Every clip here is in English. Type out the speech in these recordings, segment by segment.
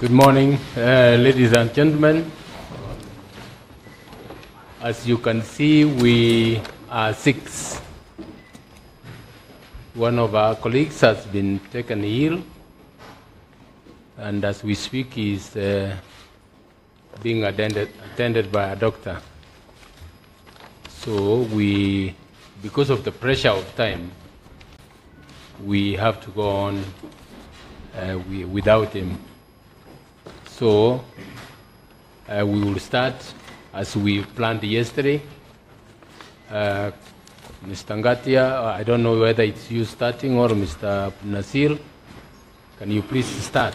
Good morning, ladies and gentlemen. As you can see, we are 6. One of our colleagues has been taken ill, and as we speak, he is being attended by a doctor. So because of the pressure of time, we have to go on without him. So we will start as we planned yesterday. Mr. Ngatia, I don't know whether it's you starting or Mr. Nasir. Can you please start?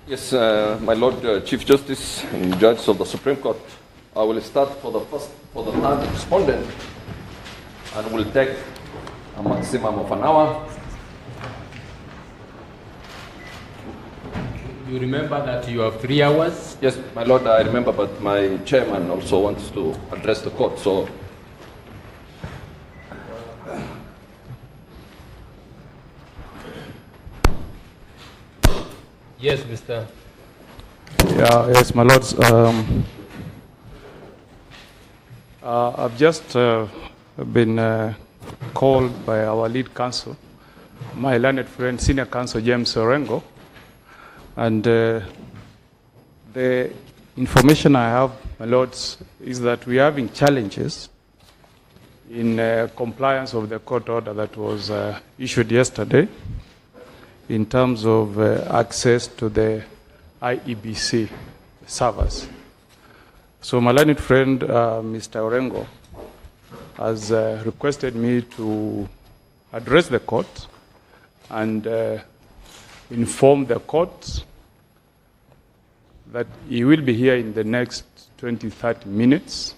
Yes, my Lord Chief Justice and Judge of the Supreme Court, I will start for the third respondent, and will take a maximum of an hour. You remember that you have 3 hours? Yes, my Lord, I remember, but my chairman also wants to address the court, so. Yes, Mr. Yes, my lords. I've just been called by our lead counsel, my learned friend, Senior Counsel James Orengo, and the information I have, my lords, is that we are having challenges in compliance of the court order that was issued yesterday in terms of access to the IEBC servers. So my learned friend, Mr. Orengo, has requested me to address the court and inform the court that he will be here in the next 20-30 minutes,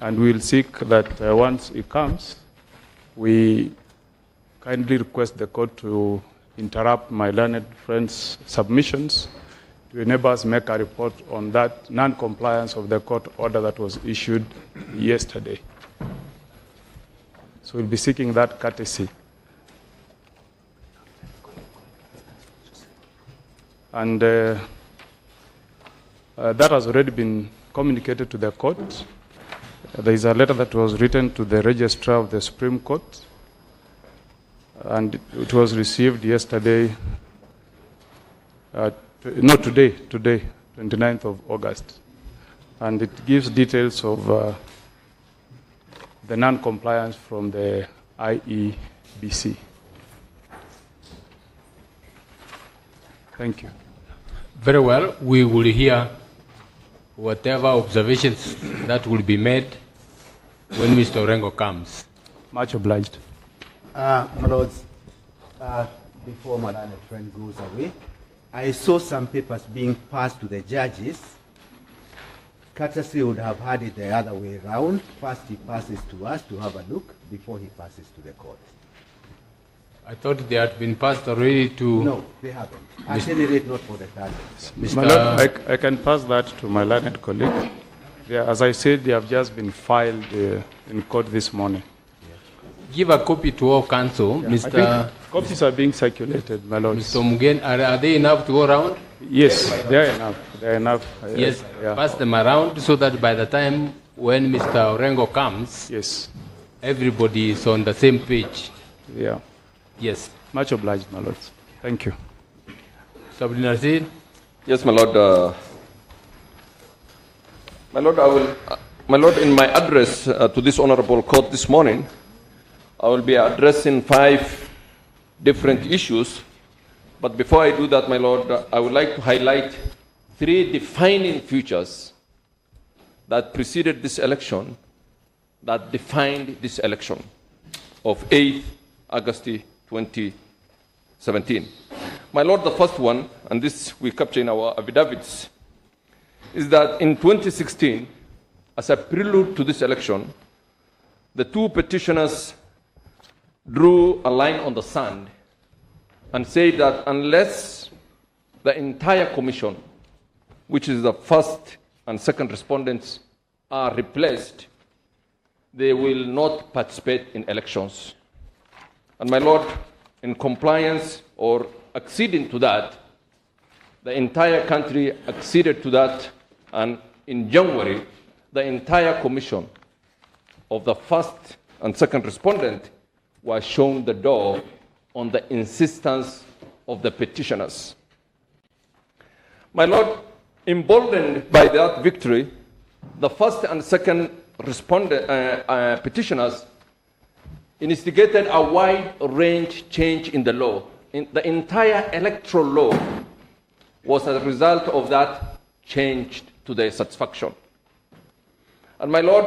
and we'll seek that once he comes, we kindly request the court to interrupt my learned friend's submissions to enable us make a report on that non-compliance of the court order that was issued yesterday. So we'll be seeking that courtesy. And that has already been communicated to the court. There is a letter that was written to the registrar of the Supreme Court, and it was received yesterday, today, 29th of August. And it gives details of the non-compliance from the IEBC. Thank you. Very well. We will hear whatever observations that will be made when Mr. Orengo comes. Much obliged. My lords, before my learned friend goes away, I saw some papers being passed to the judges. Courtesy would have had it the other way around. First he passes to us to have a look before he passes to the court. I thought they had been passed already to... No, they haven't. At any rate, not for the third. My Lord, I can pass that to my learned colleague. As I said, they have just been filed in court this morning. Give a copy to all counsel, Yeah, Mr. Copies are being circulated, my lord. Mr. Mugen, are they enough to go around? Yes, they are enough. They are enough. Yes, yeah. pass them around so that by the time when Mr. Orengo comes, Yes. everybody is on the same page. Yeah. Yes. Much obliged, my lord. Thank you. Sabri Nasir? Yes, my Lord. My Lord, in my address to this honorable court this morning, I will be addressing 5 different issues. But before I do that, my Lord, I would like to highlight 3 defining features that preceded this election, that defined this election of 8th August 2017. My Lord, the first one, and this we capture in our affidavits, is that in 2016, as a prelude to this election, the 2 petitioners drew a line on the sand and said that unless the entire commission, which is the first and second respondents, are replaced, they will not participate in elections. And my Lord, in compliance or acceding to that, the entire country acceded to that, and in January, the entire commission of the first and second respondent was shown the door on the insistence of the petitioners. My Lord, emboldened by that victory, the first and second petitioners instigated a wide-range change in the law. The entire electoral law was a result of that changed to their satisfaction. And my Lord,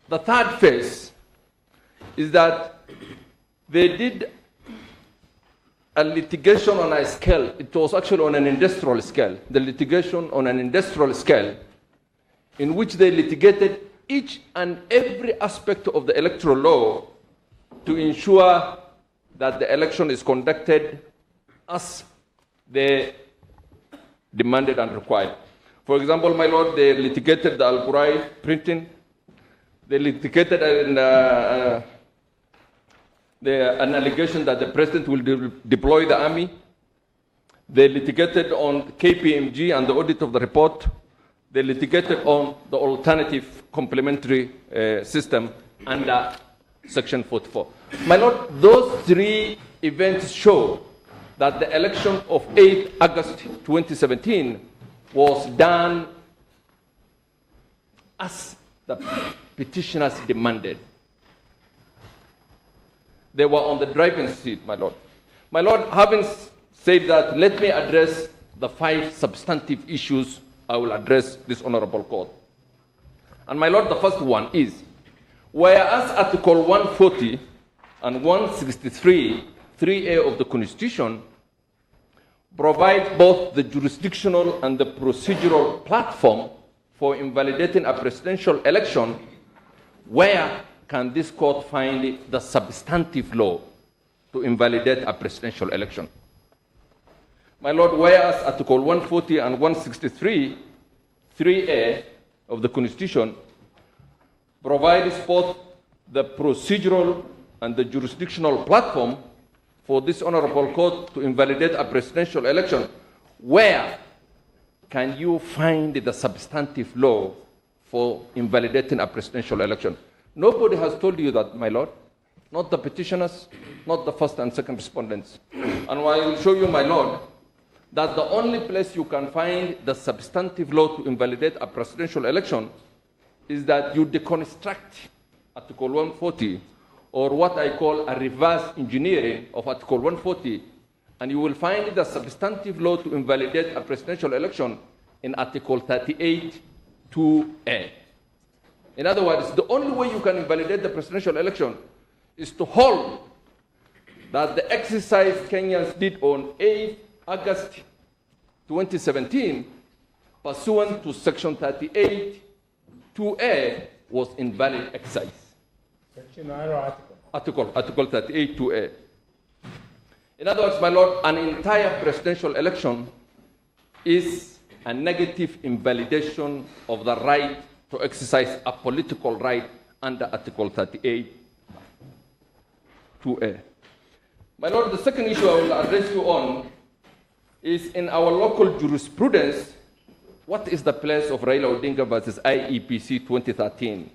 the third phase is that they did a litigation on a scale. It was actually on an industrial scale. The litigation on an industrial scale in which they litigated each and every aspect of the electoral law to ensure that the election is conducted as they demanded and required. For example, my Lord, they litigated the Al-Qurai printing. They litigated an allegation that the president will deploy the army. They litigated on KPMG and the audit of the report. They litigated on the alternative complementary system under Section 44. My Lord, those three events show that the election of 8 August 2017 was done as the petitioners demanded. They were on the driving seat, my Lord. My Lord, having said that, let me address the 5 substantive issues I will address this honorable court. And my Lord, the first one is, whereas Article 140 and 163, 3A of the Constitution provide both the jurisdictional and the procedural platform for invalidating a presidential election, where can this court find the substantive law to invalidate a presidential election? My Lord, whereas Article 140 and 163, 3A of the Constitution provides both the procedural and the jurisdictional platform for this honorable court to invalidate a presidential election, where can you find the substantive law for invalidating a presidential election? Nobody has told you that, my Lord. Not the petitioners, not the first and second respondents. And I will show you, my Lord, that the only place you can find the substantive law to invalidate a presidential election is that you deconstruct Article 140, or what I call a reverse engineering of Article 140, and you will find the substantive law to invalidate a presidential election in Article 38, 2A. In other words, the only way you can invalidate the presidential election is to hold that the exercise Kenyans did on 8 August 2017, pursuant to Section 38, 2A, was invalid exercise. Section or article? Article 38, 2A. In other words, my Lord, an entire presidential election is a negative invalidation of the right to exercise a political right under Article 38, 2A. My Lord, the second issue I will address you on is in our local jurisprudence, what is the place of Raila Odinga versus IEPC 2013?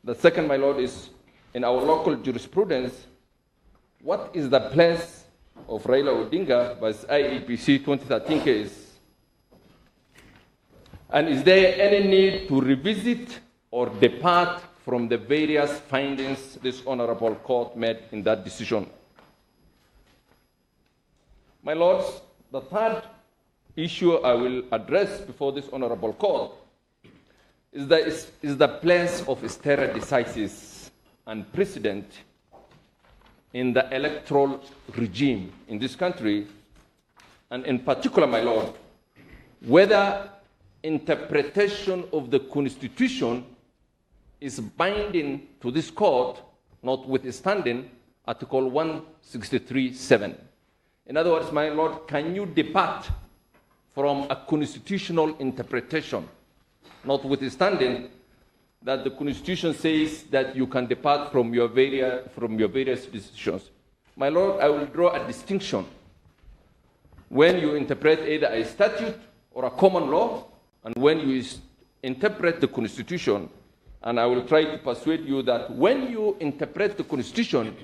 The second, my Lord, is in our local jurisprudence, what is the place of Raila Odinga versus IEPC 2013 case? And is there any need to revisit or depart from the various findings this honorable court made in that decision? My Lords, the third issue I will address before this honorable court is the place of stare decisis and precedent in the electoral regime in this country, and in particular, my Lord, whether interpretation of the Constitution is binding to this court, notwithstanding Article 163(7). In other words, my Lord, can you depart from a constitutional interpretation, notwithstanding that the Constitution says that you can depart from your various decisions? My Lord, I will draw a distinction when you interpret either a statute or a common law, and when you interpret the Constitution, and I will try to persuade you that when you interpret the Constitution,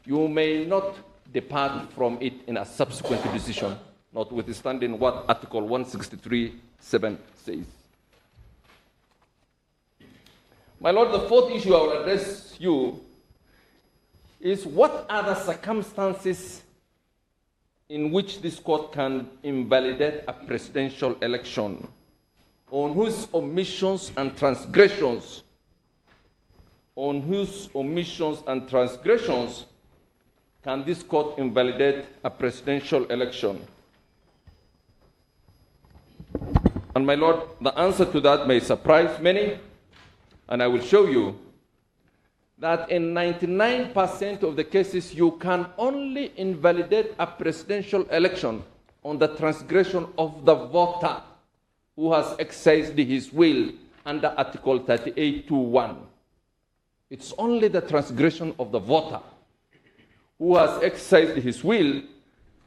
you may not depart from it in a subsequent decision, notwithstanding what Article 163(7) says. My Lord, the fourth issue I will address you is what are the circumstances in which this court can invalidate a presidential election, on whose omissions and transgressions, can this court invalidate a presidential election? And my Lord, the answer to that may surprise many, and I will show you that in 99% of the cases, you can only invalidate a presidential election on the transgression of the voter who has exercised his will under Article 38(2)(1). It's only the transgression of the voter who has exercised his will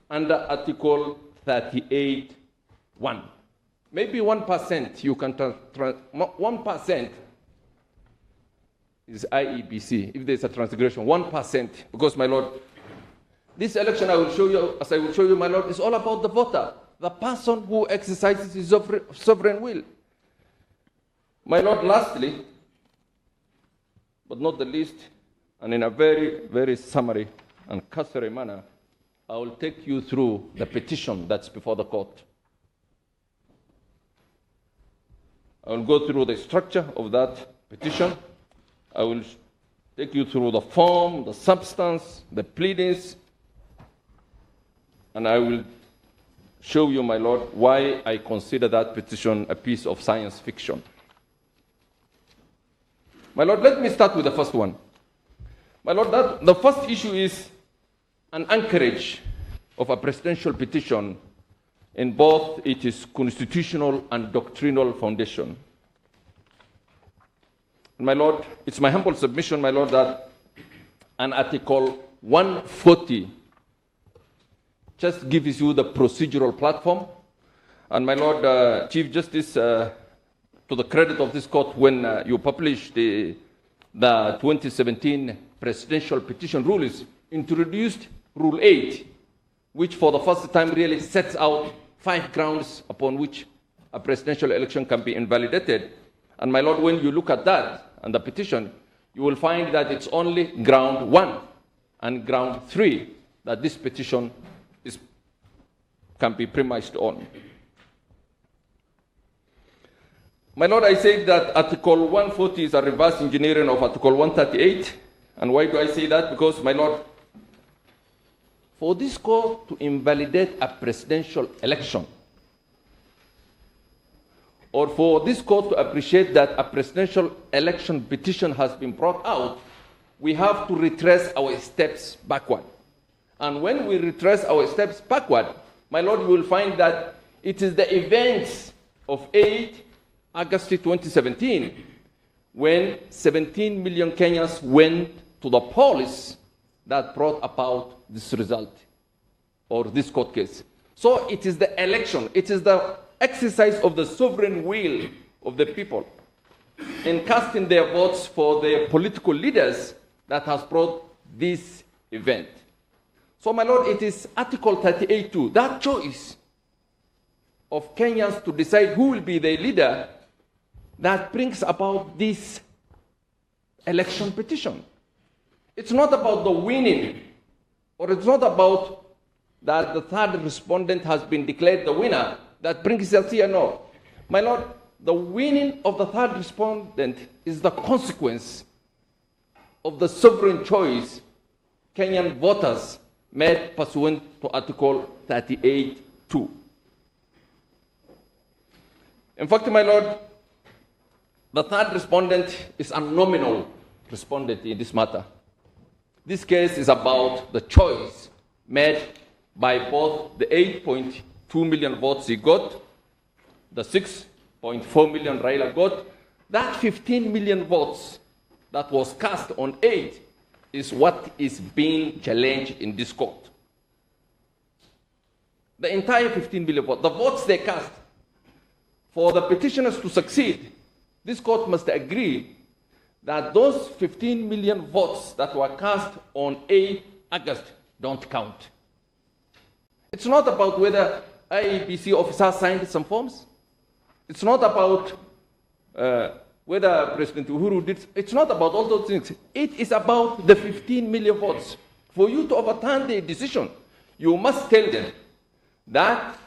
under Article 38(1). Maybe 1% you can 1% is IEBC, if there's a transgression, 1%, because, my Lord, this election I will show you, as I will show you, my Lord, is all about the voter, the person who exercises his sovereign will. My Lord, lastly, but not the least, and in a very, very summary and cursory manner, I will take you through the petition that's before the court. I will go through the structure of that petition. I will take you through the form, the substance, the pleadings, and I will show you, my Lord, why I consider that petition a piece of science fiction. My Lord, let me start with the first one. My Lord, the first issue is an anchorage of a presidential petition in both its constitutional and doctrinal foundation. My Lord, it's my humble submission, my Lord, that an Article 140 just gives you the procedural platform. And my Lord, Chief Justice, to the credit of this court, when you published the 2017 presidential petition rules, introduced Rule 8, which for the first time really sets out 5 grounds upon which a presidential election can be invalidated. And my Lord, when you look at that and the petition, you will find that it's only ground 1 and ground 3 that this petition can be premised on. My Lord, I say that Article 140 is a reverse engineering of Article 138. And why do I say that? Because, my Lord, for this court to invalidate a presidential election, or for this court to appreciate that a presidential election petition has been brought out, we have to retrace our steps backward. And when we retrace our steps backward, my Lord, you will find that it is the events of 8 August 2017 when 17 million Kenyans went to the polls that brought about this result, or this court case. So it is the election, it is the exercise of the sovereign will of the people in casting their votes for their political leaders that has brought this event. So, my Lord, it is Article 38(2), that choice of Kenyans to decide who will be their leader, that brings about this election petition. It's not about the winning, or it's not about that the third respondent has been declared the winner that brings us here. No. My Lord, the winning of the third respondent is the consequence of the sovereign choice Kenyan voters made pursuant to Article 38(2). In fact, my Lord, the third respondent is a nominal respondent in this matter. This case is about the choice made by both the 8.2 million votes he got, the 6.4 million Raila got. That 15 million votes that was cast on 8 is what is being challenged in this court. the entire 15 million votes, the votes they cast. For the petitioners to succeed, this court must agree that those 15 million votes that were cast on 8 August don't count. It's not about whether IEBC officers signed some forms. It's not about whether President Uhuru did. It's not about all those things. It is about the 15 million votes. For you to overturn the decision, you must tell them that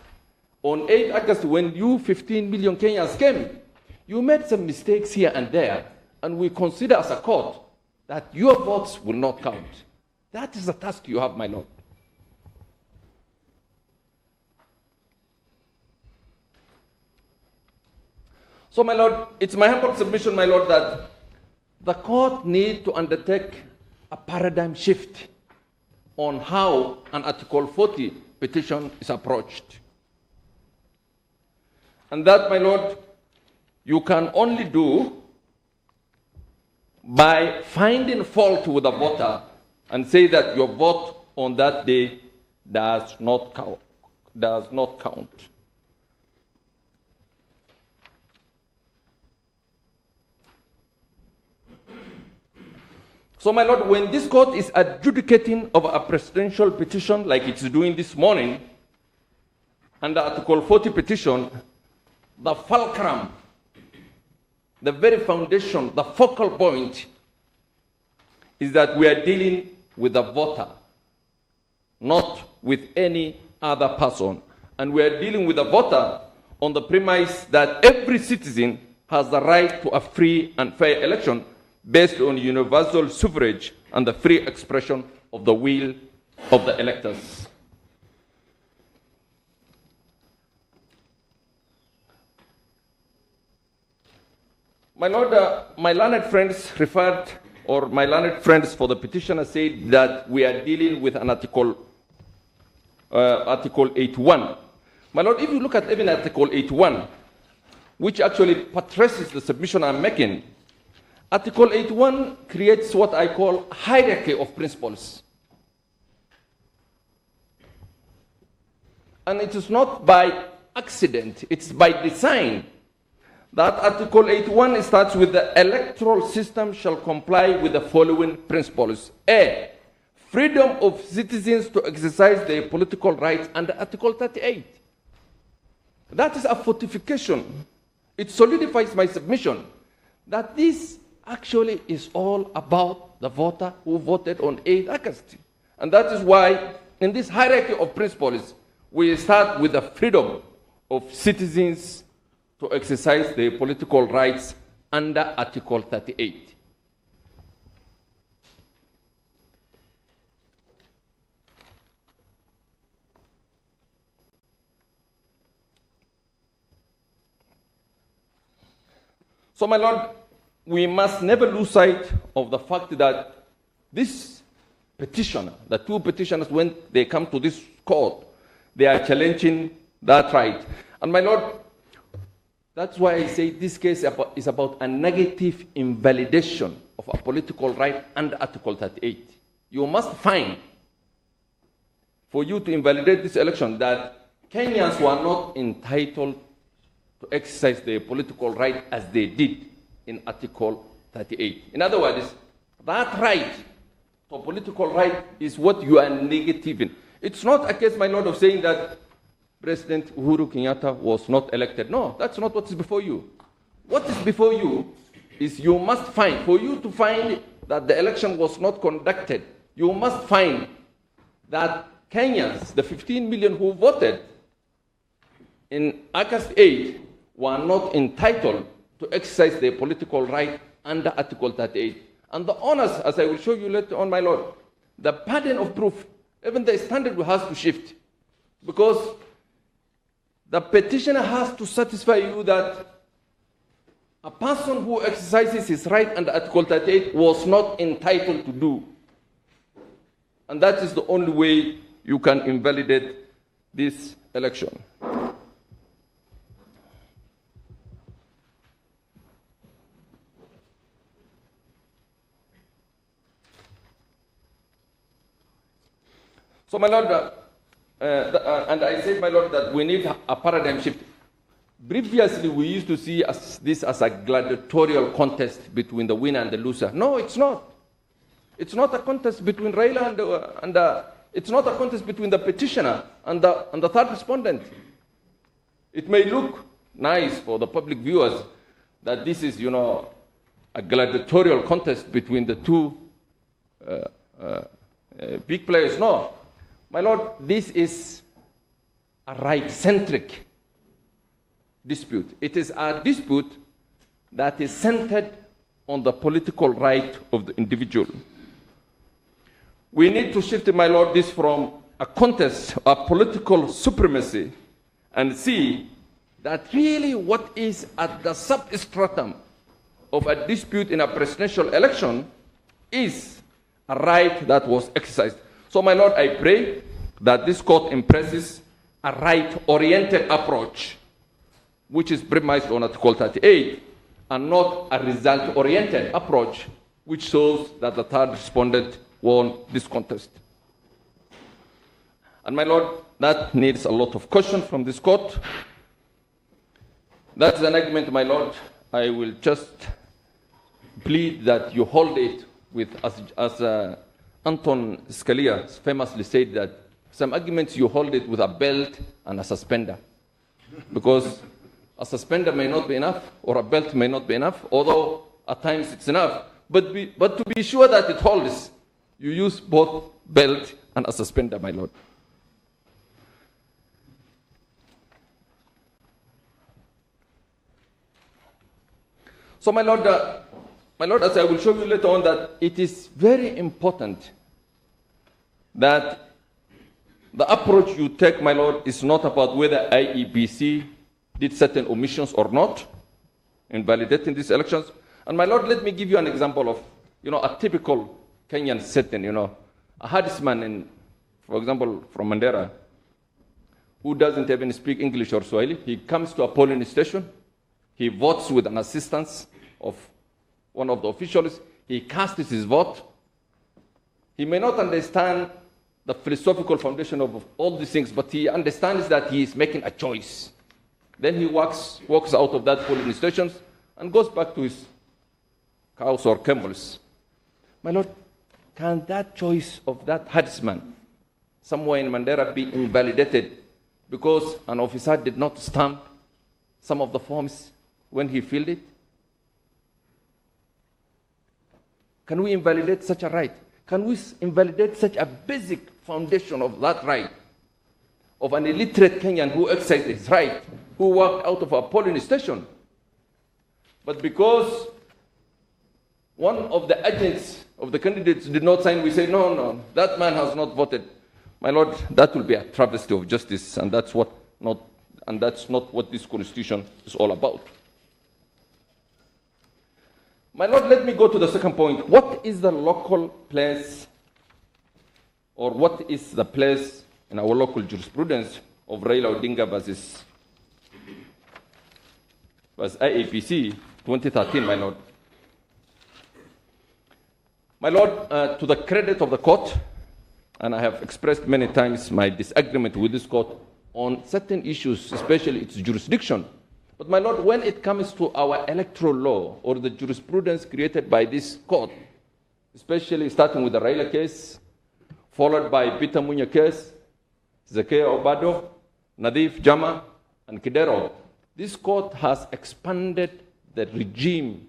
on 8 August, when you 15 million Kenyans came, you made some mistakes here and there, and we consider as a court that your votes will not count. That is the task you have, my lord. So, my lord, it's my humble submission, my lord, that the court needs to undertake a paradigm shift on how an Article 40 petition is approached. And that, my lord, you can only do by finding fault with the voter and say that your vote on that day does not count. So, my lord, when this court is adjudicating of a presidential petition like it's doing this morning, under Article 40 petition, the fulcrum, the very foundation, the focal point is that we are dealing with the voter, not with any other person. And we are dealing with the voter on the premise that every citizen has the right to a free and fair election based on universal suffrage and the free expression of the will of the electors. My lord, my learned friends referred, or my learned friends for the petitioner said that we are dealing with an Article 81. My lord, if you look at even Article 81, which actually buttresses the submission I'm making, Article 81 creates what I call hierarchy of principles. And it is not by accident, it's by design. That Article 81 starts with the electoral system shall comply with the following principles. A, freedom of citizens to exercise their political rights under Article 38. That is a fortification. It solidifies my submission that this actually is all about the voter who voted on 8 August. And that is why in this hierarchy of principles, we start with the freedom of citizens to exercise their political rights under Article 38. So, my lord, we must never lose sight of the fact that this petitioner, the two petitioners, when they come to this court, they are challenging that right. And my lord, that's why I say this case is about a negative invalidation of a political right under Article 38. You must find, for you to invalidate this election, that Kenyans were not entitled to exercise their political right as they did in Article 38. In other words, that right, for political right, is what you are negativing. It's not a case, my lord, of saying that President Uhuru Kenyatta was not elected. No, that's not what is before you. What is before you is you must find, for you to find that the election was not conducted, you must find that Kenyans, the 15 million who voted in August 8, were not entitled to exercise their political right under Article 38. And the honors, as I will show you later on, my lord, the burden of proof, even the standard has to shift. Because the petitioner has to satisfy you that a person who exercises his right under Article 38 was not entitled to do. And that is the only way you can invalidate this election. So, my lord, and I said, my Lord, that we need a paradigm shift. Previously, we used to see this as a gladiatorial contest between the winner and the loser. No, it's not. It's not a contest between Raila and it's not a contest between the petitioner and the third respondent. It may look nice for the public viewers that this is, a gladiatorial contest between the two big players. No, my Lord, this is a right-centric dispute. It is a dispute that is centered on the political right of the individual. We need to shift, my Lord, this from a contest of political supremacy and see that really what is at the substratum of a dispute in a presidential election is a right that was exercised. So, my Lord, I pray that this court embraces a right-oriented approach, which is premised on Article 38, and not a result-oriented approach, which shows that the third respondent won this contest. And, my Lord, that needs a lot of caution from this court. That's an argument, my Lord. I will just plead that you hold it with, as Anton Scalia famously said, that some arguments you hold it with a belt and a suspender. Because a suspender may not be enough, or a belt may not be enough, although at times it's enough. But to be sure that it holds, you use both belt and a suspender, my Lord. So, my Lord, as I will show you later on, that it is very important that the approach you take, my Lord, is not about whether IEBC did certain omissions or not in validating these elections. And, my Lord, let me give you an example of, a typical Kenyan setting, a herdsman, for example, from Mandera, who doesn't even speak English or Swahili. He comes to a polling station. He votes with an assistance of one of the officials. He casts his vote. He may not understand the philosophical foundation of all these things, but he understands that he is making a choice. Then he walks out of that polling station and goes back to his cows or camels. My Lord, can that choice of that herdsman somewhere in Mandera be invalidated because an officer did not stamp some of the forms when he filled it? Can we invalidate such a right? Can we invalidate such a basic foundation of that right, of an illiterate Kenyan who exercised his right, who walked out of a polling station? But because one of the agents of the candidates did not sign, we say, no, that man has not voted. My Lord, that will be a travesty of justice, and that's not what this constitution is all about. My Lord, let me go to the second point. What is the local place, or what is the place in our local jurisprudence of Raila Odinga versus IAPC 2013, my Lord? My Lord, to the credit of the court, and I have expressed many times my disagreement with this court on certain issues, especially its jurisdiction. But, my Lord, when it comes to our electoral law or the jurisprudence created by this court, especially starting with the Raila case, followed by Peter Munya case, Zekia Obado, Nadif Jama, and Kidero, this court has expanded the regime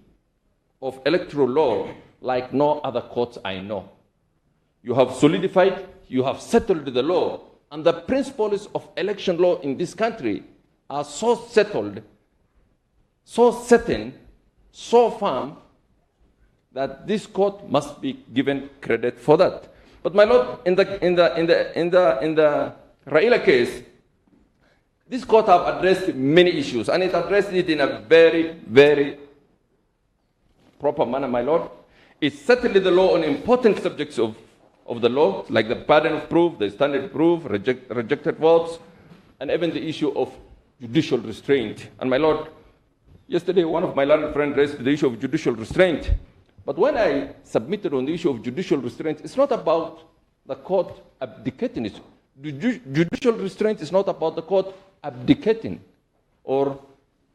of electoral law like no other courts I know. You have solidified, you have settled the law, and the principles of election law in this country are so settled, so certain, so firm, that this court must be given credit for that. But, my Lord, in the Raila case, this court have addressed many issues, and it addressed it in a very, very proper manner, my Lord. It settled the law on important subjects of the law, like the burden of proof, the standard of proof, rejected votes, and even the issue of judicial restraint. And, my Lord, yesterday one of my learned friends raised the issue of judicial restraint. But when I submitted on the issue of judicial restraint, it's not about the court abdicating its Judicial restraint is not about the court abdicating or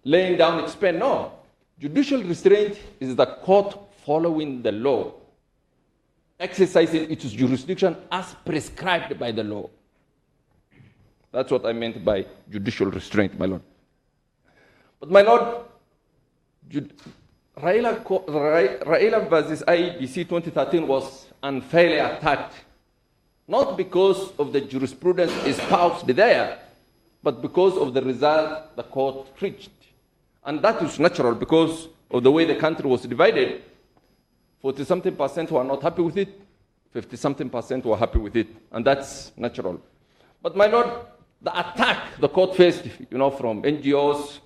laying its pen. No. Judicial restraint is the court following the law, exercising its jurisdiction as prescribed by the law. That's what I meant by judicial restraint, my lord. But my lord, Raila versus IEBC 2013 was unfairly attacked, not because of the jurisprudence espoused there, but because of the result the court reached. And that is natural because of the way the country was divided. 40-something% were not happy with it, 50-something% were happy with it, and that's natural. But my lord, the attack the court faced, from NGOs,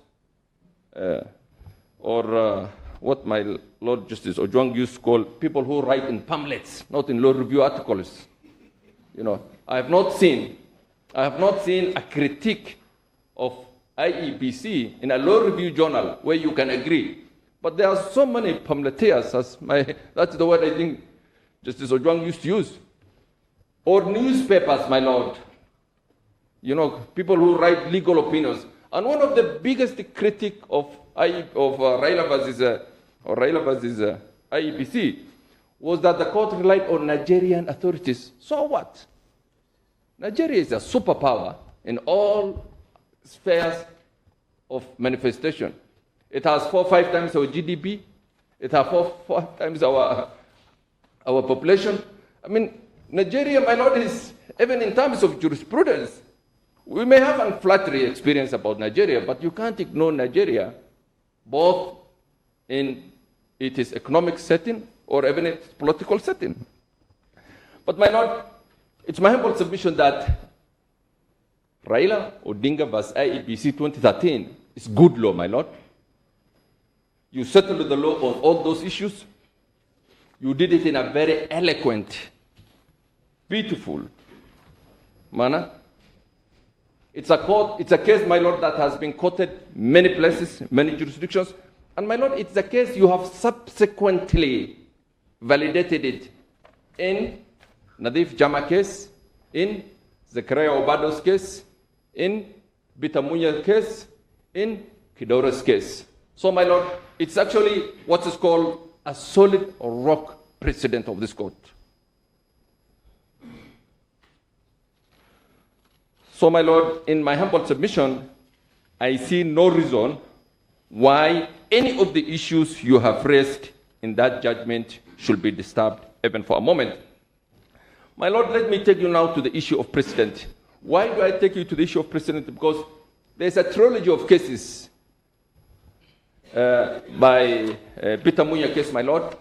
or what my Lord Justice Ojwang used to call people who write in pamphlets, not in law review articles. I have not seen a critique of IEBC in a law review journal where you can agree. But there are so many pamphleteers, that's the word I think Justice Ojwang used to use. Or newspapers, my lord. People who write legal opinions. And one of the biggest critics of Raila versus IEBC was that the court relied on Nigerian authorities. So what? Nigeria is a superpower in all spheres of manifestation. It has 4 or 5 times our GDP. It has 4 or 5 times our population. I mean, Nigeria, my lord, is, even in terms of jurisprudence, we may have an unflattering experience about Nigeria, but you can't ignore Nigeria, both in its economic setting or even its political setting. But my lord, it's my humble submission that Raila Odinga vs. IEBC 2013 is good law, my lord. You settled the law on all those issues. You did it in a very eloquent, beautiful manner. It's a case, my lord, that has been quoted many places, many jurisdictions. And my lord, it's a case you have subsequently validated it in Nadif Jama case, in Zakaria Obado's case, in Bitamunya's case, in Kidora's case. So, my lord, it's actually what is called a solid rock precedent of this court. So, my lord, in my humble submission, I see no reason why any of the issues you have raised in that judgment should be disturbed even for a moment. My lord, let me take you now to the issue of precedent. Why do I take you to the issue of precedent? Because there's a trilogy of cases by Peter Munya case, my lord,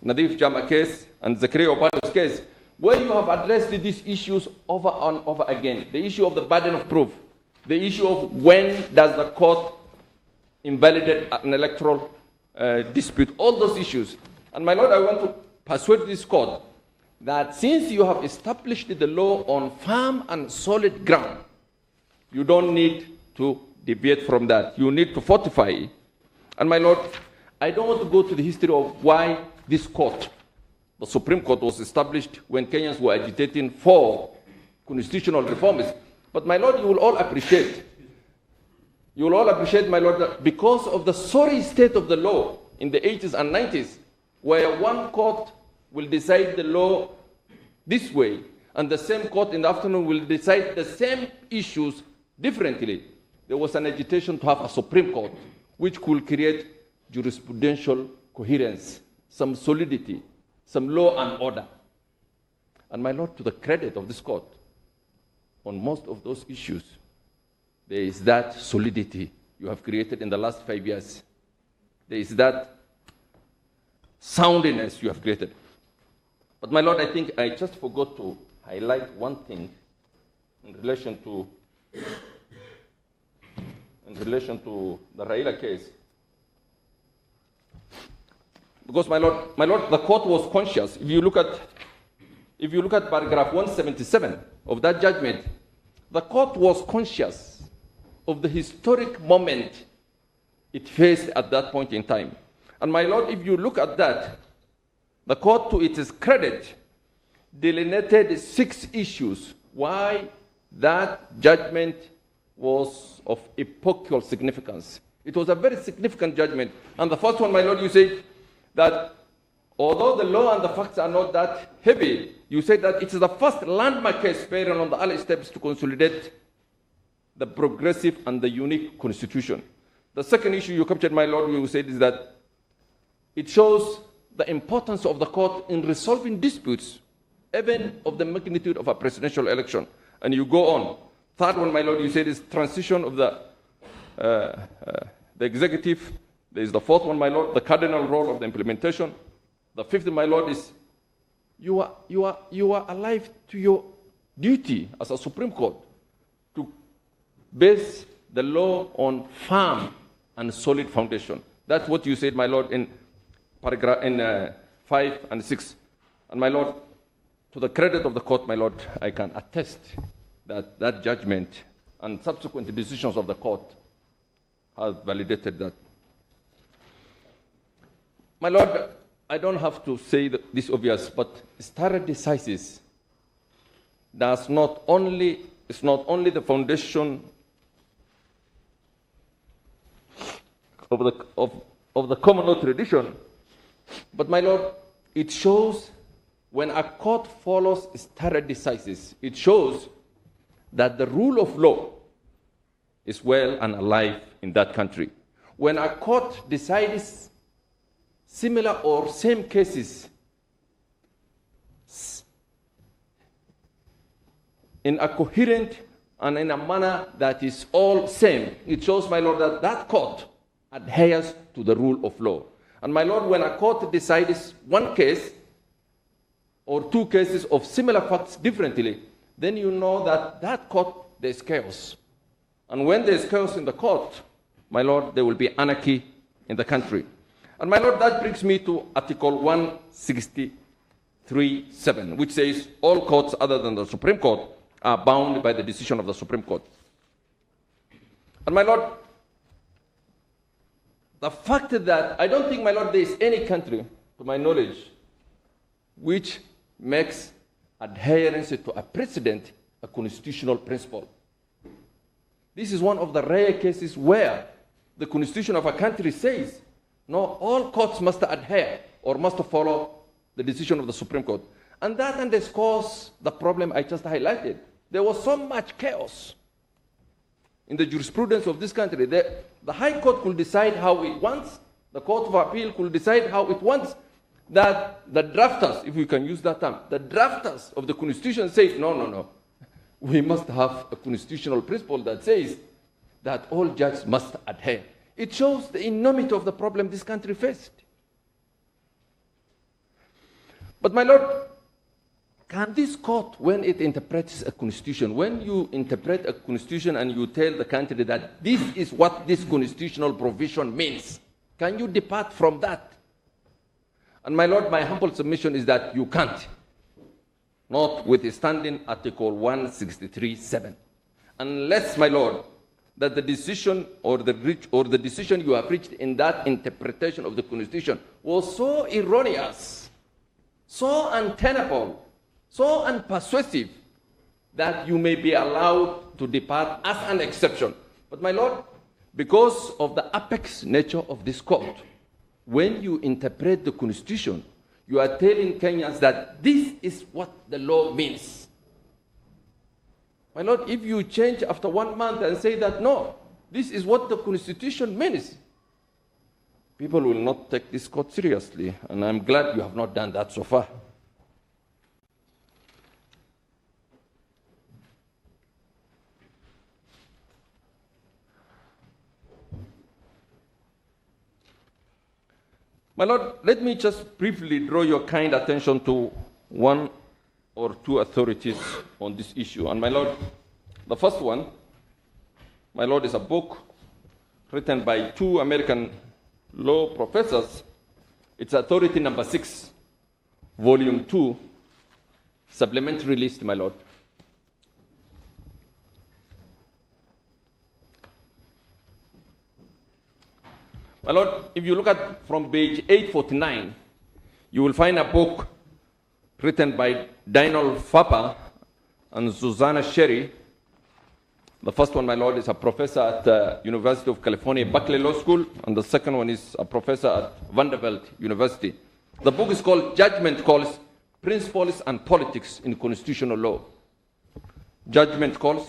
Nadif Jama case, and Zakaria Obado's case, where you have addressed these issues over and over again. The issue of the burden of proof, the issue of when does the court invalidate an electoral dispute, all those issues. And my lord, I want to persuade this court that since you have established the law on firm and solid ground, you don't need to deviate from that. You need to fortify it. And my lord, I don't want to go to the history of why this court, the Supreme Court, was established when Kenyans were agitating for constitutional reforms. But my lord, you will all appreciate, my lord, that because of the sorry state of the law in the 80s and 90s, where one court will decide the law this way, and the same court in the afternoon will decide the same issues differently, there was an agitation to have a Supreme Court which could create jurisprudential coherence, some solidity, some law and order. And my lord, to the credit of this court, on most of those issues, there is that solidity you have created in the last 5 years. There is that soundiness you have created. But my lord, I think I just forgot to highlight one thing in relation to the Raila case. Because my lord, the court was conscious. If you look at paragraph 177 of that judgment, the court was conscious of the historic moment it faced at that point in time. And my lord, if you look at that, the court, to its credit, delineated 6 issues why that judgment was of epochal significance. It was a very significant judgment. And the first one, my Lord, you said that although the law and the facts are not that heavy, you said that it is the first landmark case bearing on the early steps to consolidate the progressive and the unique constitution. The second issue you captured, my Lord, you said is that it shows the importance of the court in resolving disputes, even of the magnitude of a presidential election. And you go on. Third one, my Lord, you said is transition of the executive. There is the fourth one, my Lord, the cardinal role of the implementation. The fifth, my Lord, is you are alive to your duty as a Supreme Court to base the law on firm and solid foundation. That's what you said, my Lord, in paragraph 5 and 6. And my Lord, to the credit of the court, my Lord, I can attest that that judgment and subsequent decisions of the court have validated that. My Lord, I don't have to say this obvious, but stare decisis is not only the foundation of the common law tradition, but my Lord, it shows when a court follows stare decisis, it shows that the rule of law is well and alive in that country. When a court decides similar or same cases in a coherent and in a manner that is all same, it shows, my Lord, that that court adheres to the rule of law. And my Lord, when a court decides one case or two cases of similar facts differently, then you know that that court, there's chaos. And when there's chaos in the court, my Lord, there will be anarchy in the country. And my Lord, that brings me to Article 163(7), which says all courts other than the Supreme Court are bound by the decision of the Supreme Court. And my Lord, the fact that I don't think, my Lord, there is any country, to my knowledge, which makes adherence to a precedent a constitutional principle. This is one of the rare cases where the constitution of a country says, no, all courts must adhere or must follow the decision of the Supreme Court. And that underscores the problem I just highlighted. There was so much chaos in the jurisprudence of this country. The High Court could decide how it wants, the Court of Appeal could decide how it wants, that the drafters, if we can use that term, the drafters of the Constitution say, no, we must have a constitutional principle that says that all judges must adhere. It shows the enormity of the problem this country faced. But my Lord, can this court, when it interprets a constitution, when you interpret a constitution and you tell the country that this is what this constitutional provision means, can you depart from that? And my Lord, my humble submission is that you can't, notwithstanding Article 163(7). Unless, my Lord, that the decision or the decision you have reached in that interpretation of the Constitution was so erroneous, so untenable, so unpersuasive, that you may be allowed to depart as an exception. But my Lord, because of the apex nature of this court, when you interpret the Constitution, you are telling Kenyans that this is what the law means. My Lord, if you change after 1 month and say that, no, this is what the Constitution means, people will not take this court seriously. And I'm glad you have not done that so far. My Lord, let me just briefly draw your kind attention to one or two authorities on this issue. And my Lord, the first one, my Lord, is a book written by two American law professors. It's Authority Number 6, Volume 2, supplementary list, my Lord. My Lord, if you look at from page 849, you will find a book written by Daniel Fapper and Susanna Sherry. The first one, my lord, is a professor at the University of California, Berkeley Law School, and the second one is a professor at Vanderbilt University. The book is called Judgment Calls, Principles and Politics in Constitutional Law. Judgment Calls,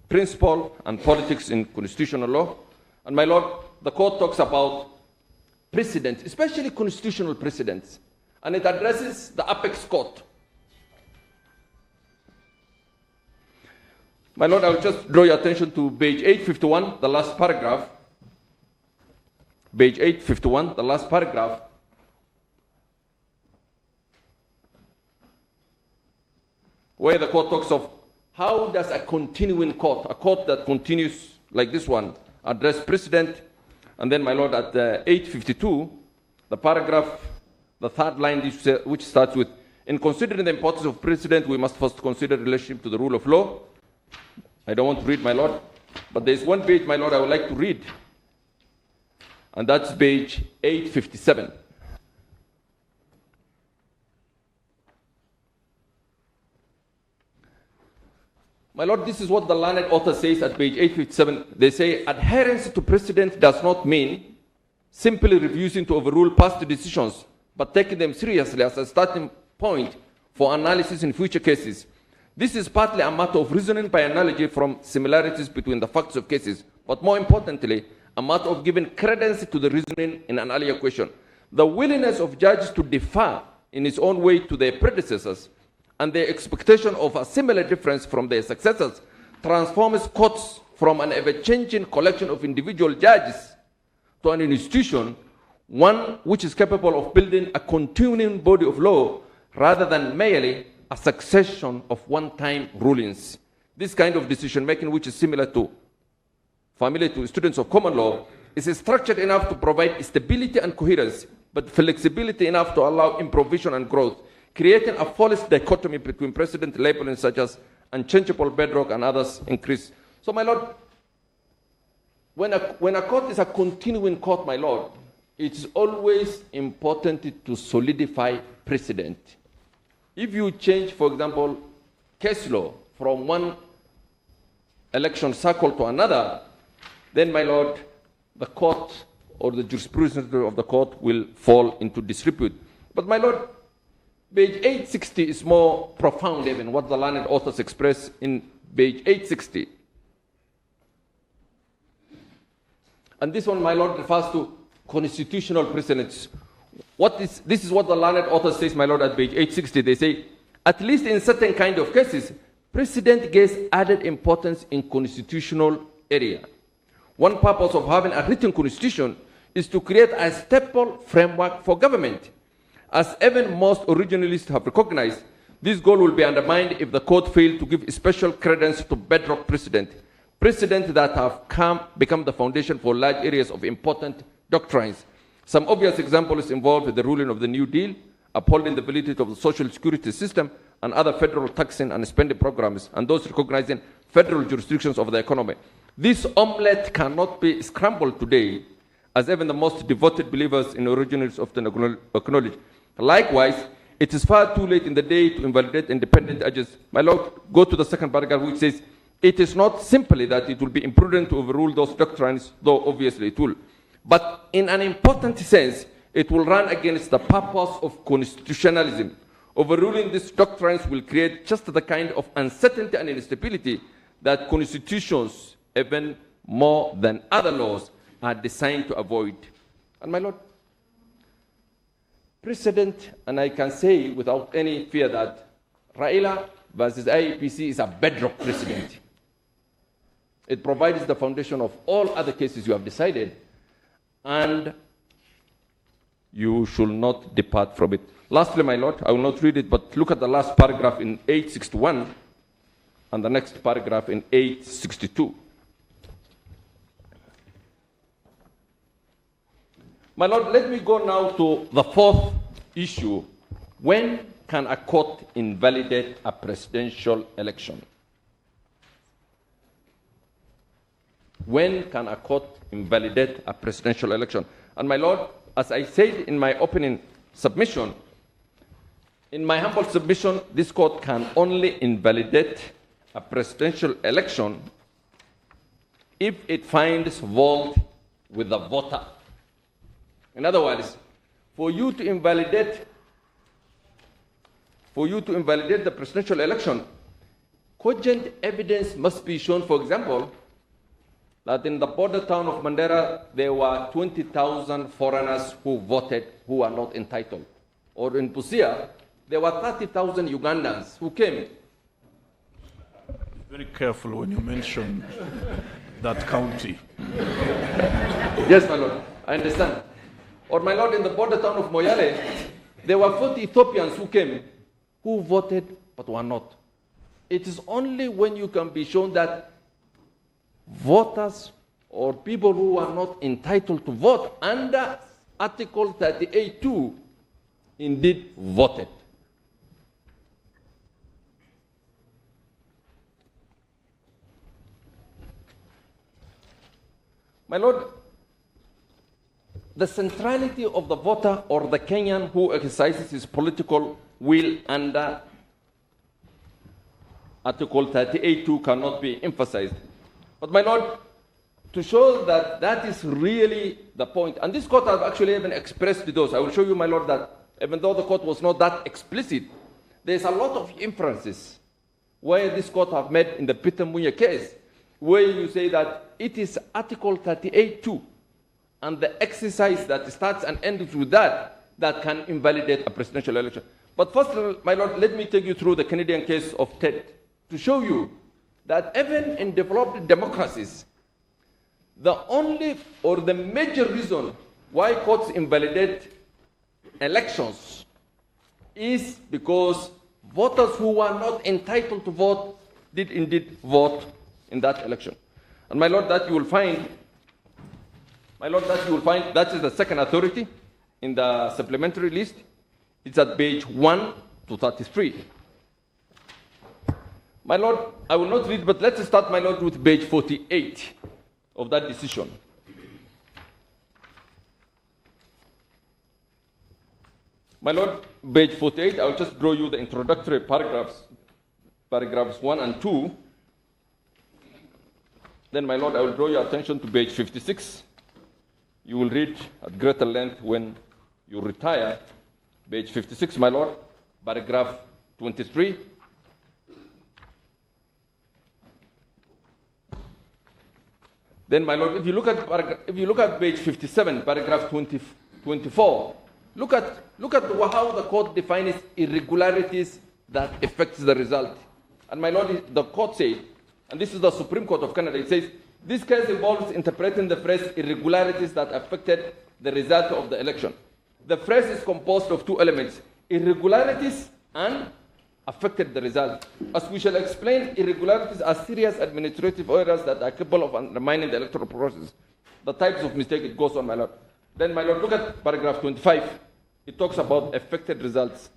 Principle and Politics in Constitutional Law. And my lord, the court talks about precedents, especially constitutional precedents, and it addresses the apex court. My lord, I will just draw your attention to page 851, the last paragraph. Page 851, the last paragraph. Where the court talks of how does a continuing court, a court that continues like this one, address precedent. And then, my lord, at 852, the paragraph, the third line, which starts with, in considering the importance of precedent, we must first consider relationship to the rule of law. I don't want to read, my lord, but there's one page, my lord, I would like to read, and that's page 857. My lord, this is what the learned author says at page 857. They say, adherence to precedent does not mean simply refusing to overrule past decisions, but taking them seriously as a starting point for analysis in future cases. This is partly a matter of reasoning by analogy from similarities between the facts of cases, but more importantly, a matter of giving credence to the reasoning in an earlier question. The willingness of judges to differ in its own way to their predecessors and their expectation of a similar difference from their successors transforms courts from an ever-changing collection of individual judges to an institution, one which is capable of building a continuing body of law rather than merely a succession of one-time rulings. This kind of decision-making, which is familiar to students of common law, is structured enough to provide stability and coherence, but flexibility enough to allow improvisation and growth, creating a false dichotomy between precedent labelings such as unchangeable bedrock and others increase. So, my lord, when a court is a continuing court, my lord, it's always important to solidify precedent. If you change, for example, case law from one election cycle to another, then, my lord, the court or the jurisprudence of the court will fall into disrepute. But, my lord, page 860 is more profound even what the learned authors express in page 860. And this one, my lord, refers to constitutional precedents. This is what the learned author says, my lord, at page 860. They say, at least in certain kind of cases, precedent gets added importance in constitutional area. One purpose of having a written constitution is to create a stable framework for government. As even most originalists have recognized, this goal will be undermined if the court fails to give special credence to bedrock precedent that have become the foundation for large areas of important doctrines. Some obvious examples involve the ruling of the New Deal, upholding the validity of the social security system, and other federal taxing and spending programs, and those recognizing federal jurisdictions of the economy. This omelette cannot be scrambled today, as even the most devoted believers in originals often acknowledge. Likewise, it is far too late in the day to invalidate independent judges. My lord, go to the second paragraph, which says, it is not simply that it will be imprudent to overrule those doctrines, though obviously it will, but in an important sense, it will run against the purpose of constitutionalism. Overruling these doctrines will create just the kind of uncertainty and instability that constitutions, even more than other laws, are designed to avoid. And my lord, precedent, and I can say without any fear that Raila versus IEPC is a bedrock precedent. It provides the foundation of all other cases you have decided, and you should not depart from it. Lastly, my lord, I will not read it, but look at the last paragraph in 861 and the next paragraph in 862. My lord, let me go now to the fourth issue. When can a court invalidate a presidential election? When can a court invalidate a presidential election? And my lord, as I said in my opening submission, In my humble submission, this court can only invalidate a presidential election if it finds fault with the voter. In other words, for you to invalidate the presidential election, cogent evidence must be shown. For example, that in the border town of Mandera, there were 20,000 foreigners who voted who are not entitled. Or in Busia, there were 30,000 Ugandans who came. Very careful when you mention that county. Yes, my lord, I understand. Or my lord, in the border town of Moyale, there were 40 Ethiopians who came, who voted but were not. It is only when you can be shown that voters or people who are not entitled to vote under Article 38(2) indeed voted. My lord, the centrality of the voter or the Kenyan who exercises his political will under Article 38(2) cannot be emphasized. But my lord, to show that that is really the point, and this court has actually even expressed those. I will show you, my lord, that even though the court was not that explicit, there's a lot of inferences where this court have made in the Peter Munya case, where you say that it is Article 38(2) and the exercise that starts and ends with that can invalidate a presidential election. But first, my lord, let me take you through the Canadian case of Ted to show you that even in developed democracies, the only or the major reason why courts invalidate elections is because voters who were not entitled to vote did indeed vote in that election. And my lord, that you will find, that is the second authority in the supplementary list. It's at page 1 to 33. My lord, I will not read, but let's start, my lord, with page 48 of that decision. My lord, page 48, I will just draw you the introductory paragraphs 1 and 2. Then, my lord, I will draw your attention to page 56. You will read at greater length when you retire. Page 56, my lord, paragraph 23. Then, my lord, if you look at page 57, paragraph 24, look at how the court defines irregularities that affects the result. And my lord, the court said, and this is the Supreme Court of Canada, it says, this case involves interpreting the phrase irregularities that affected the result of the election. The phrase is composed of two elements, irregularities and affected the result. As we shall explain, irregularities are serious administrative errors that are capable of undermining the electoral process. The types of mistake, it goes on, my lord. Then, my lord, look at paragraph 25. It talks about affected results.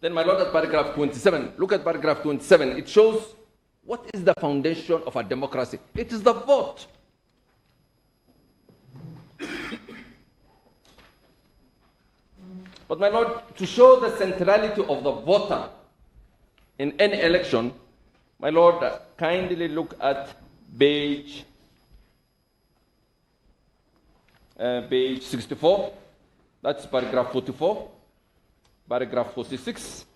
Then, my lord, at paragraph 27, look at paragraph 27. It shows what is the foundation of a democracy. It is the vote. But, my lord, to show the centrality of the voter in any election, my lord, kindly look at page 64. That's paragraph 44, paragraph 46.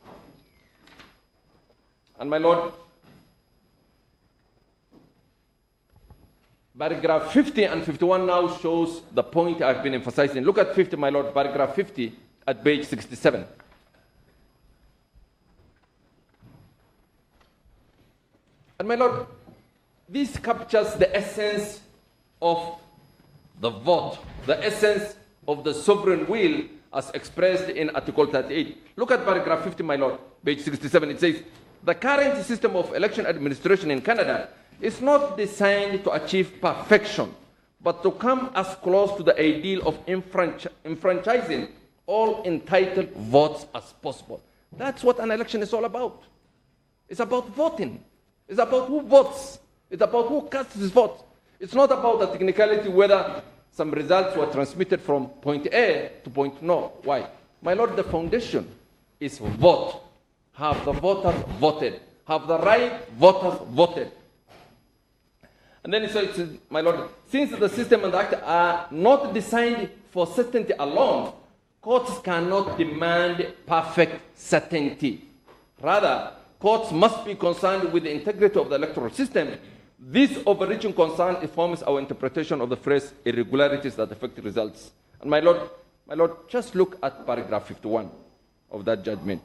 And, my lord, paragraph 50 and 51 now shows the point I've been emphasizing. Look at 50, my lord, paragraph 50 at page 67. And, my lord, this captures the essence of the vote, the essence of the sovereign will as expressed in Article 38. Look at paragraph 50, my lord, page 67. It says, the current system of election administration in Canada is not designed to achieve perfection, but to come as close to the ideal of enfranchising all entitled votes as possible. That's what an election is all about. It's about voting. It's about who votes. It's about who casts his vote. It's not about the technicality whether some results were transmitted from point A to point no. Why? My lord, the foundation is vote. Have the voters voted? Have the right voters voted? And then it says, my Lord, since the system and the act are not designed for certainty alone, courts cannot demand perfect certainty. Rather, courts must be concerned with the integrity of the electoral system. This overreaching concern informs our interpretation of the phrase irregularities that affect results. And my Lord, just look at paragraph 51 of that judgment.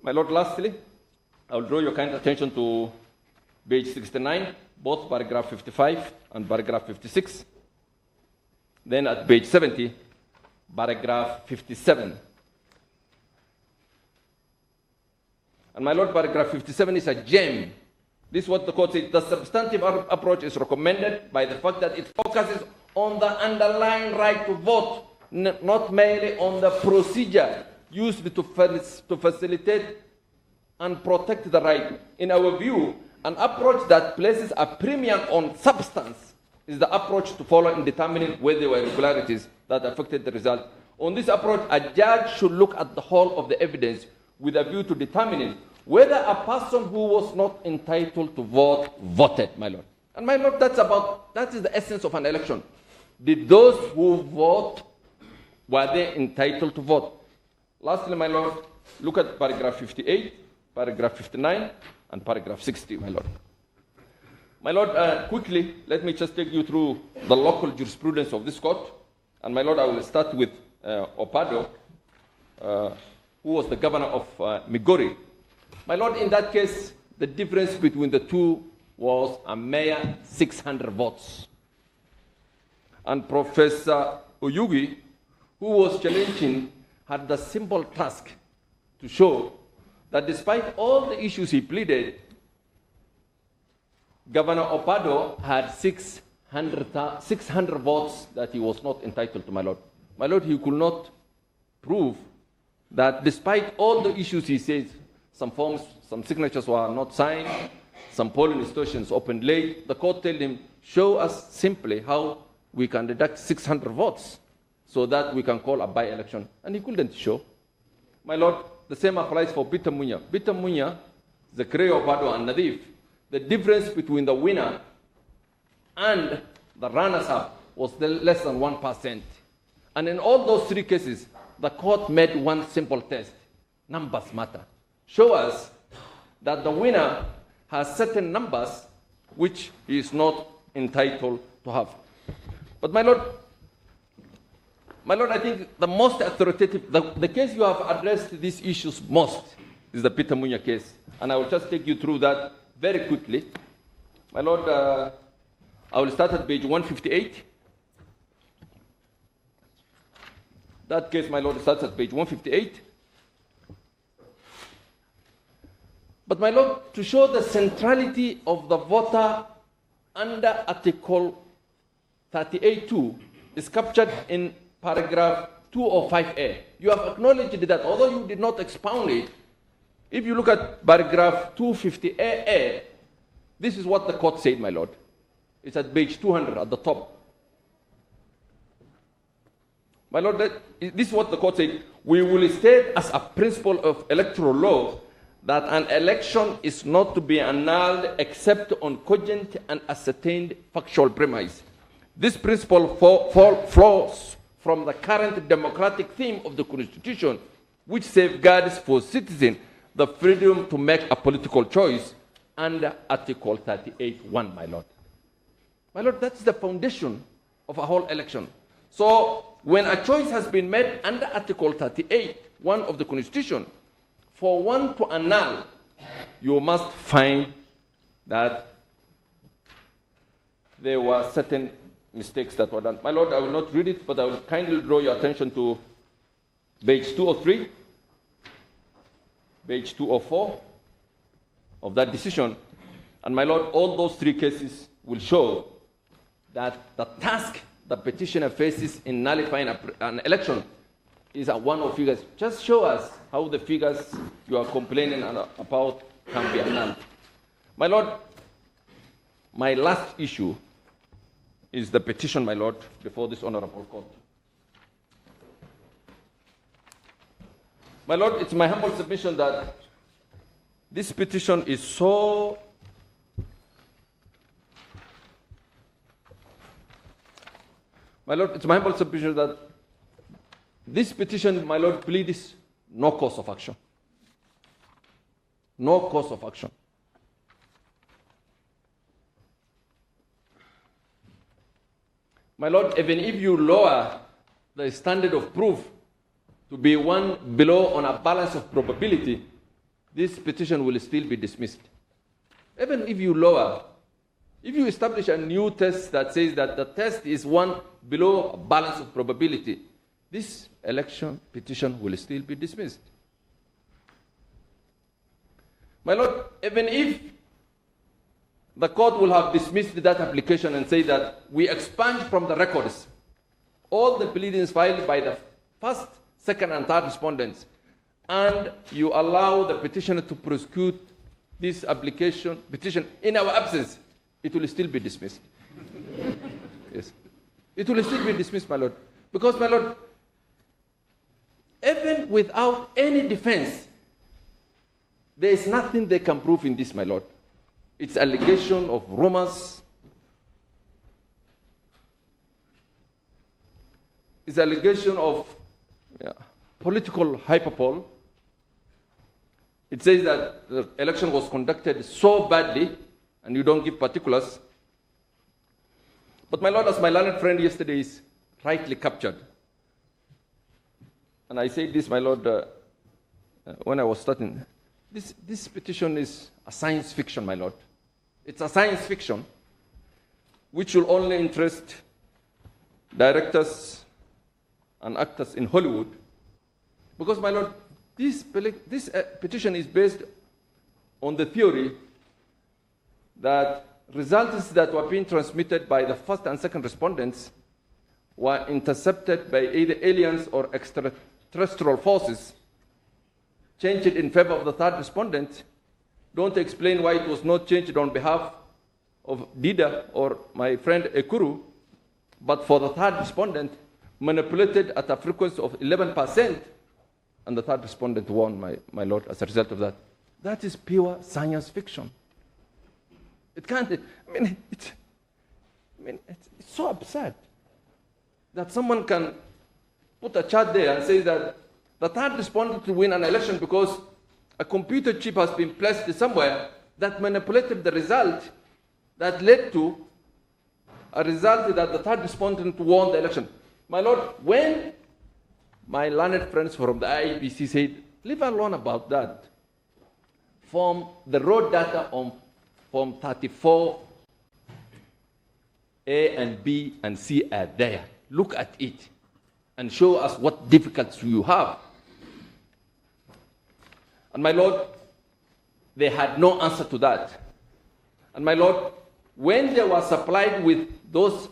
My Lord, lastly, I will draw your kind attention to page 69, both paragraph 55 and paragraph 56. Then at page 70, paragraph 57. And my Lord, paragraph 57 is a gem. This is what the court says. The substantive approach is recommended by the fact that it focuses on the underlying right to vote, not merely on the procedure used to facilitate and protect the right. In our view, an approach that places a premium on substance is the approach to follow in determining whether there were irregularities that affected the result. On this approach, a judge should look at the whole of the evidence with a view to determining whether a person who was not entitled to vote voted, my Lord. And my Lord, that is the essence of an election. Did those who vote, were they entitled to vote? Lastly, my Lord, look at paragraph 58, paragraph 59, and paragraph 60, my Lord. My Lord, quickly, let me just take you through the local jurisprudence of this court. And my Lord, I will start with Opado, who was the governor of Migori. My Lord, in that case, the difference between the two was a mere 600 votes. And Professor Oyugi, who was challenging, had the simple task to show that despite all the issues he pleaded, Governor Opado had 600 votes that he was not entitled to, my Lord. My Lord, he could not prove that despite all the issues he says, some forms, some signatures were not signed, some polling stations opened late. The court told him, show us simply how we can deduct 600 votes so that we can call a by-election. And he couldn't show. My Lord, the same applies for Peter Munya. Peter Munya, Zakaria Opado, and Nadif. The difference between the winner and the runners-up was less than 1%. And in all those three cases, the court made one simple test. Numbers matter. Show us that the winner has certain numbers which he is not entitled to have. But my Lord, I think the most authoritative, the case you have addressed these issues most is the Peter Munya case. And I will just take you through that very quickly. My Lord, I will start at page 158. That case, my Lord, starts at page 158. But my Lord, to show the centrality of the voter under Article 38.2 is captured in paragraph 205A. You have acknowledged that, although you did not expound it, if you look at paragraph 250AA, this is what the court said, my Lord. It's at page 200 at the top. My Lord, this is what the court said. We will state as a principle of electoral law that an election is not to be annulled except on cogent and ascertained factual premise. This principle flows from the current democratic theme of the Constitution, which safeguards for citizens the freedom to make a political choice under Article 38.1, my Lord. My Lord, that's the foundation of a whole election. So when a choice has been made under Article 38.1 of the Constitution, for one to annul, you must find that there were certain mistakes that were done. My Lord, I will not read it, but I will kindly draw your attention to page 203, page 204 of that decision. And my Lord, all those three cases will show that the task the petitioner faces in nullifying an election is a one-off figures. Just show us how the figures you are complaining about can be annulled. My Lord, my last issue is the petition, my Lord, before this honorable court. My Lord, it's my humble submission that this petition is so My Lord, it's my humble submission that this petition, my Lord, pleads no course of action. No course of action. My Lord, even if you lower the standard of proof to be one below on a balance of probability, this petition will still be dismissed. Even if you lower, if you establish a new test that says that the test is one below a balance of probability, this election petition will still be dismissed. My Lord, even if the court will have dismissed that application and say that we expunge from the records all the pleadings filed by the first, second, and third respondents, and you allow the petitioner to prosecute this petition in our absence, it will still be dismissed. Yes. It will still be dismissed, my Lord. Because, my Lord, even without any defense, there is nothing they can prove in this, my Lord. It's allegation of rumors. It's allegation of political hyperbole. It says that the election was conducted so badly, and you don't give particulars. But my Lord, as my learned friend yesterday is rightly captured, and I say this, my Lord, when I was starting, this petition is a science fiction, my Lord. It's a science fiction which will only interest directors and actors in Hollywood. Because, my Lord, this petition is based on the theory that results that were being transmitted by the first and second respondents were intercepted by either aliens or extraterrestrial forces, changed it in favor of the third respondent. Don't explain why it was not changed on behalf of Dida or my friend Ekuru, but for the third respondent, manipulated at a frequency of 11%, and the third respondent won, my Lord, as a result of that. That is pure science fiction. It can't, it's so absurd that someone can put a chart there and say that the third respondent will win an election because a computer chip has been placed somewhere that manipulated the result that led to a result that the third respondent won the election. My Lord, when my learned friends from the IEBC said, leave alone about that, from the raw data on Form 34, A and B and C are there. Look at it and show us what difficulties you have. And my Lord, they had no answer to that. And my Lord, when they were supplied with those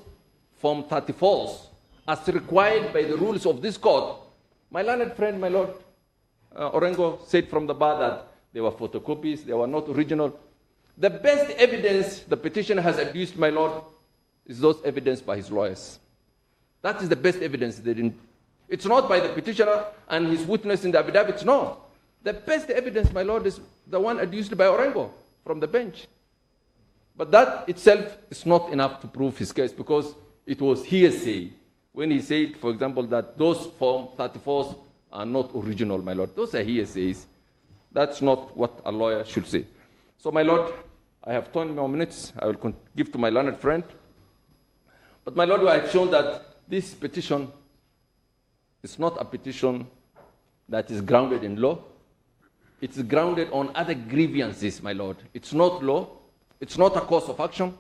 Form 34s, as required by the rules of this court, my learned friend, my Lord, Orengo said from the bar that they were photocopies, they were not original. The best evidence the petitioner has adduced, my Lord, is those evidence by his lawyers. That is the best evidence. It's not by the petitioner and his witness in the affidavits, no. The best evidence, my Lord, is the one adduced by Orengo from the bench. But that itself is not enough to prove his case because it was hearsay. When he said, for example, that those Form 34s are not original, my Lord. Those are hearsays. That's not what a lawyer should say. So, my Lord, I have 20 more minutes. I will give to my learned friend. But, my Lord, I have shown that this petition is not a petition that is grounded in law. It's grounded on other grievances, my Lord. It's not law. It's not a course of action.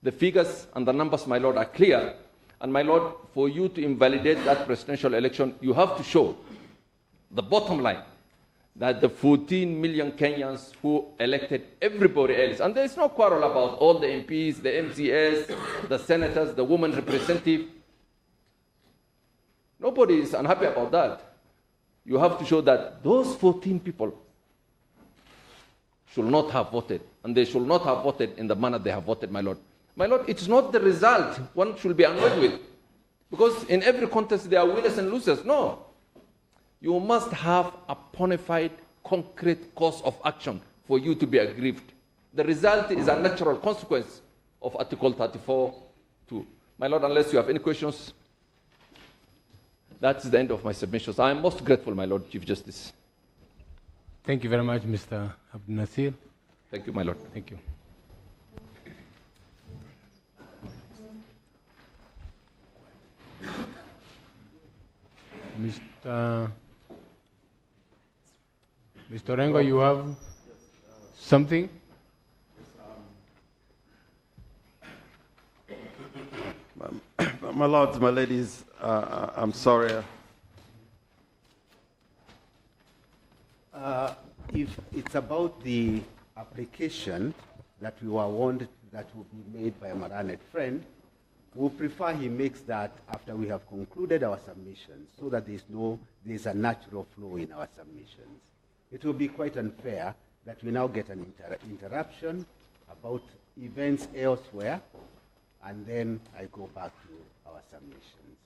The figures and the numbers, my Lord, are clear. And, my Lord, for you to invalidate that presidential election, you have to show the bottom line, that the 14 million Kenyans who elected everybody else, and there is no quarrel about all the MPs, the MCS, the senators, the women representative. Nobody is unhappy about that. You have to show that those 14 people should not have voted, and they should not have voted in the manner they have voted, my Lord. My Lord, it's not the result one should be annoyed with. Because in every contest there are winners and losers. No. You must have a bona fide, concrete course of action for you to be aggrieved. The result is a natural consequence of Article 34(2). My Lord, unless you have any questions, that's the end of my submissions. I am most grateful, my Lord Chief Justice. Thank you very much, Mr. Abdul Nasir. Thank you, my Lord. Thank you. Mr. Rengo, you have something? My lords, my ladies, I'm sorry. If it's about the application that we were warned that will be made by my learned friend, we prefer he makes that after we have concluded our submissions, so that there's a natural flow in our submissions. It will be quite unfair that we now get an interruption about events elsewhere, and then I go back to our submissions.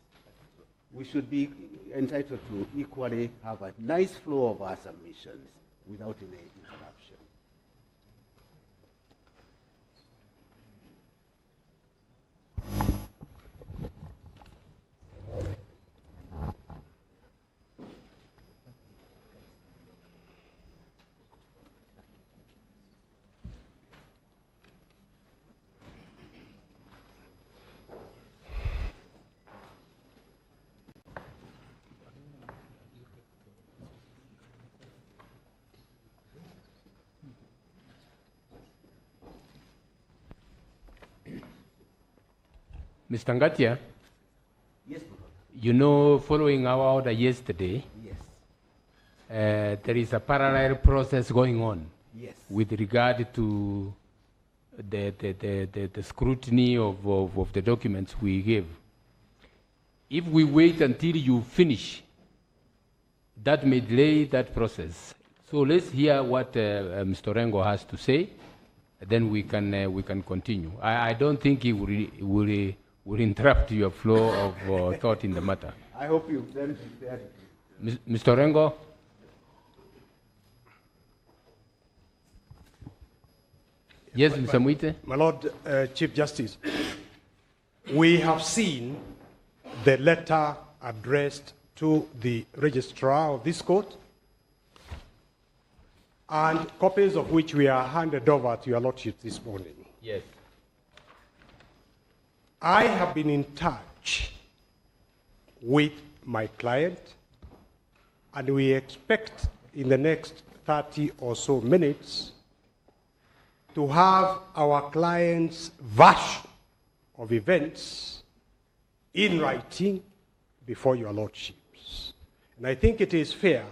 We should be entitled to equally have a nice flow of our submissions without any interruption. Mr. Ngatia, Yes, Lord. you know, following our order yesterday, Yes. there is a parallel process going on Yes. with regard to the scrutiny of the documents we give. If we wait until you finish, that may delay that process. So let's hear what Mr. Rengo has to say, then we can continue. I don't think he will interrupt your flow of thought in the matter. I hope you've then prepared it. Mr. Rengo? Yes, Mr. Muite? My Lord Chief Justice, we have seen the letter addressed to the registrar of this court, and copies of which we are handed over to your Lordship this morning. Yes. I have been in touch with my client, and we expect in the next 30 or so minutes to have our client's version of events in writing before your Lordships. And I think it is fair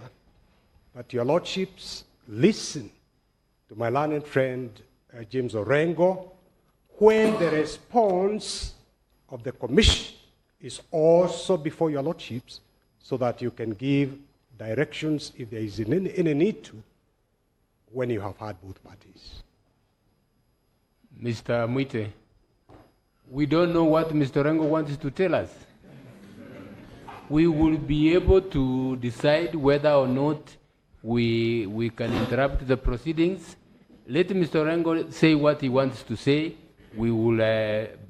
that your Lordships listen to my learned friend James Orengo when the response of the Commission is also before your Lordships, so that you can give directions if there is any need to when you have heard both parties. Mr. Muite, we don't know what Mr. Rengo wants to tell us. We will be able to decide whether or not we can interrupt the proceedings. Let Mr. Rengo say what he wants to say. We will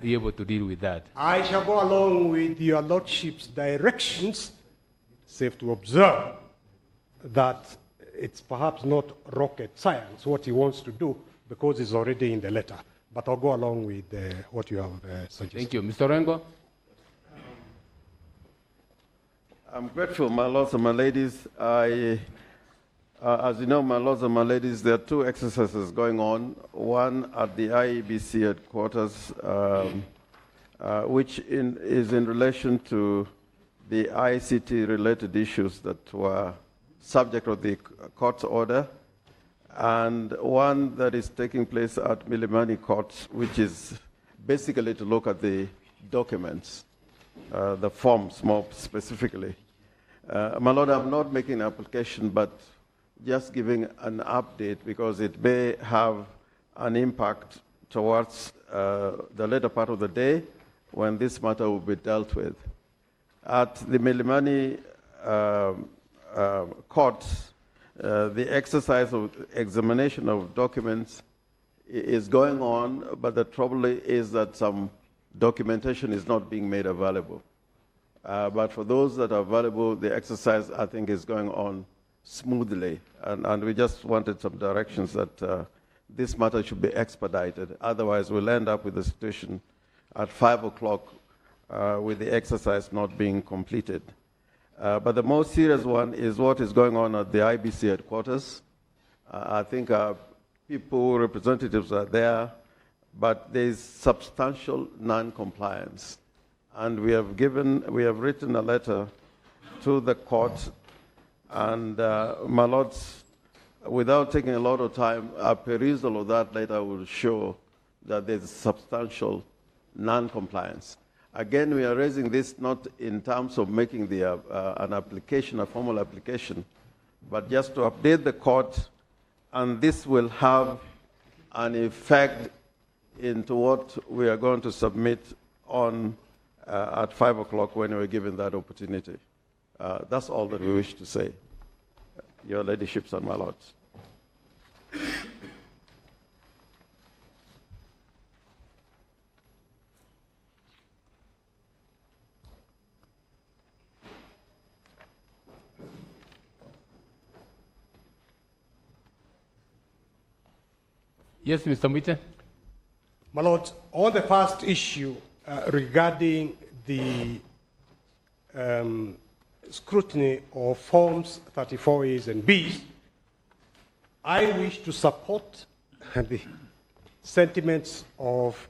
be able to deal with that. I shall go along with your Lordship's directions, safe to observe that it's perhaps not rocket science what he wants to do, because it's already in the letter. But I'll go along with what you have suggested. Thank you. Mr. Rengo? I'm grateful, my lords and my ladies. As you know, my lords and my ladies, there are two exercises going on. One at the IEBC headquarters, which is in relation to the ICT-related issues that were subject of the court's order, and one that is taking place at Milimani Court, which is basically to look at the documents, the forms more specifically. My Lord, I'm not making an application, but just giving an update, because it may have an impact towards the later part of the day when this matter will be dealt with. At the Milimani court, the exercise of examination of documents is going on, but the trouble is that some documentation is not being made available. But for those that are available, the exercise, I think, is going on smoothly. And we just wanted some directions that this matter should be expedited. Otherwise, we'll end up with a situation at 5 o'clock with the exercise not being completed. But the most serious one is what is going on at the IBC headquarters. I think people, representatives are there, but there is substantial non-compliance. And we have written a letter to the court, and my lords, without taking a lot of time, a perusal of that letter will show that there's substantial non-compliance. Again, we are raising this not in terms of making an application, a formal application, but just to update the court, and this will have an effect into what we are going to submit on at 5 o'clock when we're given that opportunity. That's all that we wish to say, Your Ladyships and my lords. Yes, Mr. Mwite. My Lord, on the first issue regarding the scrutiny of Forms 34As and Bs, I wish to support the sentiments of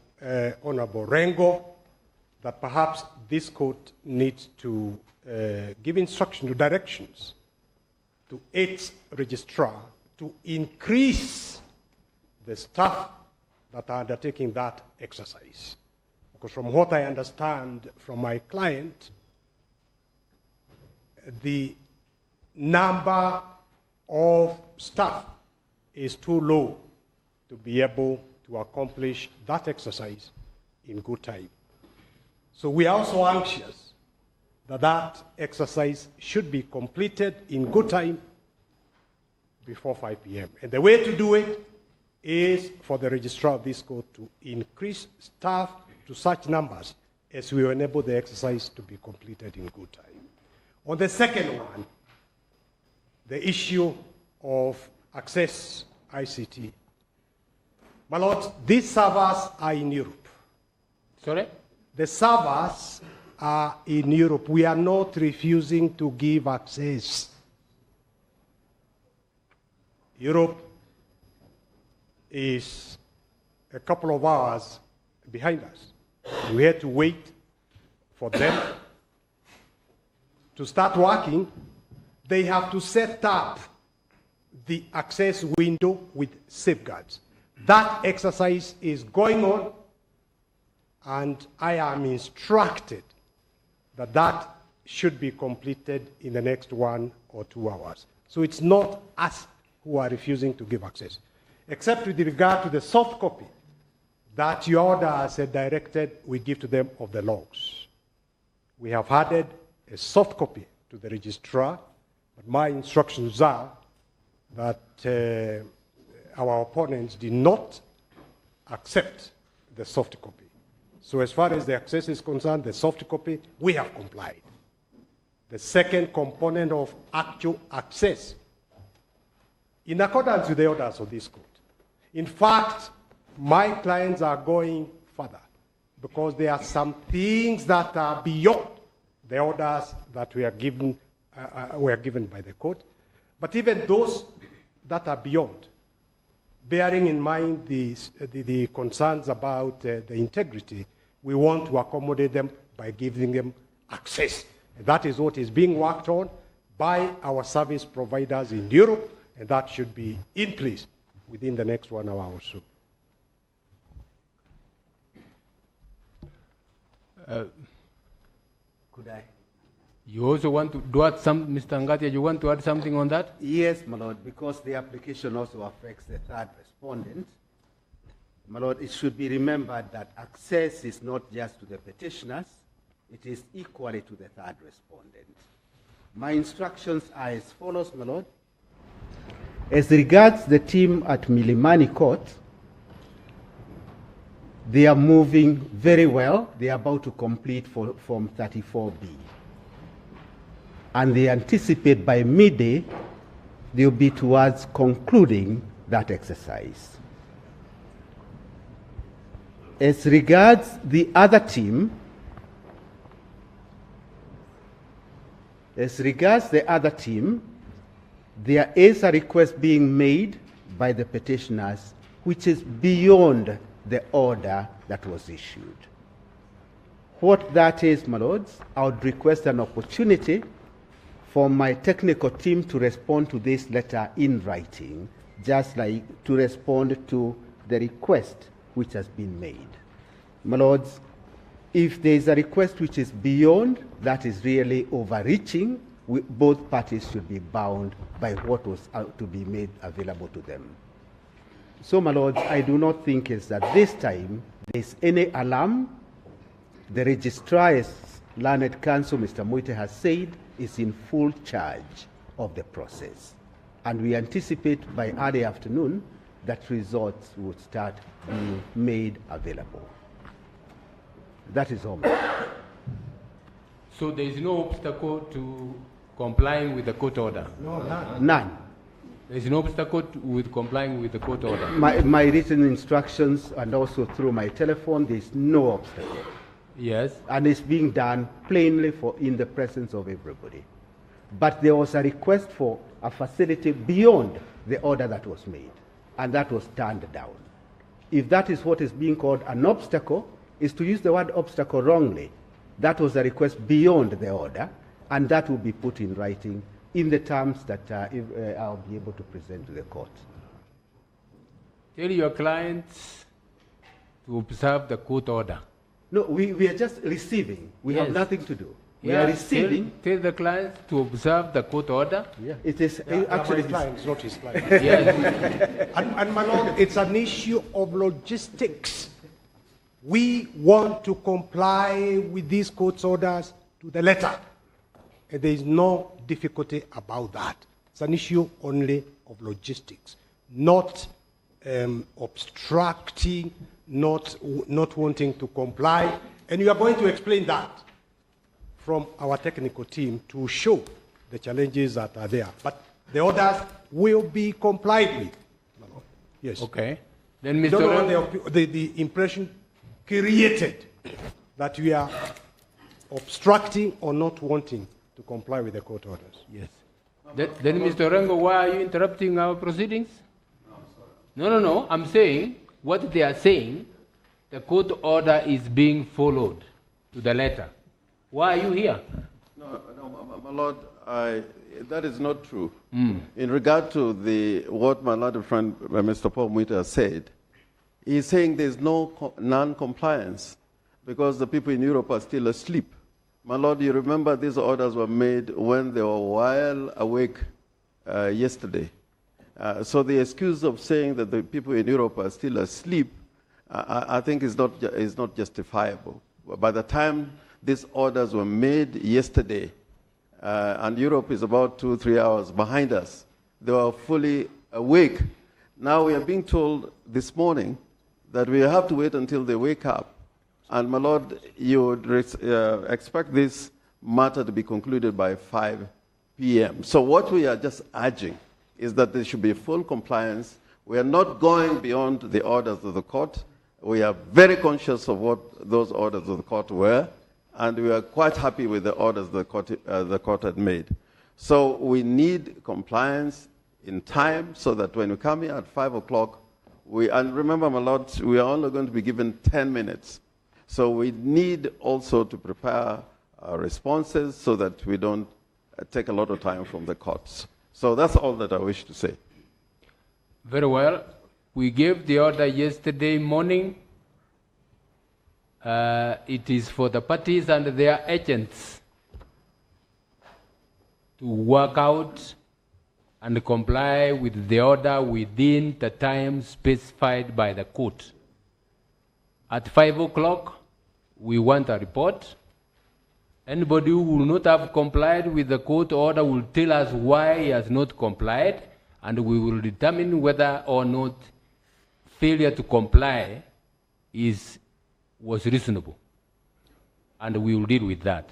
Honorable Rengo that perhaps this court needs to give instruction to directions to its registrar to increase the staff that are undertaking that exercise. Because from what I understand from my client, the number of staff is too low to be able to accomplish that exercise in good time. So we are also anxious that that exercise should be completed in good time before 5 p.m. And the way to do it is for the registrar of this court to increase staff to such numbers as we enable the exercise to be completed in good time. On the second one, the issue of Access ICT. My lords, these servers are in Europe. Sorry? The servers are in Europe. We are not refusing to give access. Europe is a couple of hours behind us. We had to wait for them to start working. They have to set up the access window with safeguards. That exercise is going on, and I am instructed that that should be completed in the next 1 or 2 hours. So it's not us who are refusing to give access, except with regard to the soft copy that your order has directed we give to them of the logs. We have added a soft copy to the registrar, but my instructions are that our opponents did not accept the soft copy. So as far as the access is concerned, the soft copy, we have complied. The second component of actual access, in accordance with the orders of this court. In fact, my clients are going further because there are some things that are beyond the orders that we are given by the court. But even those that are beyond, bearing in mind the concerns about the integrity, we want to accommodate them by giving them access. And that is what is being worked on by our service providers in Europe, and that should be in place within the next 1 hour or so. Could I? You also want to add something, Mr. Ngatia, you want to add something on that? Yes, my lord, because the application also affects the third respondent. My Lord, it should be remembered that access is not just to the petitioners, it is equally to the third respondent. My instructions are as follows, my Lord. As regards the team at Milimani Court, they are moving very well. They are about to complete Form 34B. And they anticipate by midday, they'll be towards concluding that exercise. As regards the other team, there is a request being made by the petitioners which is beyond the order that was issued. What that is, my lords, I would request an opportunity for my technical team to respond to this letter in writing, just like to respond to the request which has been made. My lords, if there is a request which is beyond, that is really overreaching, both parties should be bound by what was to be made available to them. So, my lords, I do not think it's at this time there is any alarm. The registrar, as Learned Counsel Mr. Muite has said, is in full charge of the process. And we anticipate by early afternoon that results would start being made available. That is all. So there is no obstacle to complying with the court order? No, none. None. There is no obstacle with complying with the court order? My written instructions and also through my telephone, there is no obstacle. Yes. And it's being done plainly in the presence of everybody. But there was a request for a facility beyond the order that was made, and that was turned down. If that is what is being called an obstacle, is to use the word obstacle wrongly. That was a request beyond the order, and that will be put in writing in the terms that I'll be able to present to the court. Tell your clients to observe the court order. No, we are just receiving. We have nothing to do. We are receiving. Tell the clients to observe the court order. Yeah, it is actually my clients, not his client. Yes. And my lord, it's an issue of logistics. We want to comply with these court orders to the letter. And there is no difficulty about that. It's an issue only of logistics, not obstructing, not wanting to comply. And you are going to explain that from our technical team to show the challenges that are there. But the orders will be complied with. Yes. Okay. Then I Mr. don't want the impression created that we are obstructing or not wanting to comply with the court orders. Yes. Then Mr. Rengo, why are you interrupting our proceedings? No. I'm saying what they are saying, the court order is being followed to the letter. Why are you here? No, my lord, that is not true. In regard to what my lord friend Mr. Paul Muita said, he's saying there's no non-compliance because the people in Europe are still asleep. My lord, you remember these orders were made when they were well awake yesterday. So the excuse of saying that the people in Europe are still asleep, I think is not justifiable. By the time these orders were made yesterday, and Europe is about 2-3 hours behind us, they were fully awake. Now we are being told this morning that we have to wait until they wake up. And my lord, you would expect this matter to be concluded by 5 p.m. So what we are just urging is that there should be full compliance. We are not going beyond the orders of the court. We are very conscious of what those orders of the court were, and we are quite happy with the orders the court had made. So we need compliance in time so that when we come here at 5 o'clock, and remember, my lord, we are only going to be given 10 minutes. So we need also to prepare our responses so that we don't take a lot of time from the courts. So that's all that I wish to say. Very well. We gave the order yesterday morning. It is for the parties and their agents to work out and comply with the order within the time specified by the court. At 5 o'clock, we want a report. Anybody who will not have complied with the court order will tell us why he has not complied, and we will determine whether or not failure to comply was reasonable. And we will deal with that.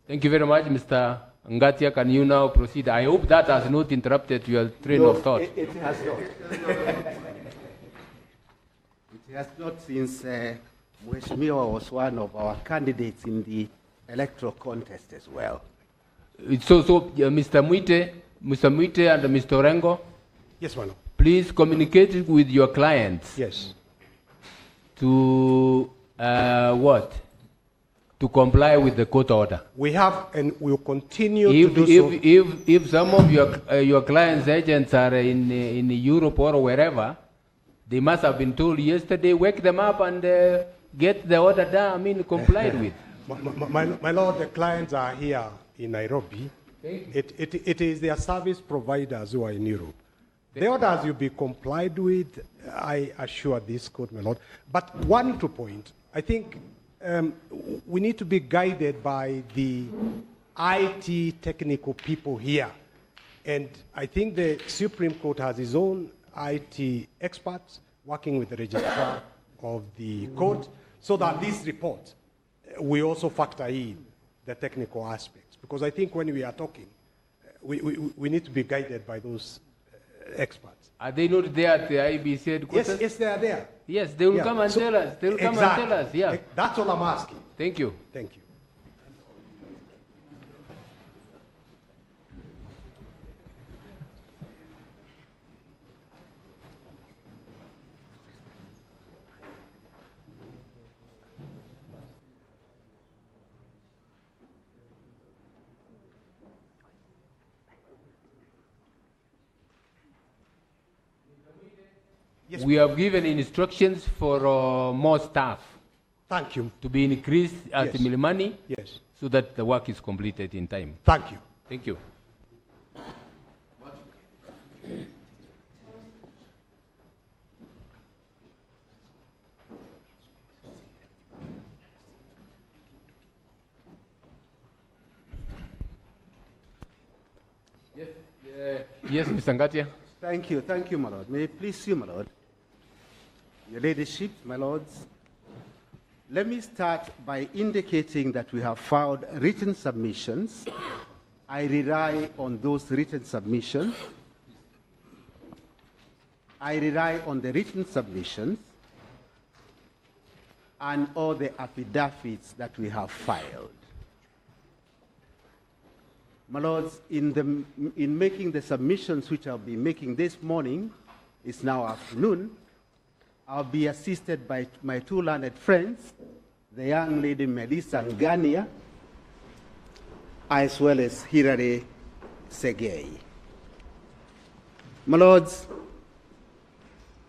Thank you very much, Mr. Ngatia. Can you now proceed? I hope that has not interrupted your train of thought. It has not. It has not, since Mheshimiwa was one of our candidates in the electoral contest as well. So Mr. Mwite and Mr. Orengo, Yes, Mano. please communicate with your clients. Yes. To what? To comply with the court order. We have and will continue to do so. If some of your clients' agents are in Europe or wherever, they must have been told yesterday, wake them up and get the order done, complied with. My Lord, the clients are here in Nairobi. It is their service providers who are in Europe. The orders will be complied with, I assure this court, my Lord. But one point, I think we need to be guided by the IT technical people here. And I think the Supreme Court has its own IT experts working with the registrar of the court, so that this report we also factor in the technical aspects. Because I think when we are talking, we need to be guided by those experts. Are they not there at the IBC headquarters? Yes, they are there. Yes, they will come and tell us. They will come and tell us, yeah. That's all I'm asking. Thank you. Thank you. Yes, we have given instructions for more staff. Thank you. To be increased at Yes. Milimani. Yes. So that the work is completed in time. Thank you. Thank you. Yes, Mr. Ngatia. Thank you, my Lord. May it please you, my Lord. Your Ladyship, my Lords. Let me start by indicating that we have filed written submissions. I rely on those written submissions. I rely on the written submissions and all the affidavits that we have filed. My Lords, in making the submissions which I'll be making this morning, it's now afternoon, I'll be assisted by my two learned friends, the young lady Melissa Ngania, as well as Hilary Segei. My Lords,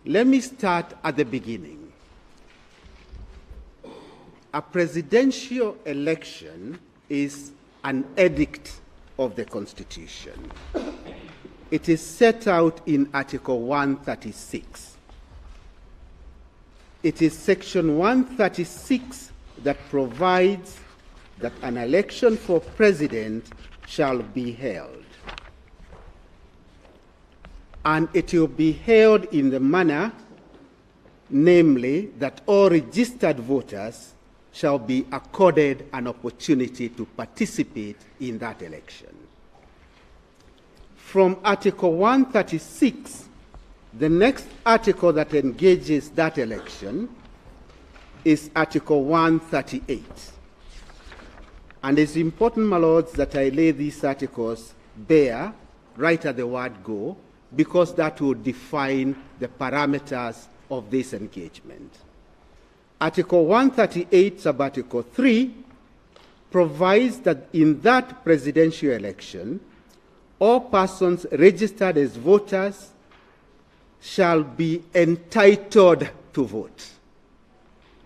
let me start at the beginning. A presidential election is an edict of the Constitution. It is set out in Article 136. It is Section 136 that provides that an election for president shall be held. And it will be held in the manner, namely, that all registered voters shall be accorded an opportunity to participate in that election. From Article 136, the next article that engages that election is Article 138. And it's important, my Lords, that I lay these articles bare, right at the word go, because that will define the parameters of this engagement. Article 138, sub-article 3, provides that in that presidential election, all persons registered as voters shall be entitled to vote.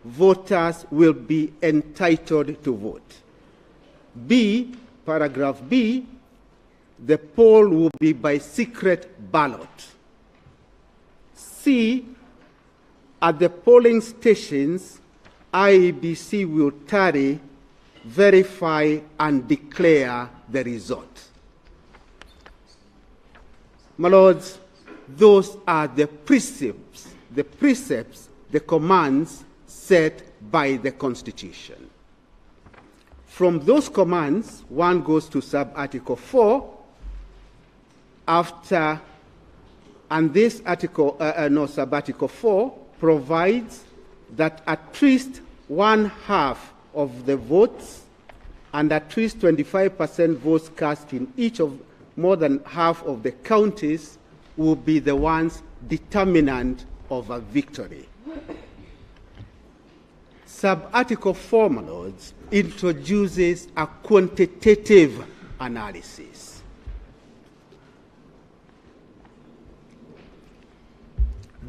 Voters will be entitled to vote. B, paragraph B, the poll will be by secret ballot. C, at the polling stations, IEBC will tally, verify, and declare the result. My lords, those are the precepts, the commands set by the Constitution. From those commands, one goes to sub-article 4, and this article, sub-article 4 provides that at least 1/2 of the votes and at least 25% votes cast in each of more than half of the counties will be the ones determinant of a victory. Sub-article 4, my lords, introduces a quantitative analysis.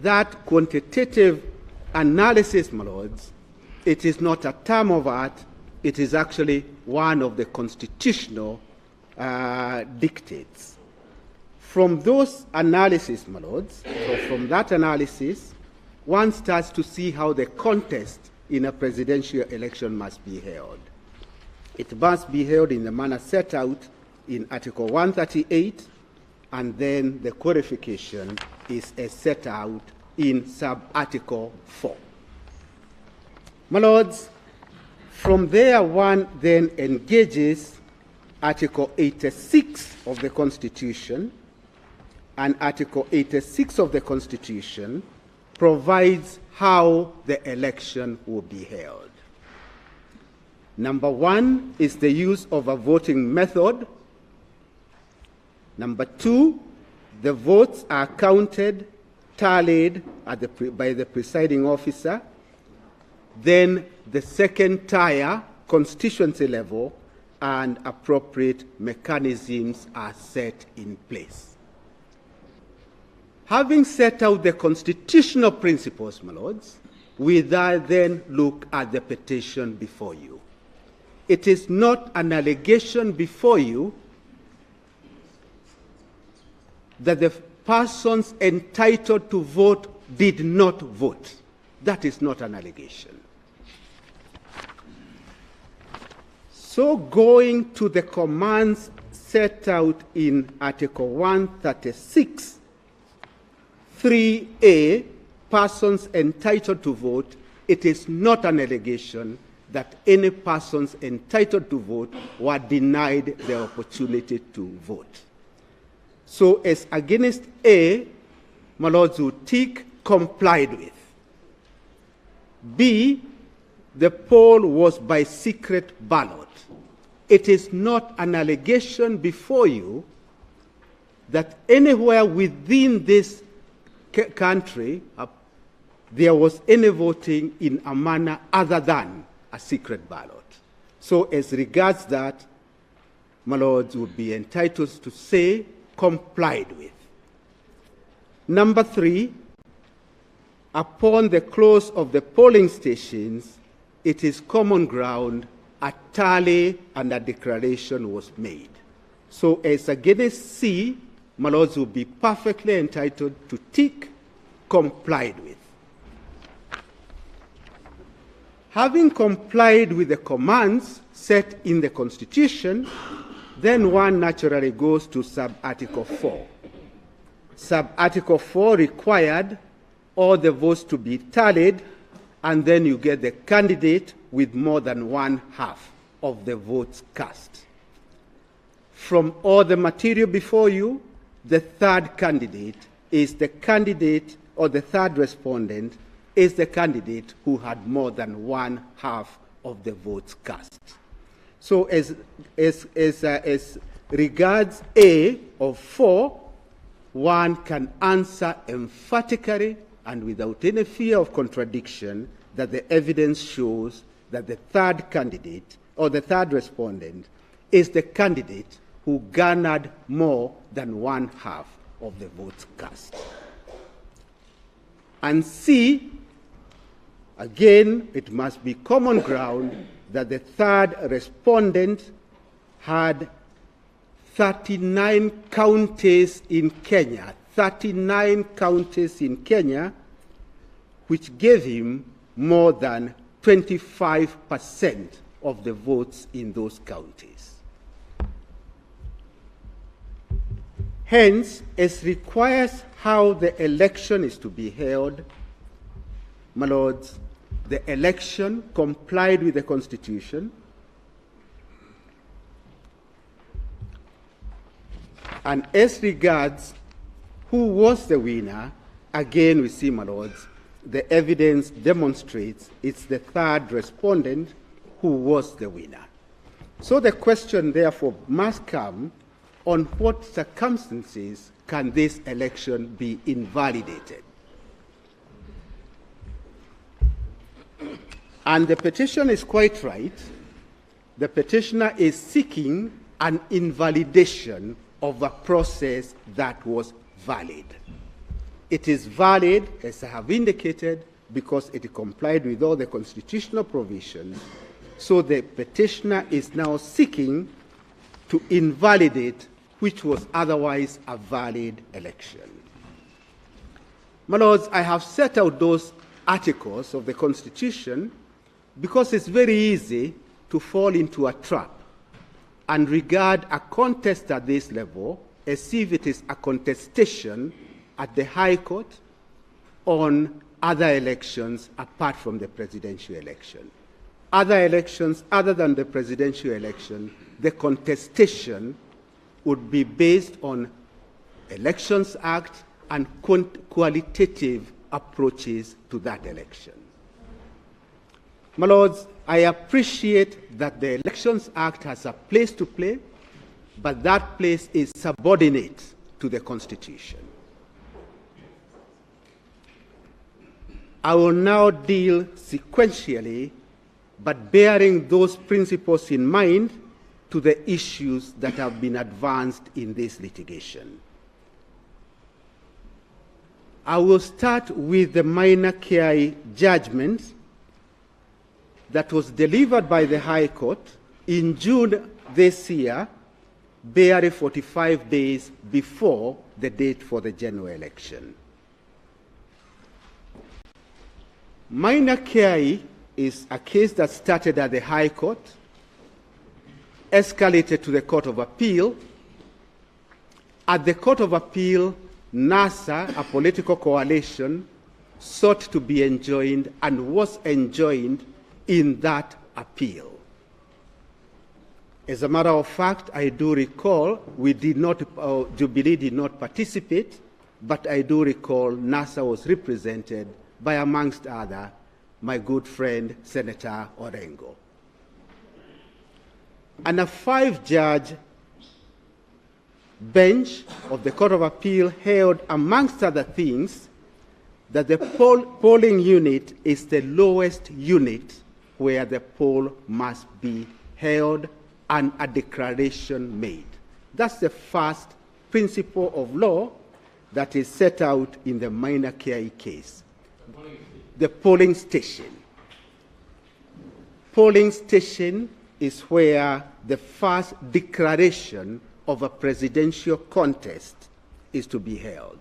That quantitative analysis, my lords, it is not a term of art, it is actually one of the constitutional dictates. From those analyses, my lords, so from that analysis, one starts to see how the contest in a presidential election must be held. It must be held in the manner set out in Article 138, and then the qualification is set out in sub-article 4. My lords, from there one then engages Article 86 of the Constitution, and Article 86 of the Constitution provides how the election will be held. Number 1 is the use of a voting method. Number 2, the votes are counted, tallied by the presiding officer. Then the second tier, constituency level, and appropriate mechanisms are set in place. Having set out the constitutional principles, my lords, we then look at the petition before you. It is not an allegation before you that the persons entitled to vote did not vote. That is not an allegation. So going to the commands set out in Article 136, 3A, persons entitled to vote, it is not an allegation that any persons entitled to vote were denied the opportunity to vote. So as against A, my lords will tick complied with. B, the poll was by secret ballot. It is not an allegation before you that anywhere within this country there was any voting in a manner other than a secret ballot. So as regards that, my lords would be entitled to say complied with. Number 3, upon the close of the polling stations, it is common ground, a tally and a declaration was made. So as against C, my lords will be perfectly entitled to tick complied with. Having complied with the commands set in the Constitution, then one naturally goes to sub-article 4. Sub-article 4 required all the votes to be tallied, and then you get the candidate with more than 1/2 of the votes cast. From all the material before you, the third candidate is the candidate, or the third respondent is the candidate who had more than 1/2 of the votes cast. So as regards A of 4, one can answer emphatically and without any fear of contradiction that the evidence shows that the third candidate or the third respondent is the candidate who garnered more than 1/2 of the votes cast. And C, again, it must be common ground that the third respondent had 39 counties in Kenya, which gave him more than 25% of the votes in those counties. Hence, as requires how the election is to be held, my lords, the election complied with the Constitution and as regards who was the winner, again we see, my lords, the evidence demonstrates it's the third respondent who was the winner. So the question therefore must come, on what circumstances can this election be invalidated? And the petition is quite right. The petitioner is seeking an invalidation of a process that was valid. It is valid, as I have indicated, because it complied with all the constitutional provisions. So the petitioner is now seeking to invalidate which was otherwise a valid election. My lords, I have set out those articles of the Constitution because it's very easy to fall into a trap and regard a contest at this level as if it is a contestation at the High Court on other elections apart from the presidential election. Other elections other than the presidential election, the contestation would be based on Elections Act and qualitative approaches to that election. My lords, I appreciate that the Elections Act has a place to play, but that place is subordinate to the Constitution. I will now deal sequentially, but bearing those principles in mind, to the issues that have been advanced in this litigation. I will start with the minor care judgment that was delivered by the High Court in June this year, barely 45 days before the date for the general election. Minor care is a case that started at the High Court, escalated to the Court of Appeal. At the Court of Appeal, NASA, a political coalition, sought to be enjoined and was enjoined in that appeal. As a matter of fact, I do recall Jubilee did not participate, but I do recall NASA was represented by, amongst others, my good friend, Senator Orengo. And a 5-judge bench of the Court of Appeal held, amongst other things, that the polling unit is the lowest unit where the poll must be held and a declaration made. That's the first principle of law that is set out in the minor care case. The polling station. Polling station is where the first declaration of a presidential contest is to be held.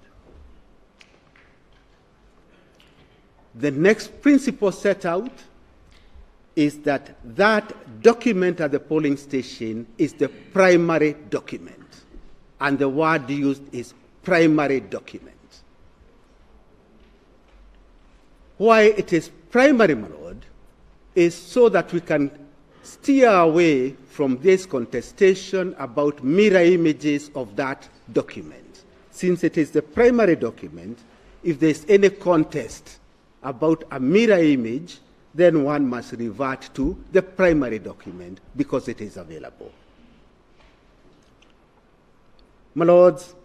The next principle set out is that that document at the polling station is the primary document, and the word used is primary document. Why it is primary, my lord, is so that we can steer away from this contestation about mirror images of that document. Since it is the primary document, if there's any contest about a mirror image, then one must revert to the primary document because it is available. My lords,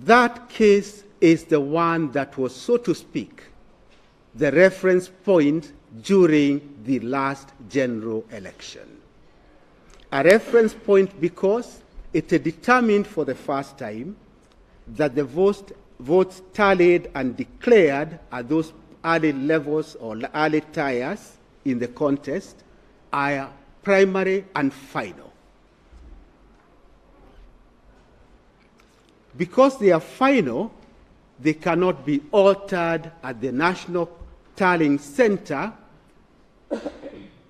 that case is the one that was, so to speak, the reference point during the last general election. A reference point because it determined for the first time that the votes tallied and declared at those early levels or early tiers in the contest are primary and final. Because they are final, they cannot be altered at the National Tallying Center,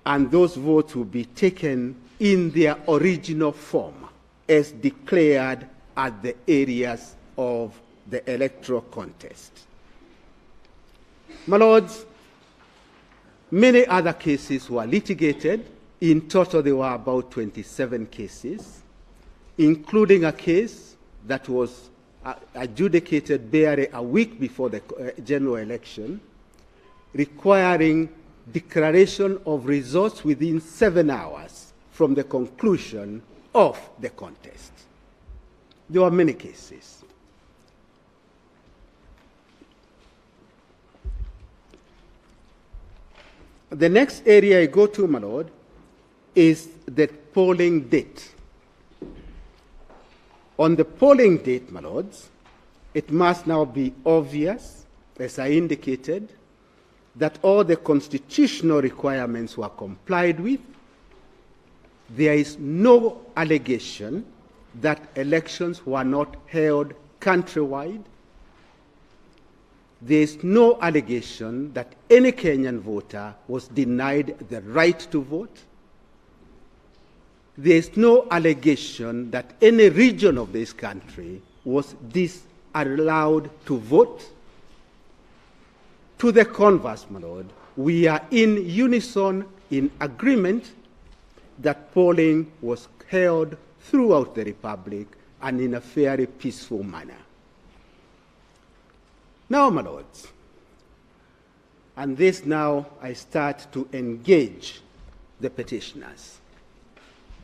and those votes will be taken in their original form as declared at the areas of the electoral contest. My lords, many other cases were litigated. In total, there were about 27 cases, including a case that was adjudicated barely a week before the general election, requiring declaration of results within 7 hours from the conclusion of the contest. There were many cases. The next area I go to, my lord, is the polling date. On the polling date, my lords, it must now be obvious, as I indicated, that all the constitutional requirements were complied with. There is no allegation that elections were not held countrywide. There is no allegation that any Kenyan voter was denied the right to vote. There is no allegation that any region of this country was disallowed to vote. To the converse, my lord, we are in unison, in agreement, that polling was held throughout the Republic and in a very peaceful manner. Now, my lords, and this now I start to engage the petitioners.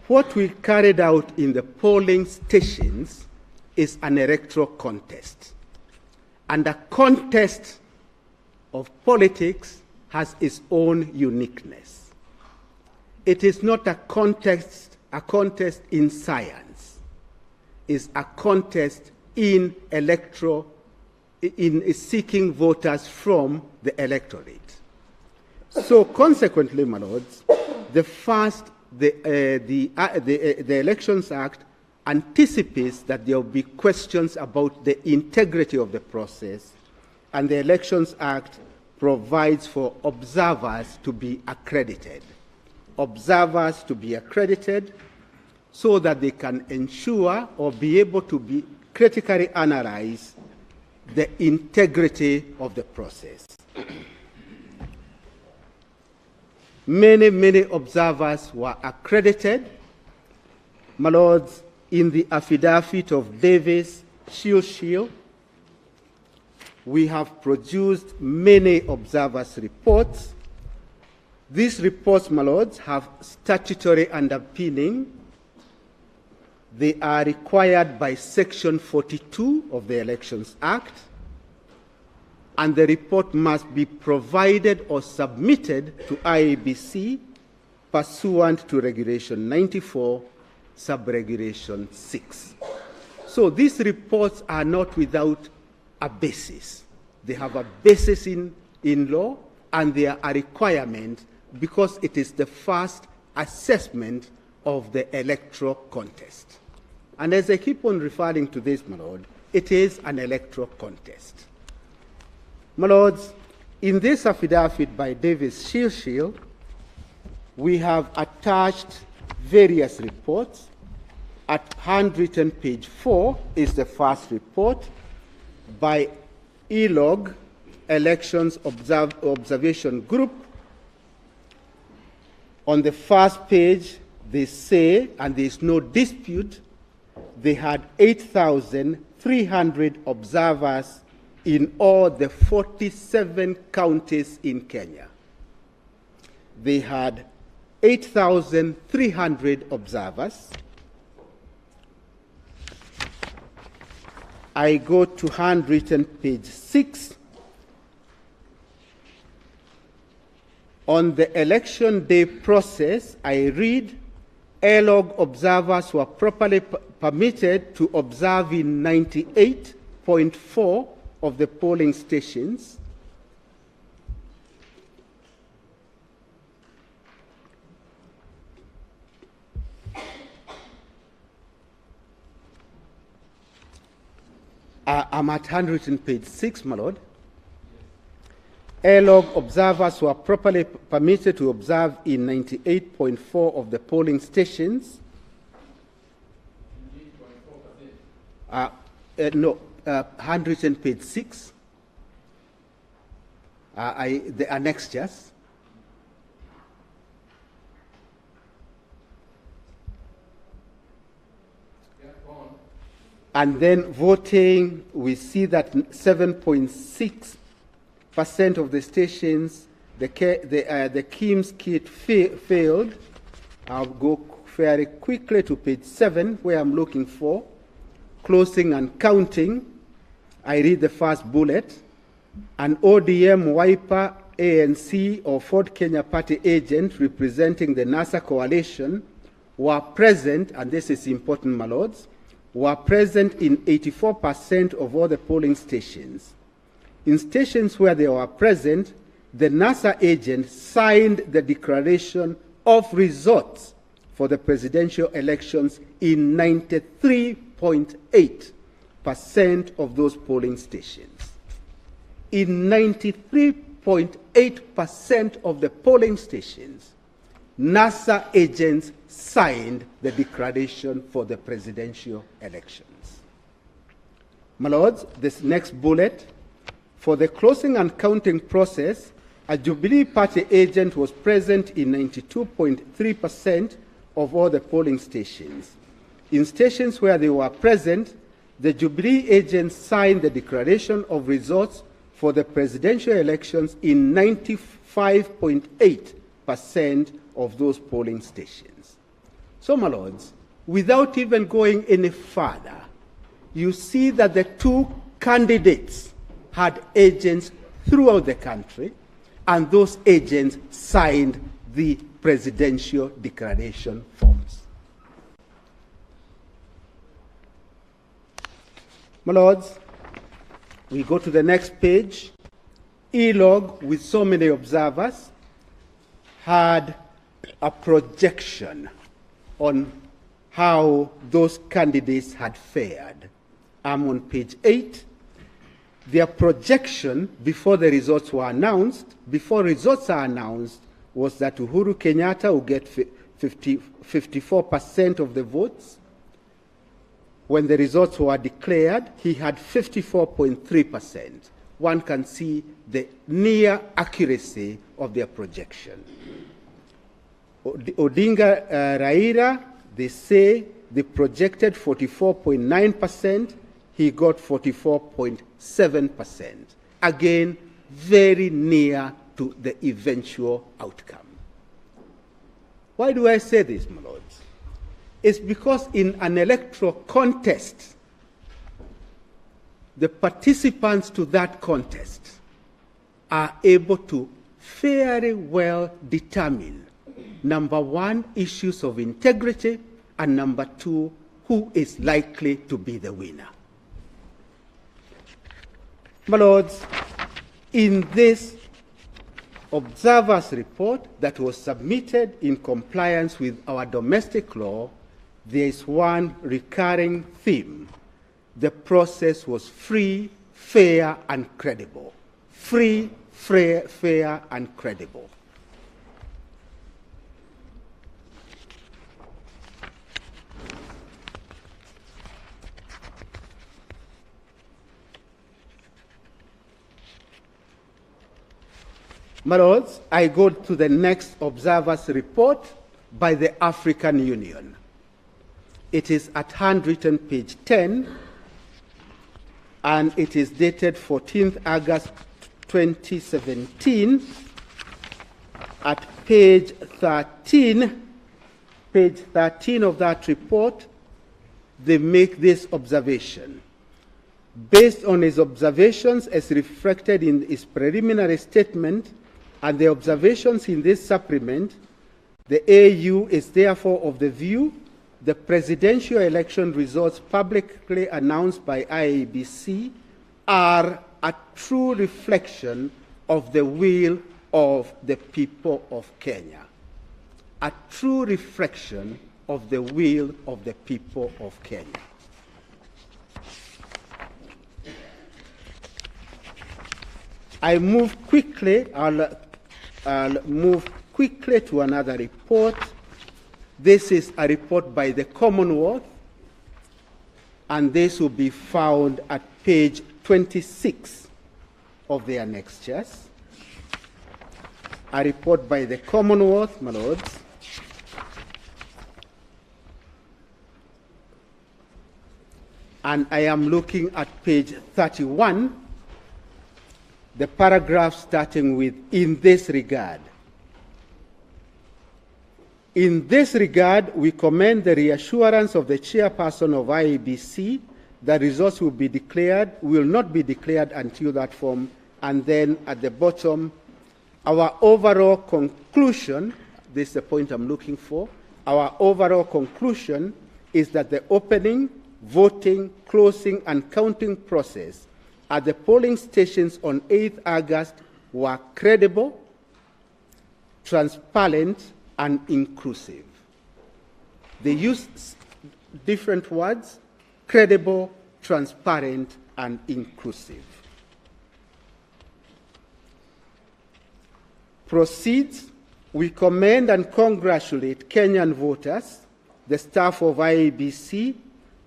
What we carried out in the polling stations is an electoral contest. And a contest of politics has its own uniqueness. It is not a contest in science. It's a contest in seeking voters from the electorate. So consequently, my lords, the Elections Act anticipates that there will be questions about the integrity of the process, and the Elections Act provides for observers to be accredited. Observers to be accredited so that they can ensure or be able to be critically analyze the integrity of the process. Many observers were accredited. My lords, in the affidavit of Davis Shield, we have produced many observers' reports. These reports, my lords, have statutory underpinning. They are required by Section 42 of the Elections Act, and the report must be provided or submitted to IEBC pursuant to Regulation 94, Sub-Regulation 6. So these reports are not without a basis. They have a basis in law, and they are a requirement because it is the first assessment of the electoral contest. And as I keep on referring to this, my lord, it is an electoral contest. My lords, in this affidavit by Davis Shield, we have attached various reports. At handwritten page 4 is the first report by ELOG, Elections Observation Group. On the first page, they say, and there is no dispute, they had 8,300 observers in all the 47 counties in Kenya. They had 8,300 observers. I go to handwritten page 6. On the election day process, I read, ELOG observers were properly permitted to observe in 98.4 of the polling stations. I'm at handwritten page 6, my lord. Airlog observers were properly permitted to observe in 98.4 of the polling stations. Handwritten page 6. The annexures. And then voting, we see that 7.6% of the stations, the KIMS kit failed. I'll go very quickly to page 7, where I'm looking for closing and counting. I read the first bullet. An ODM, Wiper, ANC, or Ford Kenya Party agent representing the NASA coalition were present, and this is important, my lords, were present in 84% of all the polling stations. In stations where they were present, the NASA agent signed the declaration of results for the presidential elections in 93.8% of those polling stations. In 93.8% of the polling stations, NASA agents signed the declaration for the presidential elections. My lords, this next bullet, for the closing and counting process, a Jubilee Party agent was present in 92.3% of all the polling stations. In stations where they were present, the Jubilee agents signed the declaration of results for the presidential elections in 95.8% of those polling stations. So, my lords, without even going any further, you see that the two candidates had agents throughout the country, and those agents signed the presidential declaration forms. My lords, we go to the next page. E-log, with so many observers, had a projection on how those candidates had fared. I'm on page 8. Their projection before the results were announced, before results are announced, was that Uhuru Kenyatta will get 54% of the votes. When the results were declared, he had 54.3%. One can see the near accuracy of their projection. Odinga Raila, they say they projected 44.9%. He got 44.7%. Again, very near to the eventual outcome. Why do I say this, my lords? It's because in an electoral contest, the participants to that contest are able to very well determine, number one, issues of integrity, and number two, who is likely to be the winner. My lords, in this observer's report that was submitted in compliance with our domestic law, there is one recurring theme. The process was free, fair, and credible. Free, fair, and credible. My lords, I go to the next observer's report by the African Union. It is at handwritten page 10, and it is dated 14th August 2017. At page 13 of that report, they make this observation. Based on his observations as reflected in his preliminary statement and the observations in this supplement, the AU is therefore of the view the presidential election results publicly announced by IEBC are a true reflection of the will of the people of Kenya. A true reflection of the will of the people of Kenya. I'll move quickly to another report. This is a report by the Commonwealth, and this will be found at page 26 of the annexures. A report by the Commonwealth, my lords. And I am looking at page 31, the paragraph starting with, "In this regard." In this regard, we commend the reassurance of the chairperson of IEBC that results will not be declared until that form. And then at the bottom, our overall conclusion, this is the point I'm looking for, our overall conclusion is that the opening, voting, closing, and counting process at the polling stations on 8th August were credible, transparent, and inclusive. They use different words: credible, transparent, and inclusive. Proceeds, we commend and congratulate Kenyan voters, the staff of IEBC,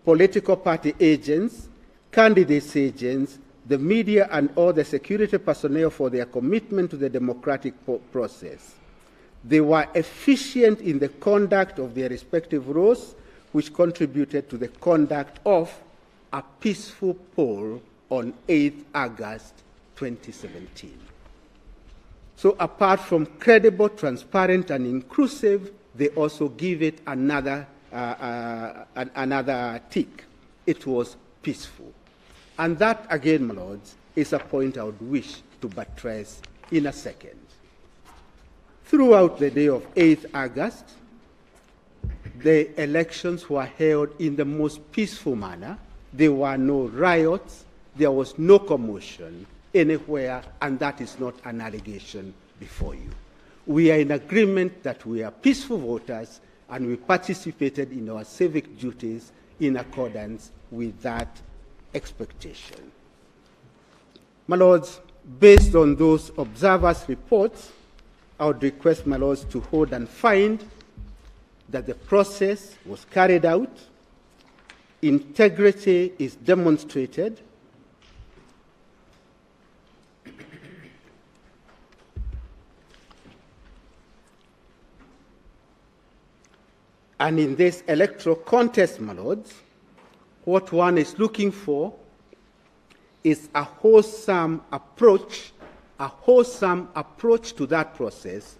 political party agents, candidates agents, the media, and all the security personnel for their commitment to the democratic process. They were efficient in the conduct of their respective roles, which contributed to the conduct of a peaceful poll on 8th August 2017. So apart from credible, transparent, and inclusive, they also give it another tick. It was peaceful. And that, again, my lords, is a point I would wish to buttress in a second. Throughout the day of 8th August, the elections were held in the most peaceful manner. There were no riots, there was no commotion anywhere, and that is not an allegation before you. We are in agreement that we are peaceful voters, and we participated in our civic duties in accordance with that expectation. My lords, based on those observers' reports, I would request my lords to hold and find that the process was carried out, integrity is demonstrated, and in this electoral contest, my lords, what one is looking for is a wholesome approach to that process,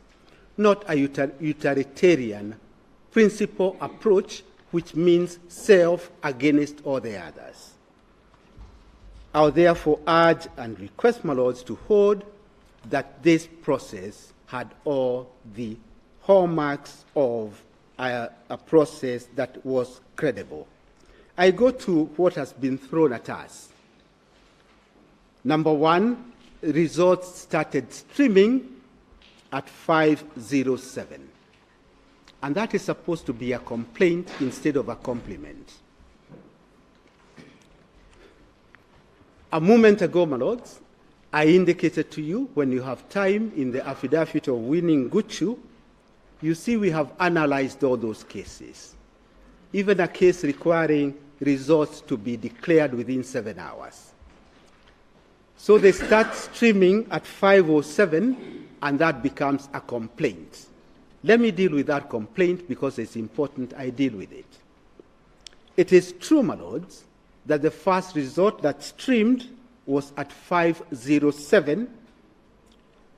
not a utilitarian principle approach, which means self against all the others. I will therefore urge and request my lords to hold that this process had all the hallmarks of a process that was credible. I go to what has been thrown at us. Number one, results started streaming at 5:07. And that is supposed to be a complaint instead of a compliment. A moment ago, my lords, I indicated to you, when you have time in the affidavit of Winnie Nguchu, you see we have analyzed all those cases. Even a case requiring results to be declared within 7 hours. So they start streaming at 5:07, and that becomes a complaint. Let me deal with that complaint because it's important I deal with it. It is true, my lords, that the first result that streamed was at 5:07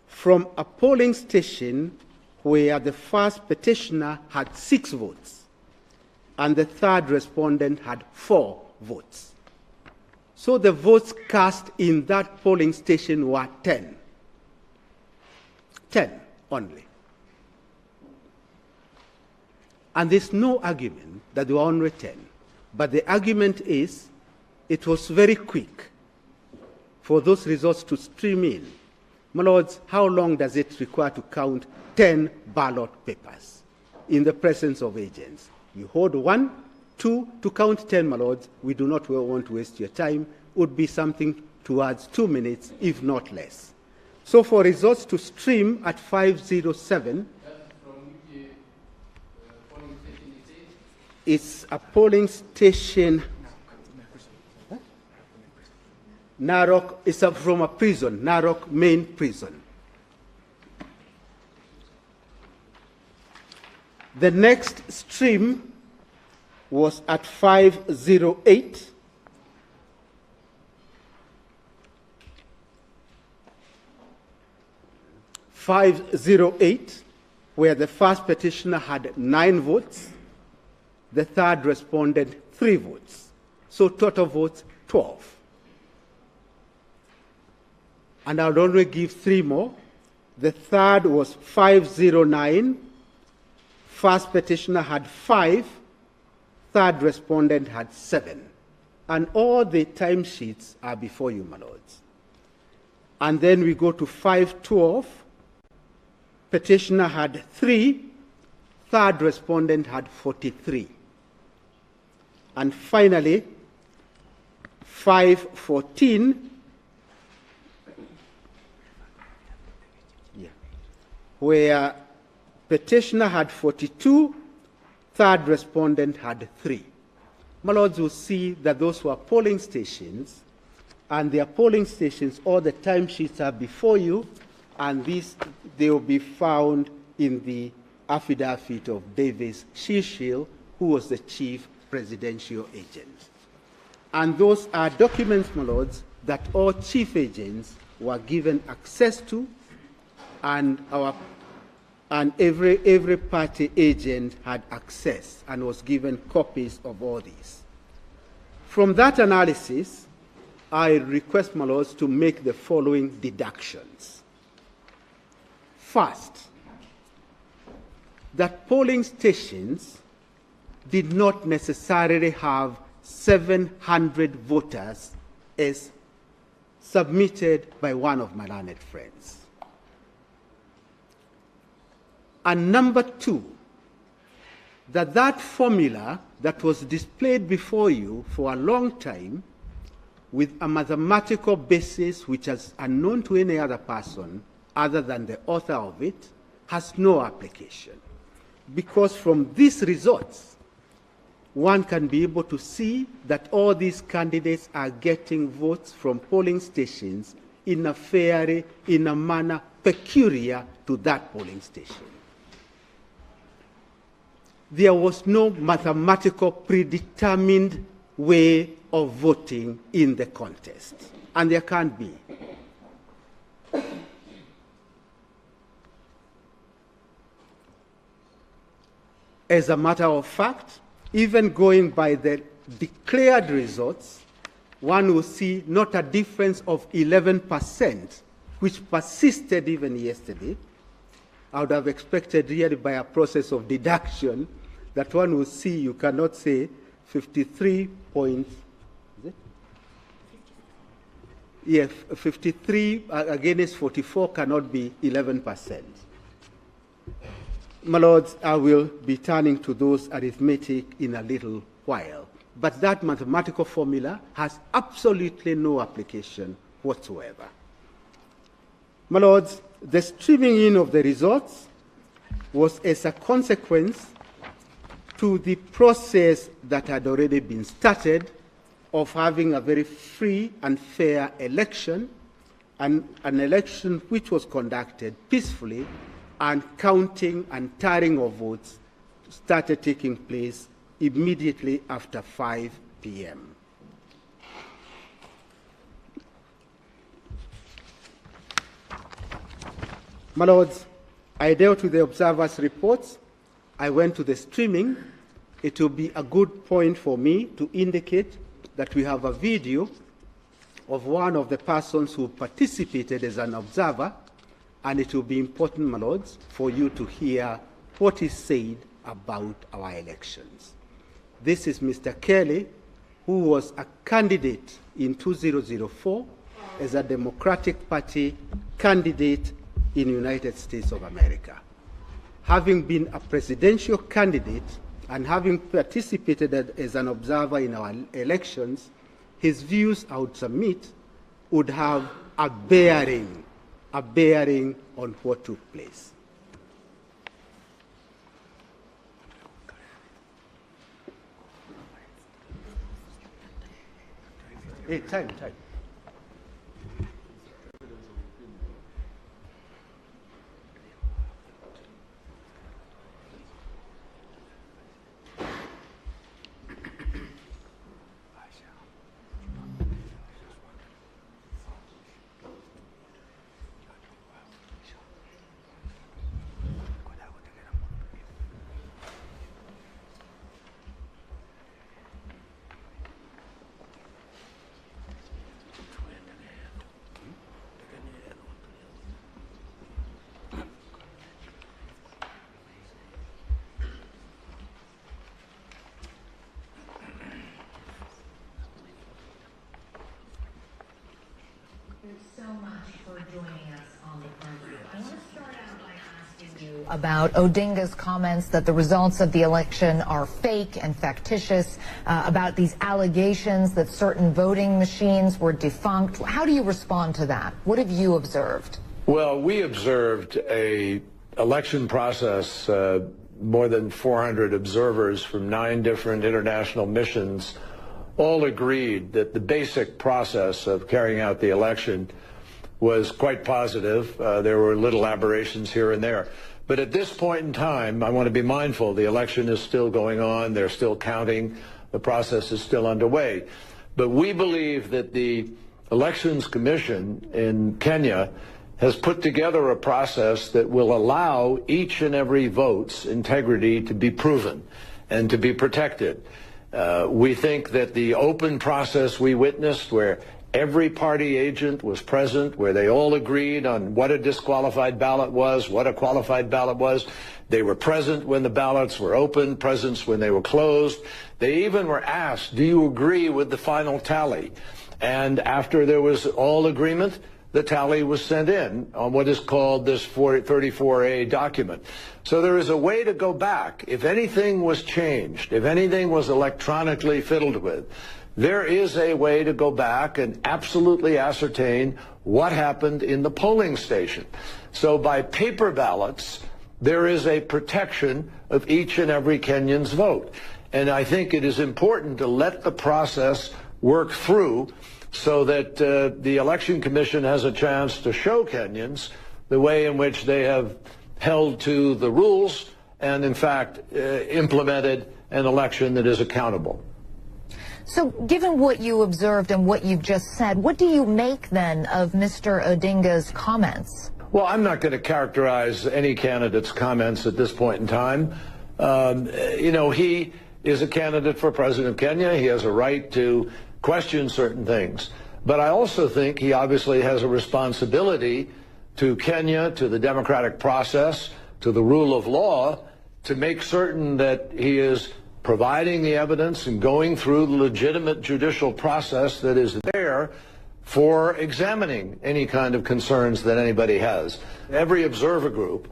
from a polling station where the first petitioner had 6 votes and the third respondent had 4 votes. So the votes cast in that polling station were 10. 10 only. And there's no argument that there were only 10. But the argument is it was very quick for those results to stream in. My lords, how long does it require to count 10 ballot papers in the presence of agents? You hold 1, 2, to count 10, my lords. We do not want to waste your time. Would be something towards 2 minutes, if not less. So for results to stream at 507, it's a polling station. Narok is from a prison, Narok main prison. The next stream was at 508. Where the first petitioner had 9 votes, the third responded 3 votes. So total votes 12. And I'll only give 3 more. The third was 509. First petitioner had 5. Third respondent had 7. And all the timesheets are before you, my lords. And then we go to 512. Petitioner had 3. Third respondent had 43. And finally, 514, where petitioner had 42, third respondent had 3. My lords will see that those were polling stations, and their polling stations, all the timesheets are before you, and they will be found in the affidavit of Davis Shishil, who was the chief presidential agent. And those are documents, my lords, that all chief agents were given access to, and every party agent had access and was given copies of all these. From that analysis, I request, my lords, to make the following deductions. First, that polling stations did not necessarily have 700 voters as submitted by one of my learned friends. And number 2, that formula that was displayed before you for a long time with a mathematical basis which is unknown to any other person other than the author of it has no application. Because from these results, one can be able to see that all these candidates are getting votes from polling stations in a manner peculiar to that polling station. There was no mathematical predetermined way of voting in the contest, and there can't be. As a matter of fact, even going by the declared results, one will see not a difference of 11%, which persisted even yesterday. I would have expected really by a process of deduction that one will see, you cannot say 53 points, is it? Yeah, 53 against 44 cannot be 11%. My lords, I will be turning to those arithmetic in a little while. But that mathematical formula has absolutely no application whatsoever. My lords, the streaming in of the results was as a consequence to the process that had already been started of having a very free and fair election, and an election which was conducted peacefully, and counting and tallying of votes started taking place immediately after 5 p.m. My lords, I dealt with the observers' reports. I went to the streaming. It will be a good point for me to indicate that we have a video of one of the persons who participated as an observer, and it will be important, my lords, for you to hear what is said about our elections. This is Mr. Kelly, who was a candidate in 2004 as a Democratic Party candidate in the United States of America. Having been a presidential candidate and having participated as an observer in our elections, his views, I would submit, would have a bearing a bearing on what took place. Hey, time. So much for joining us on the interview. I want to start out by asking you about Odinga's comments that the results of the election are fake and factitious, about these allegations that certain voting machines were defunct. How do you respond to that? What have you observed? Well, we observed a election process, more than 400 observers from 9 different international missions all agreed that the basic process of carrying out the election was quite positive. There were little aberrations here and there. But at this point in time, I want to be mindful, the election is still going on, they're still counting, the process is still underway. But we believe that the Elections Commission in Kenya has put together a process that will allow each and every vote's integrity to be proven and to be protected. We think that the open process we witnessed, where every party agent was present, where they all agreed on what a disqualified ballot was, what a qualified ballot was. They were present when the ballots were open, present when they were closed. They even were asked, do you agree with the final tally? And after there was all agreement, the tally was sent in on what is called this 34A document. So there is a way to go back. If anything was changed, if anything was electronically fiddled with, there is a way to go back and absolutely ascertain what happened in the polling station. So by paper ballots, there is a protection of each and every Kenyan's vote. And I think it is important to let the process work through so that the Election Commission has a chance to show Kenyans the way in which they have held to the rules and, in fact, implemented an election that is accountable. So given what you observed and what you've just said, what do you make then of Mr. Odinga's comments? Well, I'm not going to characterize any candidate's comments at this point in time. You know, he is a candidate for president of Kenya. He has a right to question certain things. But I also think he obviously has a responsibility to Kenya, to the democratic process, to the rule of law, to make certain that he is providing the evidence and going through the legitimate judicial process that is there for examining any kind of concerns that anybody has. Every observer group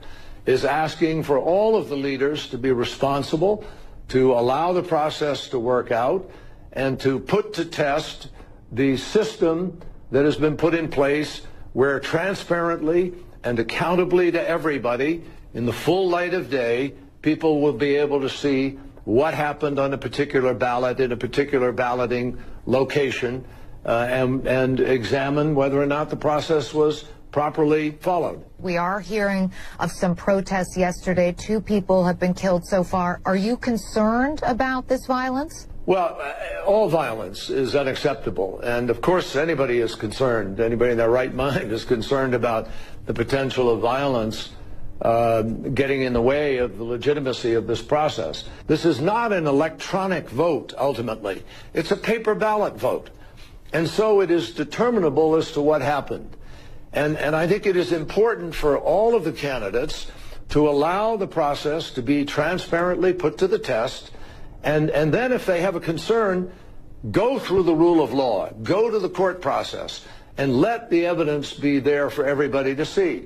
is asking for all of the leaders to be responsible, to allow the process to work out, and to put to test the system that has been put in place where transparently and accountably to everybody, in the full light of day, people will be able to see what happened on a particular ballot in a particular balloting location and examine whether or not the process was properly followed. We are hearing of some protests yesterday. 2 people have been killed so far. Are you concerned about this violence? Well, all violence is unacceptable. And of course, anybody is concerned, anybody in their right mind is concerned about the potential of violence getting in the way of the legitimacy of this process. This is not an electronic vote, ultimately. It's a paper ballot vote. And so it is determinable as to what happened. And I think it is important for all of the candidates to allow the process to be transparently put to the test. And then if they have a concern, go through the rule of law, go to the court process, and let the evidence be there for everybody to see.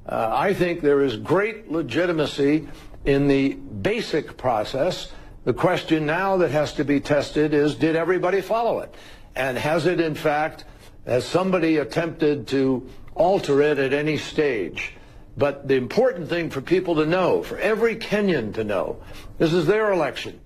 I think there is great legitimacy in the basic process. The question now that has to be tested is, did everybody follow it? And has it, in fact, Has somebody attempted to alter it at any stage? But the important thing for people to know, for every Kenyan to know, this is their election.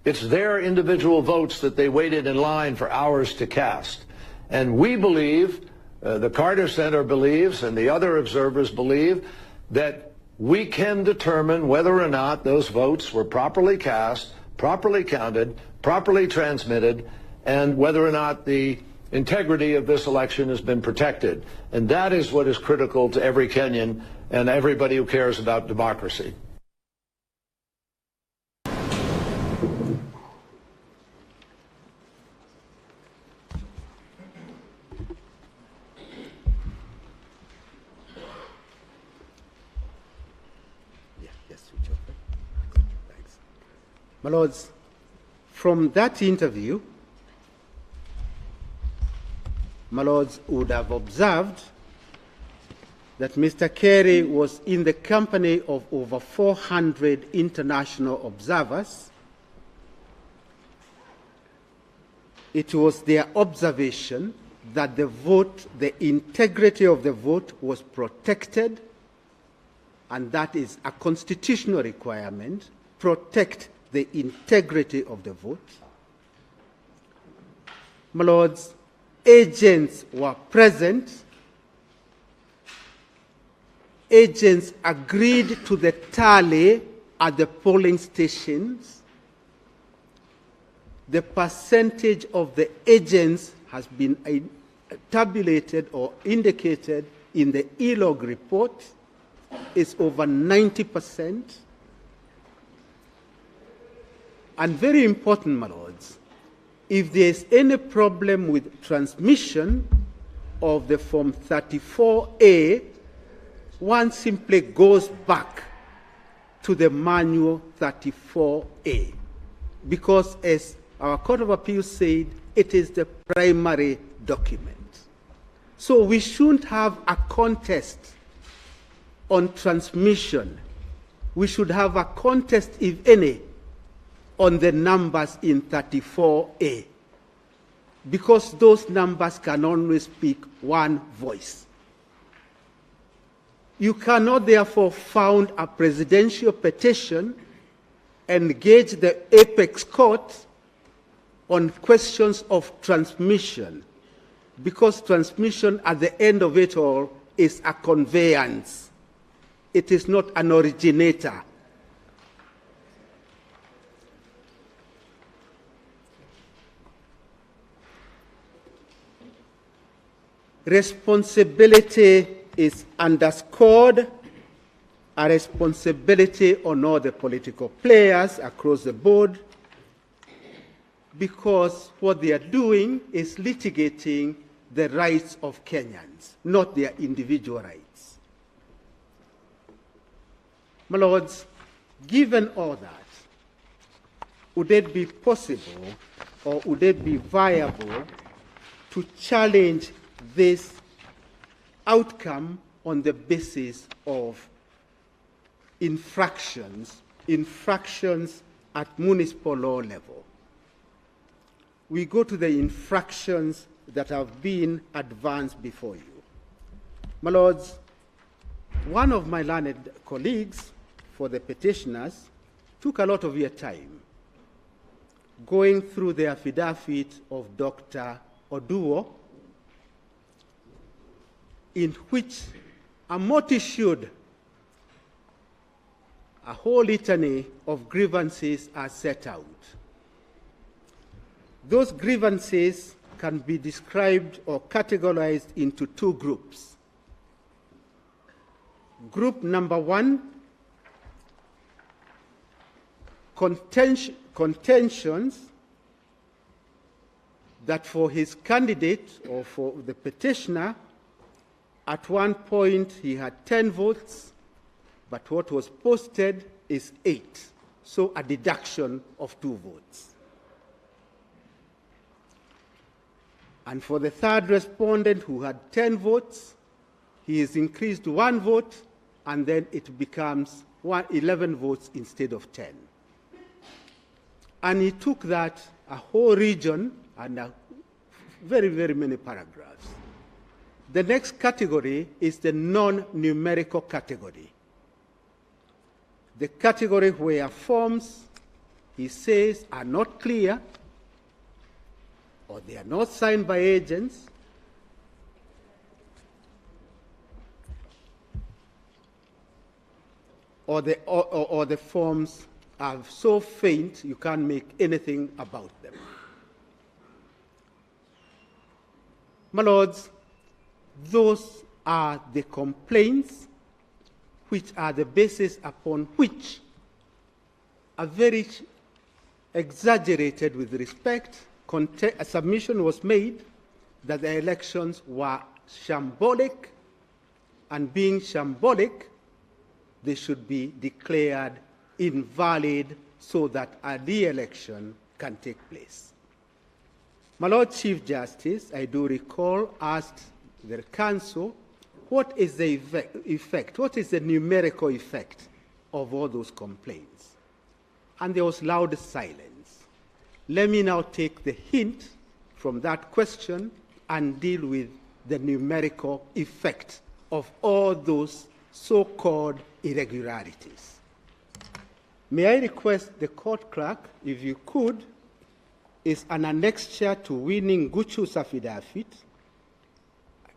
It's their individual votes that they waited in line for hours to cast. And we believe, the Carter Center believes, and the other observers believe, that we can determine whether or not those votes were properly cast, properly counted, properly transmitted, and whether or not the integrity of this election has been protected. And that is what is critical to every Kenyan and everybody who cares about democracy. My Lords, from that interview, my Lords would have observed that Mr. Kerry was in the company of over 400 international observers. It was their observation that the vote, the integrity of the vote was protected, and that is a constitutional requirement, protect the integrity of the vote. My Lords, agents were present. Agents agreed to the tally at the polling stations. The percentage of the agents has been tabulated or indicated in the e-log report is over 90%. And very important, my Lords, if there is any problem with transmission of the Form 34A, one simply goes back to the manual 34A, because as our Court of Appeals said, it is the primary document. So we shouldn't have a contest on transmission. We should have a contest, if any, on the numbers in 34A, because those numbers can only speak one voice. You cannot therefore found a presidential petition, engage the apex court on questions of transmission, because transmission at the end of it all is a conveyance. It is not an originator. Responsibility is underscored, a responsibility on all the political players across the board, because what they are doing is litigating the rights of Kenyans, not their individual rights. My Lords, given all that, would it be possible or would it be viable to challenge this outcome on the basis of infractions at municipal law level? We go to the infractions that have been advanced before you. My Lords, one of my learned colleagues for the petitioners took a lot of your time going through the affidavit of Dr. Oduo, in which a multitude, a whole litany of grievances are set out. Those grievances can be described or categorized into two groups. Group number one, contentions that for his candidate or for the petitioner, at one point he had 10 votes, but what was posted is 8, so a deduction of 2 votes. And for the third respondent who had 10 votes, he is increased 1 vote, and then it becomes 11 votes instead of 10. And he took that, a whole region, and very, very many paragraphs. The next category is the non-numerical category. The category where forms, he says, are not clear, or they are not signed by agents, or the forms are so faint you can't make anything about them. My lords, those are the complaints which are the basis upon which a very exaggerated with respect a submission was made that the elections were shambolic, and being shambolic, they should be declared invalid so that a re-election can take place. My Lord Chief Justice, I do recall, asked the council, what is the effect, what is the numerical effect of all those complaints? And there was loud silence. Let me now take the hint from that question and deal with the numerical effect of all those so-called irregularities. May I request the court clerk, if you could, is an annexure to Winning Guchu's affidavit,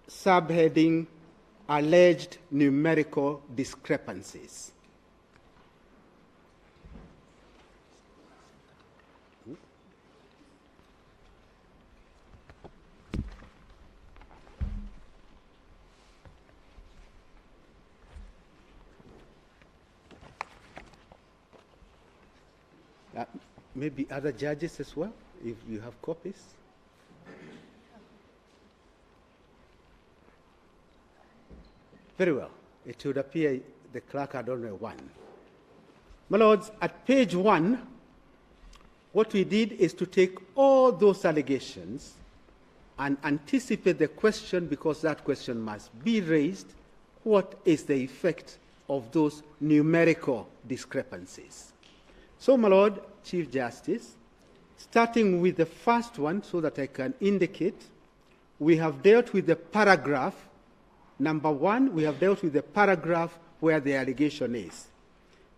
subheading alleged numerical discrepancies. Maybe other judges as well, if you have copies. Very well. It would appear the clerk had only one. My lords, at page 1, what we did is to take all those allegations and anticipate the question, because that question must be raised. What is the effect of those numerical discrepancies? So, my Lord Chief Justice, starting with the first one so that I can indicate, we have dealt with the paragraph. Number 1, we have dealt with the paragraph where the allegation is.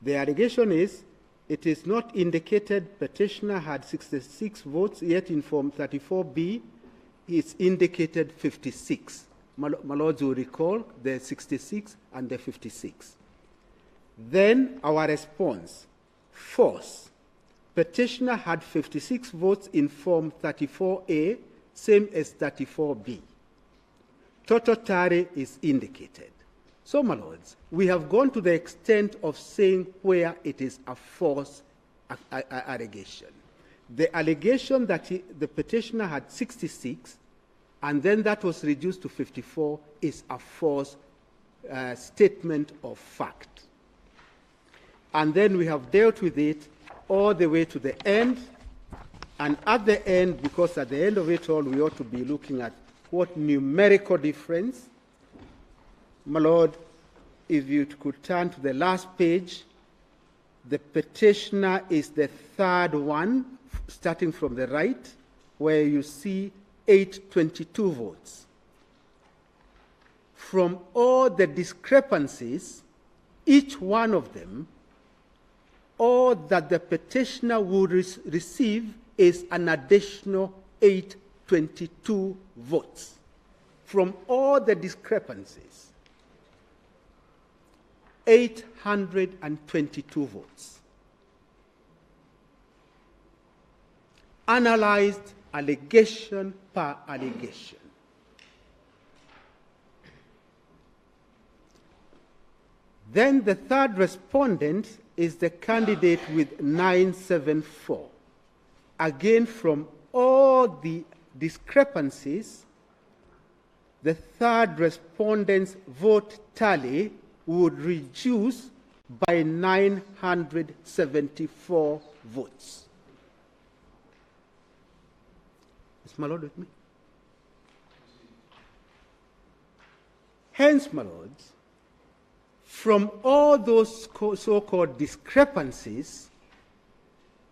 The allegation is, it is not indicated petitioner had 66 votes, yet in Form 34B, it's indicated 56. My Lords will recall the 66 and the 56. Then our response, false. Petitioner had 56 votes in Form 34A, same as 34B. Total tally is indicated. So, my lords, we have gone to the extent of saying where it is a false allegation. The allegation that the petitioner had 66, and then that was reduced to 54, is a false statement of fact. And then we have dealt with it all the way to the end. And at the end, because at the end of it all, we ought to be looking at what numerical difference. My Lord, if you could turn to the last page, the petitioner is the third one, starting from the right, where you see 822 votes. From all the discrepancies, each one of them, all that the petitioner would receive is an additional 822 votes. From all the discrepancies, 822 votes. Analyzed allegation per allegation. Then the third respondent is the candidate with 974. Again, from all the discrepancies, the third respondent's vote tally would reduce by 974 votes. Is my Lord with me? Hence, my lords, from all those so-called discrepancies,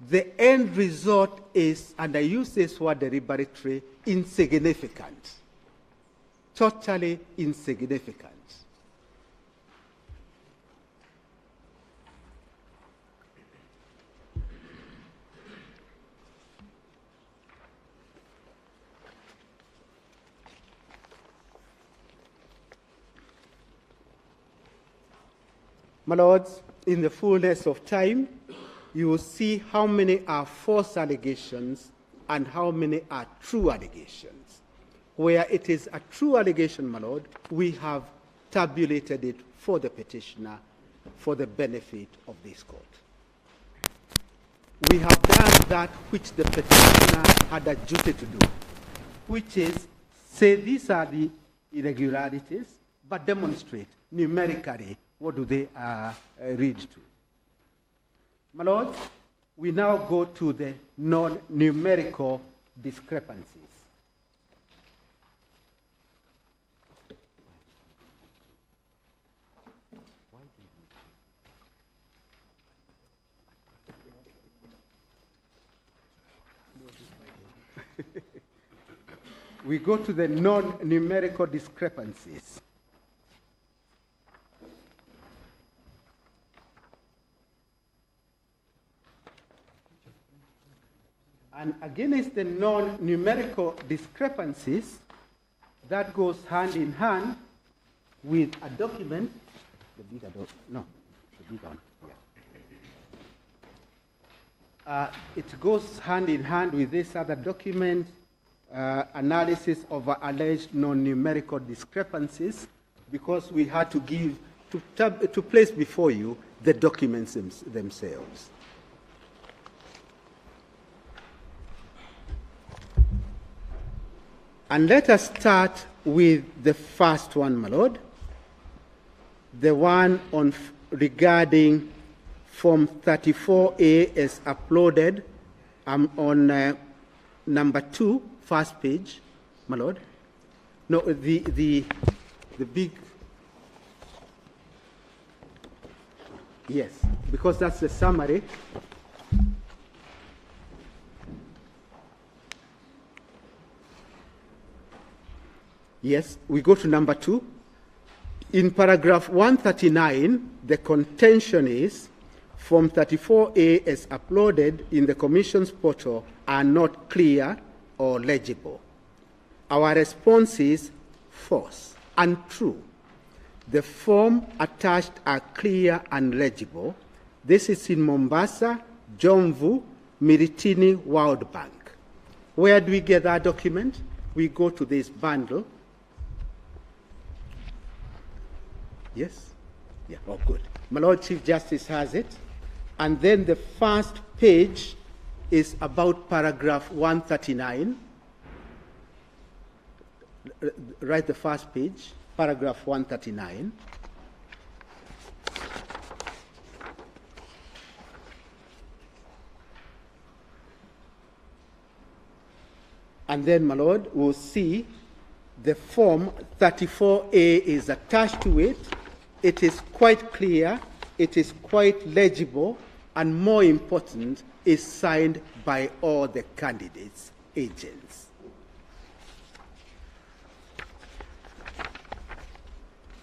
the end result is, and I use this word deliberately, insignificant. totally insignificant. My lords, in the fullness of time, you will see how many are false allegations and how many are true allegations. Where it is a true allegation, my lord, we have tabulated it for the petitioner for the benefit of this court. We have done that which the petitioner had a duty to do, which is say these are the irregularities, but demonstrate numerically what do they read to. My lord, we now go to the non-numerical discrepancies. We go to the non-numerical discrepancies. And against the non-numerical discrepancies, that goes hand in hand with a document, the bigger no, the bigger one, yeah. It goes hand in hand with this other document, analysis of alleged non-numerical discrepancies, because we had to give, to place before you the documents themselves. And let us start with the first one, my lord, the one on regarding Form 34A is uploaded on number 2, first page, my lord. No, the big, yes, because that's the summary. Yes, we go to number 2. In paragraph 139, the contention is Form 34A as uploaded in the Commission's portal are not clear or legible. Our response is false and true. The form attached are clear and legible. This is in Mombasa, Jomvu, Miritini, World Bank. Where do we get that document? We go to this bundle. Yes? Yeah, oh good. My Lord Chief Justice has it. And then the first page is about paragraph 139. Write the first page, paragraph 139. And then, my Lord, we'll see the form 34A is attached to it. It is quite clear, it is quite legible, and more important, is signed by all the candidates' agents.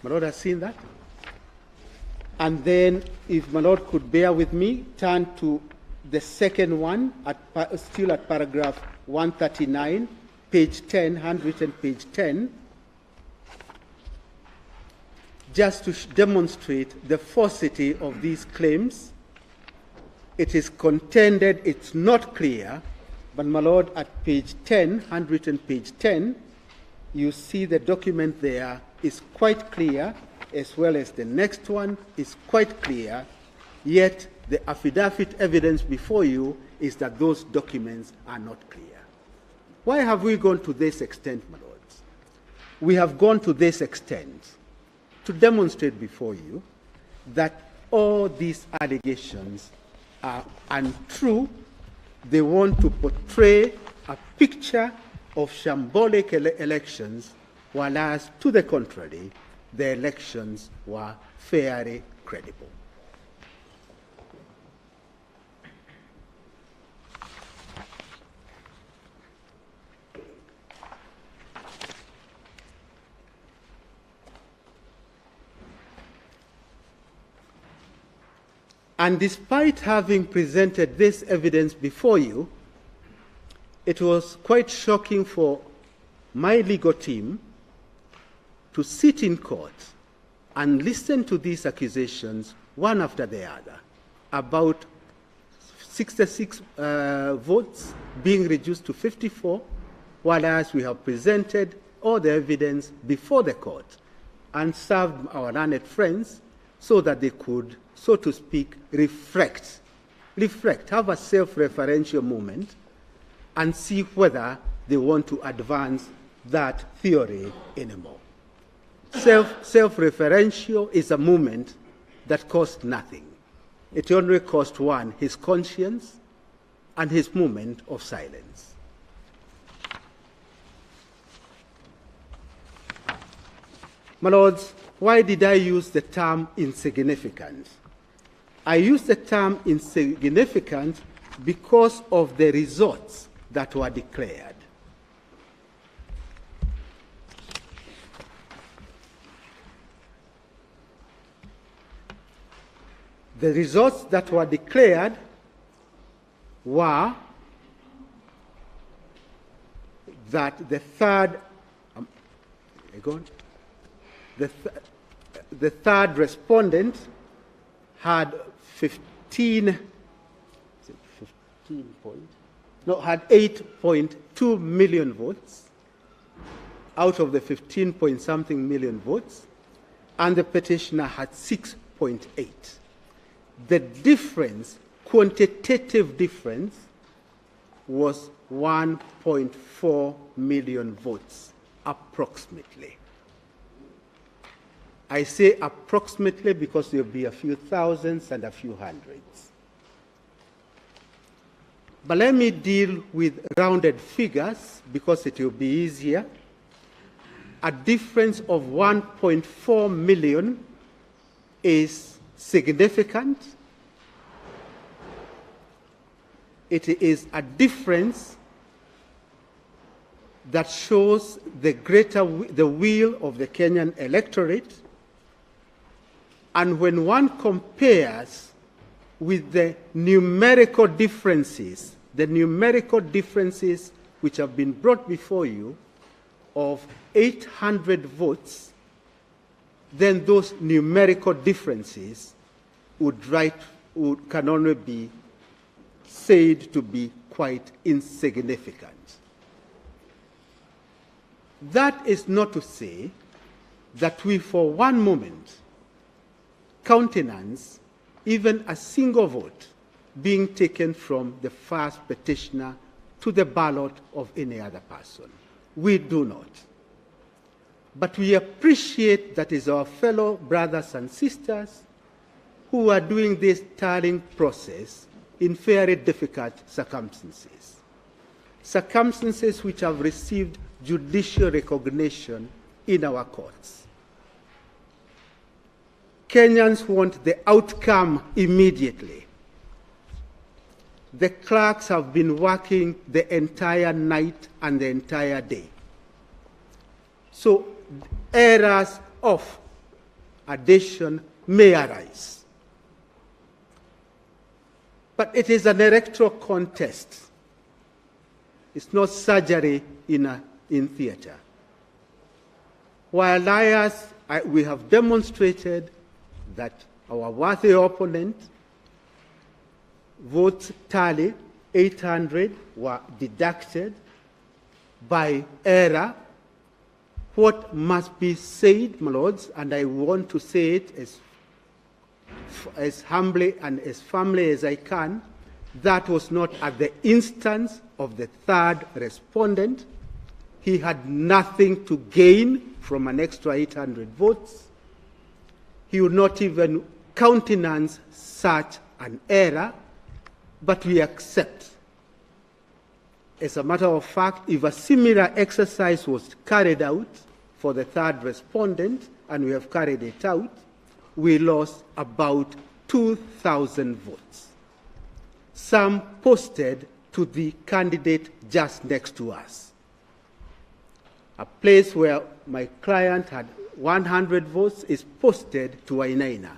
My Lord has seen that? And then, if my Lord could bear with me, turn to the second one, still at paragraph 139, page 10, handwritten page 10, just to demonstrate the falsity of these claims. It is contended it's not clear, but my Lord, at page 10, handwritten page 10, you see the document there is quite clear, as well as the next one is quite clear, yet the affidavit evidence before you is that those documents are not clear. Why have we gone to this extent, my lords? We have gone to this extent to demonstrate before you that all these allegations are untrue. They want to portray a picture of shambolic elections, whereas, to the contrary, the elections were fairly credible. And despite having presented this evidence before you, it was quite shocking for my legal team to sit in court and listen to these accusations one after the other about 66 votes being reduced to 54, whereas we have presented all the evidence before the court and served our learned friends so that they could, so to speak, reflect, have a self-referential moment and see whether they want to advance that theory anymore. Self-referential is a movement that costs nothing. It only cost one his conscience and his moment of silence. My lords, why did I use the term insignificant? I use the term insignificant because of the results that were declared. The results that were declared were that the third respondent had 8.2 million votes out of the 15 point something million votes, and the petitioner had 6.8. The difference, quantitative difference, was 1.4 million votes, approximately. I say approximately because there will be a few thousands and a few hundreds. But let me deal with rounded figures because it will be easier. A difference of 1.4 million is significant. It is a difference that shows the will of the Kenyan electorate. And when one compares with the numerical differences which have been brought before you of 800 votes, then those numerical differences can only be said to be quite insignificant. That is not to say that we for one moment countenance even a single vote being taken from the first petitioner to the ballot of any other person. We do not. But we appreciate that is our fellow brothers and sisters who are doing this tallying process in very difficult circumstances. Circumstances which have received judicial recognition in our courts. Kenyans want the outcome immediately. The clerks have been working the entire night and the entire day. So errors of addition may arise. But it is an electoral contest. It's not surgery in theater. While liars, we have demonstrated that our worthy opponent votes tally 800 were deducted by error. What must be said, my lords, and I want to say it as humbly and as firmly as I can, that was not at the instance of the third respondent. He had nothing to gain from an extra 800 votes. He would not even countenance such an error, but we accept. As a matter of fact, if a similar exercise was carried out for the third respondent, and we have carried it out, we lost about 2,000 votes. Some posted to the candidate just next to us. A place where my client had 100 votes is posted to Wainaina.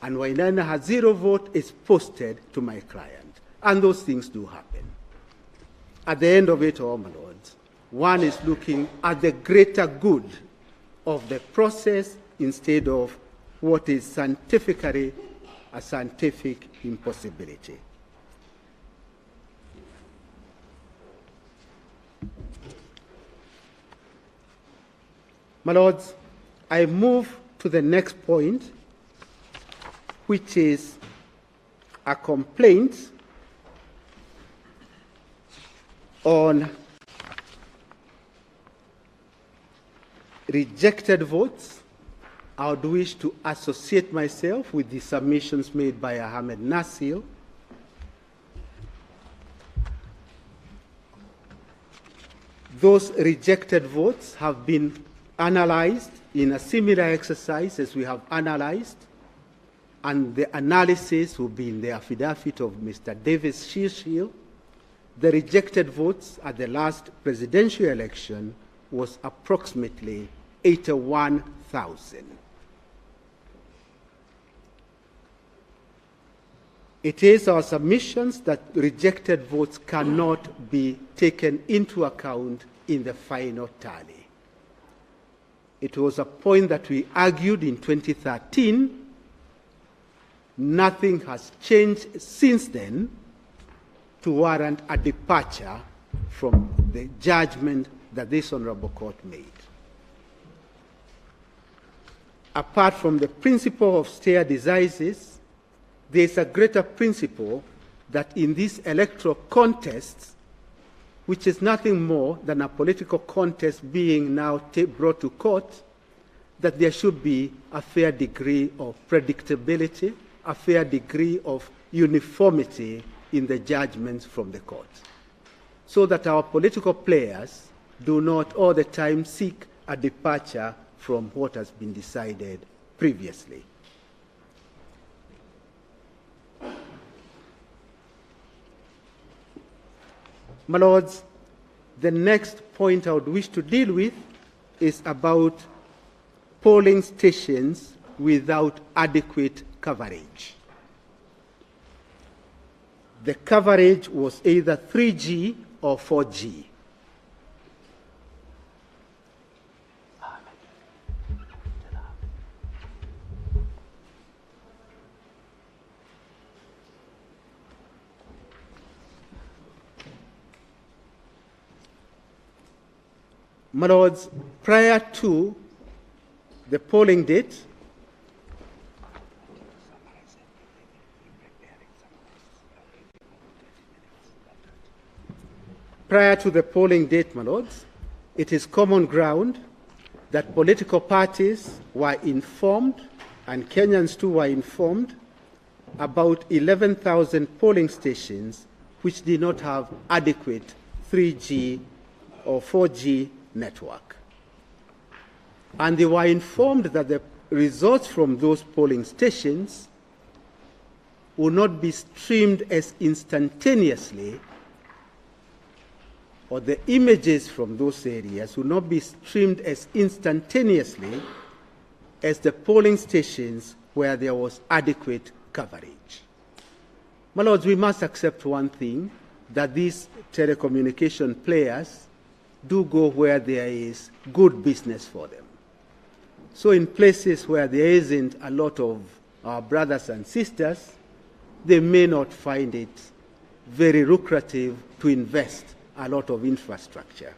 and Wainaina has 0 vote, it's posted to my client. And those things do happen. At the end of it all, my lords, one is looking at the greater good of the process instead of what is scientifically a scientific impossibility. My lords, I move to the next point, which is a complaint on rejected votes. I would wish to associate myself with the submissions made by Ahmed Nasir. Those rejected votes have been analyzed in a similar exercise as we have analyzed, and the analysis will be in the affidavit of Mr. Davis Shishil. The rejected votes at the last presidential election was approximately 81,000. It is our submissions that rejected votes cannot be taken into account in the final tally. It was a point that we argued in 2013. Nothing has changed since then to warrant a departure from the judgment that this honorable court made. Apart from the principle of stare decisis, there is a greater principle that in these electoral contests, which is nothing more than a political contest being now brought to court, that there should be a fair degree of predictability, a fair degree of uniformity in the judgments from the court, so that our political players do not all the time seek a departure from what has been decided previously. My lords, the next point I would wish to deal with is about polling stations without adequate coverage. The coverage was either 3G or 4G. My lords, prior to the polling date, my lords, it is common ground that political parties were informed, and Kenyans too were informed, about 11,000 polling stations which did not have adequate 3G or 4G network. And they were informed that the results from those polling stations would not be streamed as instantaneously, or the images from those areas will not be streamed as instantaneously as the polling stations where there was adequate coverage. My lords, we must accept one thing, that these telecommunication players do go where there is good business for them. So in places where there isn't a lot of our brothers and sisters, they may not find it very lucrative to invest a lot of infrastructure.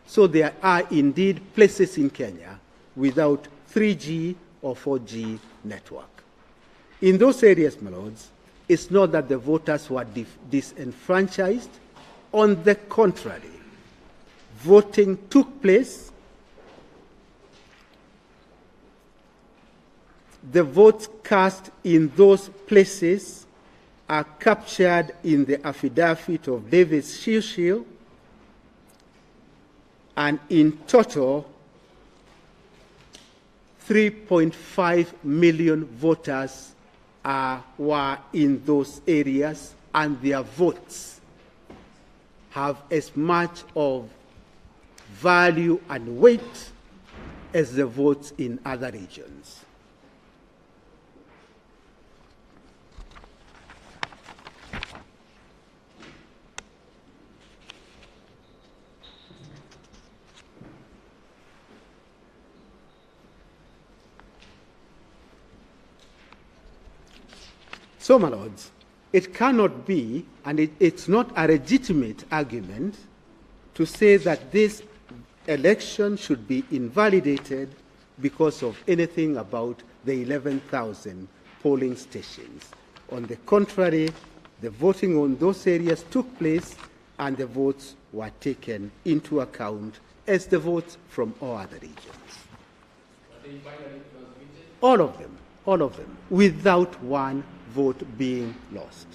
So there are indeed places in Kenya without 3G or 4G network. In those areas, my lords, it's not that the voters were disenfranchised. On the contrary, voting took place. The votes cast in those places are captured in the affidavit of Davis Shishil, and in total, 3.5 million voters were in those areas, and their votes have as much of value and weight as the votes in other regions. So, my lords, it cannot be, and it's not a legitimate argument to say that this election should be invalidated because of anything about the 11,000 polling stations. On the contrary, the voting on those areas took place and the votes were taken into account as the votes from all other regions. All of them, without one vote being lost.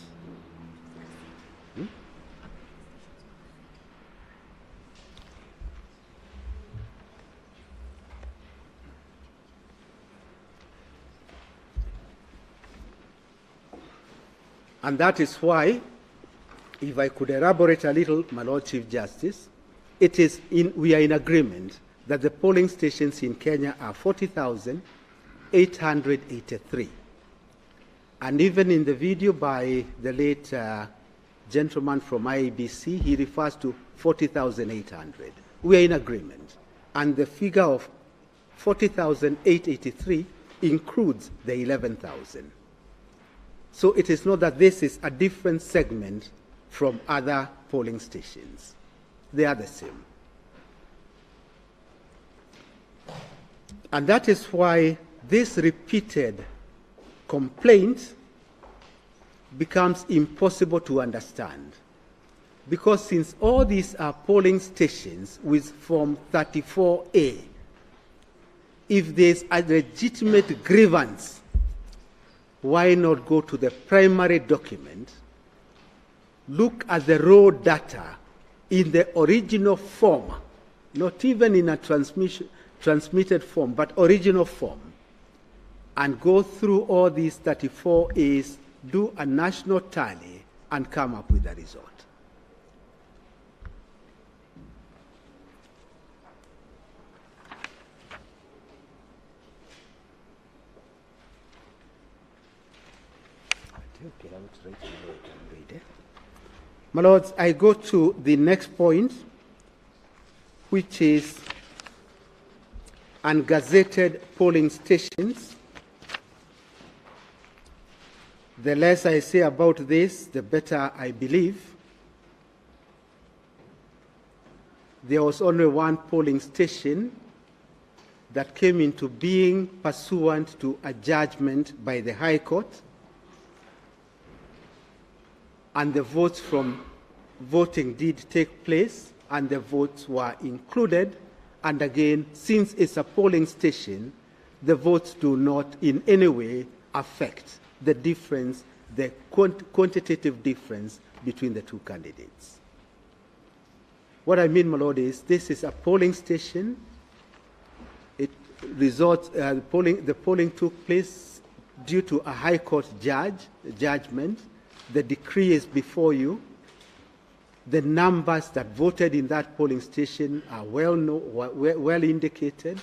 And that is why, if I could elaborate a little, my Lord Chief Justice, we are in agreement that the polling stations in Kenya are 40,883. And even in the video by the late gentleman from IEBC, he refers to 40,800. We are in agreement. And the figure of 40,883 includes the 11,000. So it is not that this is a different segment from other polling stations. They are the same. And that is why this repeated complaint becomes impossible to understand. Because since all these are polling stations with Form 34A, if there's a legitimate grievance, why not go to the primary document, look at the raw data in the original form, not even in a transmitted form, but original form, and go through all these 34As, do a national tally, and come up with a result. My lords, I go to the next point, which is ungazetted polling stations. The less I say about this, the better I believe. There was only one polling station that came into being pursuant to a judgment by the High Court, and the votes from voting did take place, and the votes were included. And again, since it's a polling station, the votes do not in any way affect the difference, the quantitative difference between the two candidates. What I mean, my lord, is this is a polling station. The polling took place due to a High Court judgment. The decree is before you. The numbers that voted in that polling station are well indicated.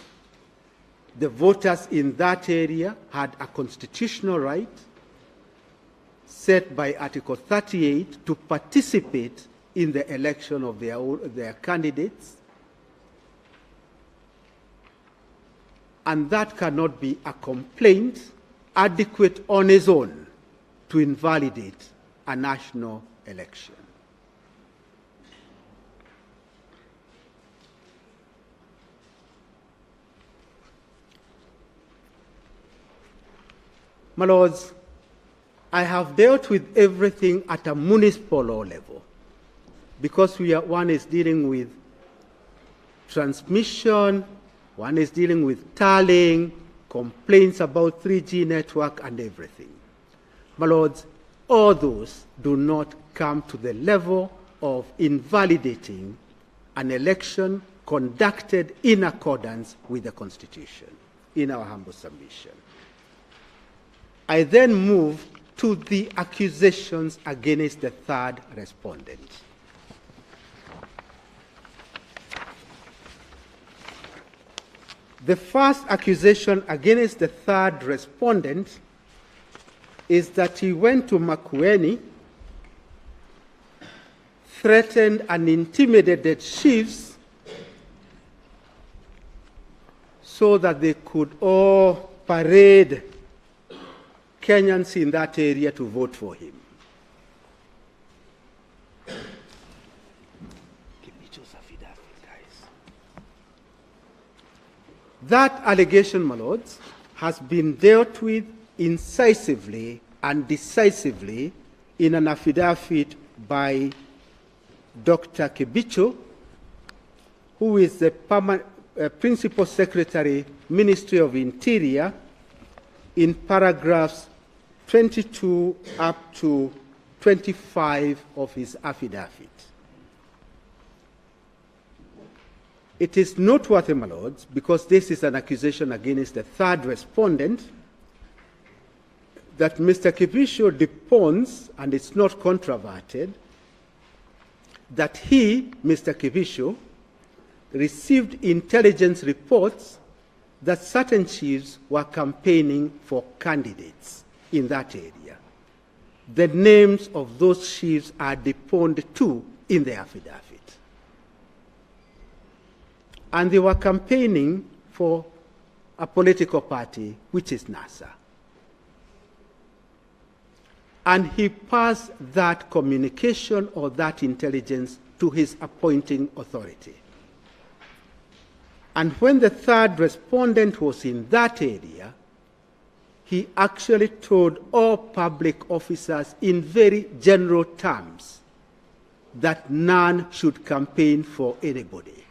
The voters in that area had a constitutional right set by Article 38 to participate in the election of their candidates. And that cannot be a complaint adequate on its own to invalidate a national election. My lords, I have dealt with everything at a municipal law level, because one is dealing with transmission, one is dealing with tallying, complaints about 3G network and everything. My lords, all those do not come to the level of invalidating an election conducted in accordance with the Constitution, in our humble submission. I then move to the accusations against the third respondent. The first accusation against the third respondent is that he went to Makueni, threatened and intimidated chiefs so that they could all parade Kenyans in that area to vote for him. That allegation, my lords, has been dealt with incisively and decisively in an affidavit by Dr. Kibicho, who is the Principal Secretary, Ministry of Interior, in paragraphs 22 up to 25 of his affidavit. It is noteworthy, my lords, because this is an accusation against the third respondent, that Mr. Kibicho deposed, and it's not controverted, that he, Mr. Kibicho, received intelligence reports that certain chiefs were campaigning for candidates in that area. The names of those chiefs are deposed too in the affidavit. And they were campaigning for a political party, which is NASA. And he passed that communication or that intelligence to his appointing authority. And when the third respondent was in that area, he actually told all public officers in very general terms that none should campaign for anybody,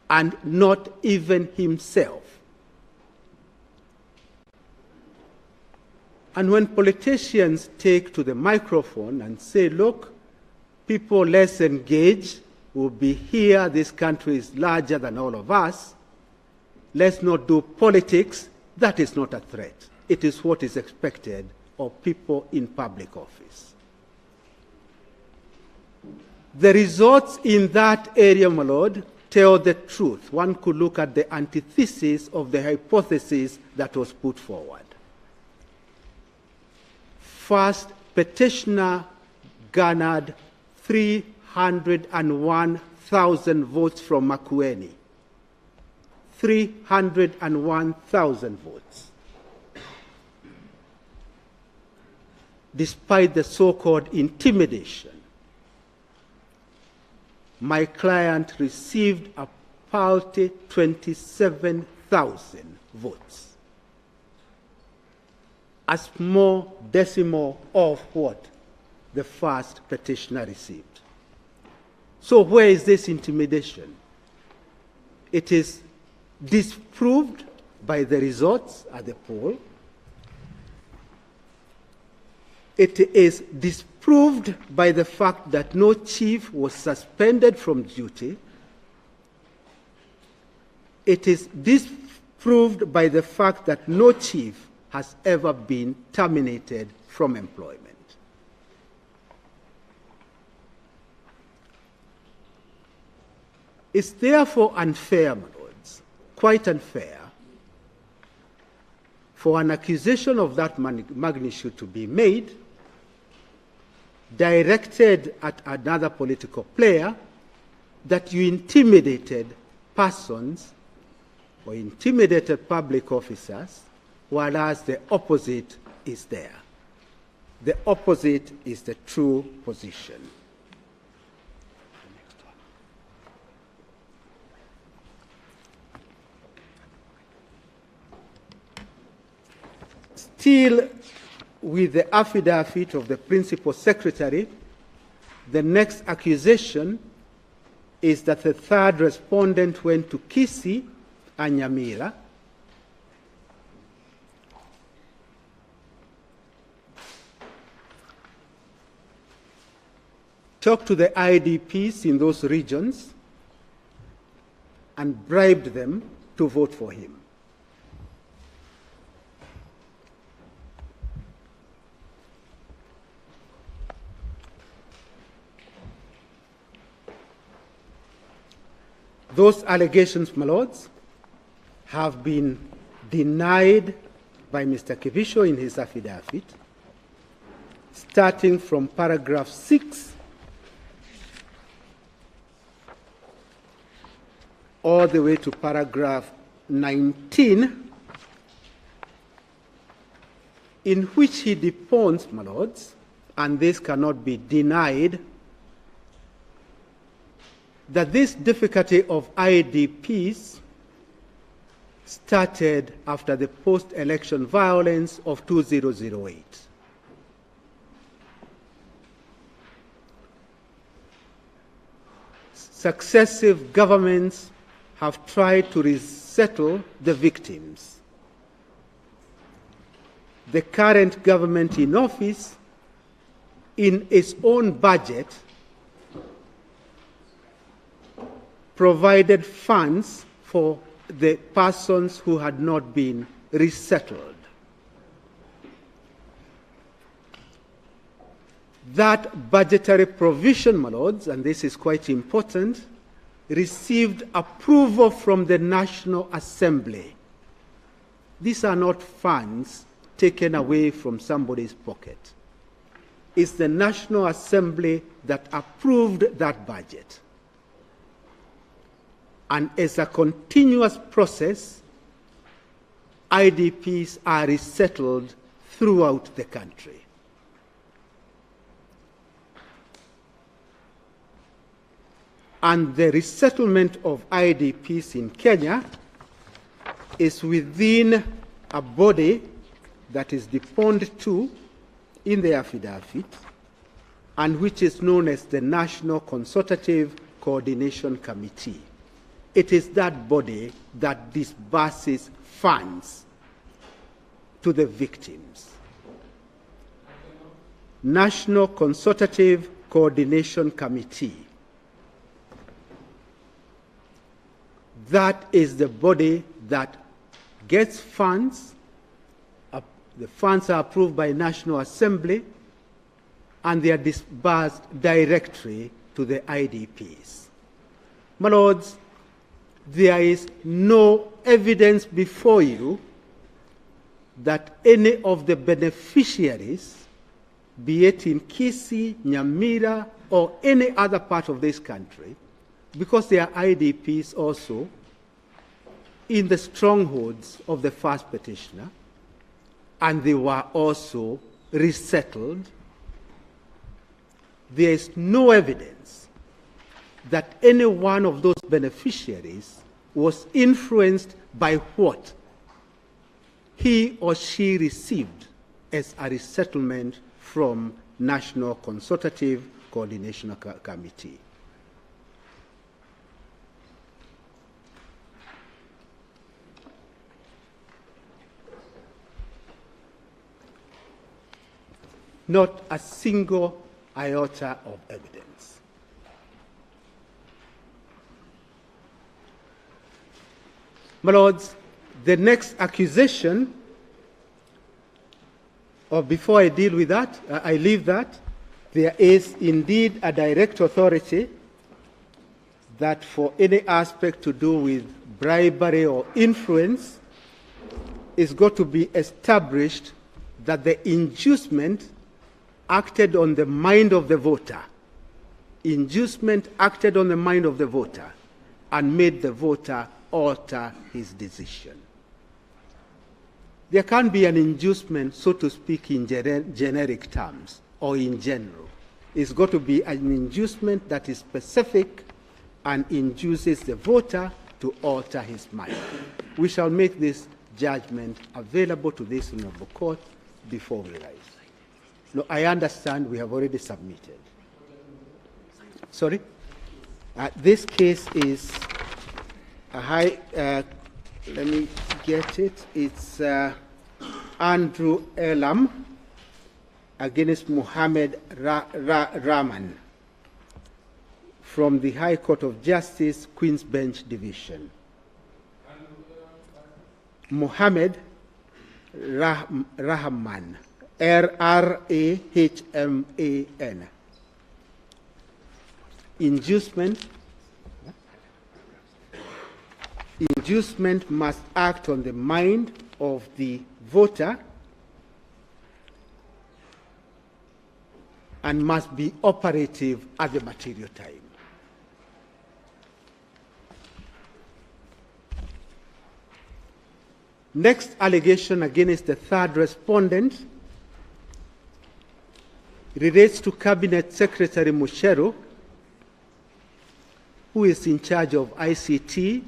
and not even himself. And when politicians take to the microphone and say, look, people less engaged will be here, this country is larger than all of us, let's not do politics, that is not a threat. It is what is expected of people in public office. The results in that area, my lord, tell the truth. One could look at the antithesis of the hypothesis that was put forward. First, petitioner garnered 301,000 votes from Makueni. 301,000 votes. Despite the so-called intimidation, my client received a paltry 27,000 votes. A small decimal of what the first petitioner received. So where is this intimidation? It is disproved by the results at the poll. It is disproved by the fact that no chief was suspended from duty. It is disproved by the fact that no chief has ever been terminated from employment. It's therefore unfair, my lords, quite unfair, for an accusation of that magnitude to be made, directed at another political player, that you intimidated persons or intimidated public officers, whereas the opposite is there. The opposite is the true position. Still with the affidavit of the Principal Secretary, the next accusation is that the third respondent went to Kisii and Nyamira talked to the IDPs in those regions and bribed them to vote for him. Those allegations, my lords, have been denied by Mr. Kibicho in his affidavit, starting from paragraph 6 all the way to paragraph 19, in which he deposed, my lords, and this cannot be denied, that this difficulty of IDPs started after the post-election violence of 2008. Successive governments have tried to resettle the victims. The current government in office, in its own budget, provided funds for the persons who had not been resettled. That budgetary provision, my lords, and this is quite important, received approval from the National Assembly. These are not funds taken away from somebody's pocket. It's the National Assembly that approved that budget. And as a continuous process, IDPs are resettled throughout the country. And the resettlement of IDPs in Kenya is within a body that is deponed to in the affidavit, and which is known as the National Consultative Coordination Committee. It is that body that disburses funds to the victims. National Consultative Coordination Committee. That is the body that gets funds. The funds are approved by National Assembly, and they are disbursed directly to the IDPs. My lords, there is no evidence before you that any of the beneficiaries, be it in Kisii, Nyamira, or any other part of this country, because they are IDPs also, in the strongholds of the first petitioner, and they were also resettled, there is no evidence that any one of those beneficiaries was influenced by what he or she received as a resettlement from National Consultative Coordination Committee. Not a single iota of evidence. My lords, the next accusation, or before I deal with that, I leave that, there is indeed a direct authority that for any aspect to do with bribery or influence is got to be established that the inducement acted on the mind of the voter. Inducement acted on the mind of the voter and made the voter alter his decision. There can be an inducement, so to speak, in generic terms or in general. It's got to be an inducement that is specific and induces the voter to alter his mind. We shall make this judgment available to this honorable court before we rise. No, I understand we have already submitted. Sorry? This case is a high, let me get it. It's Andrew Elam against Mohammed Rahman from the High Court of Justice, Queen's Bench Division. Mohammed Rahman. Rahman. Inducement must act on the mind of the voter and must be operative at the material time. Next allegation against the third respondent relates to Cabinet Secretary Mucheru, who is in charge of ICT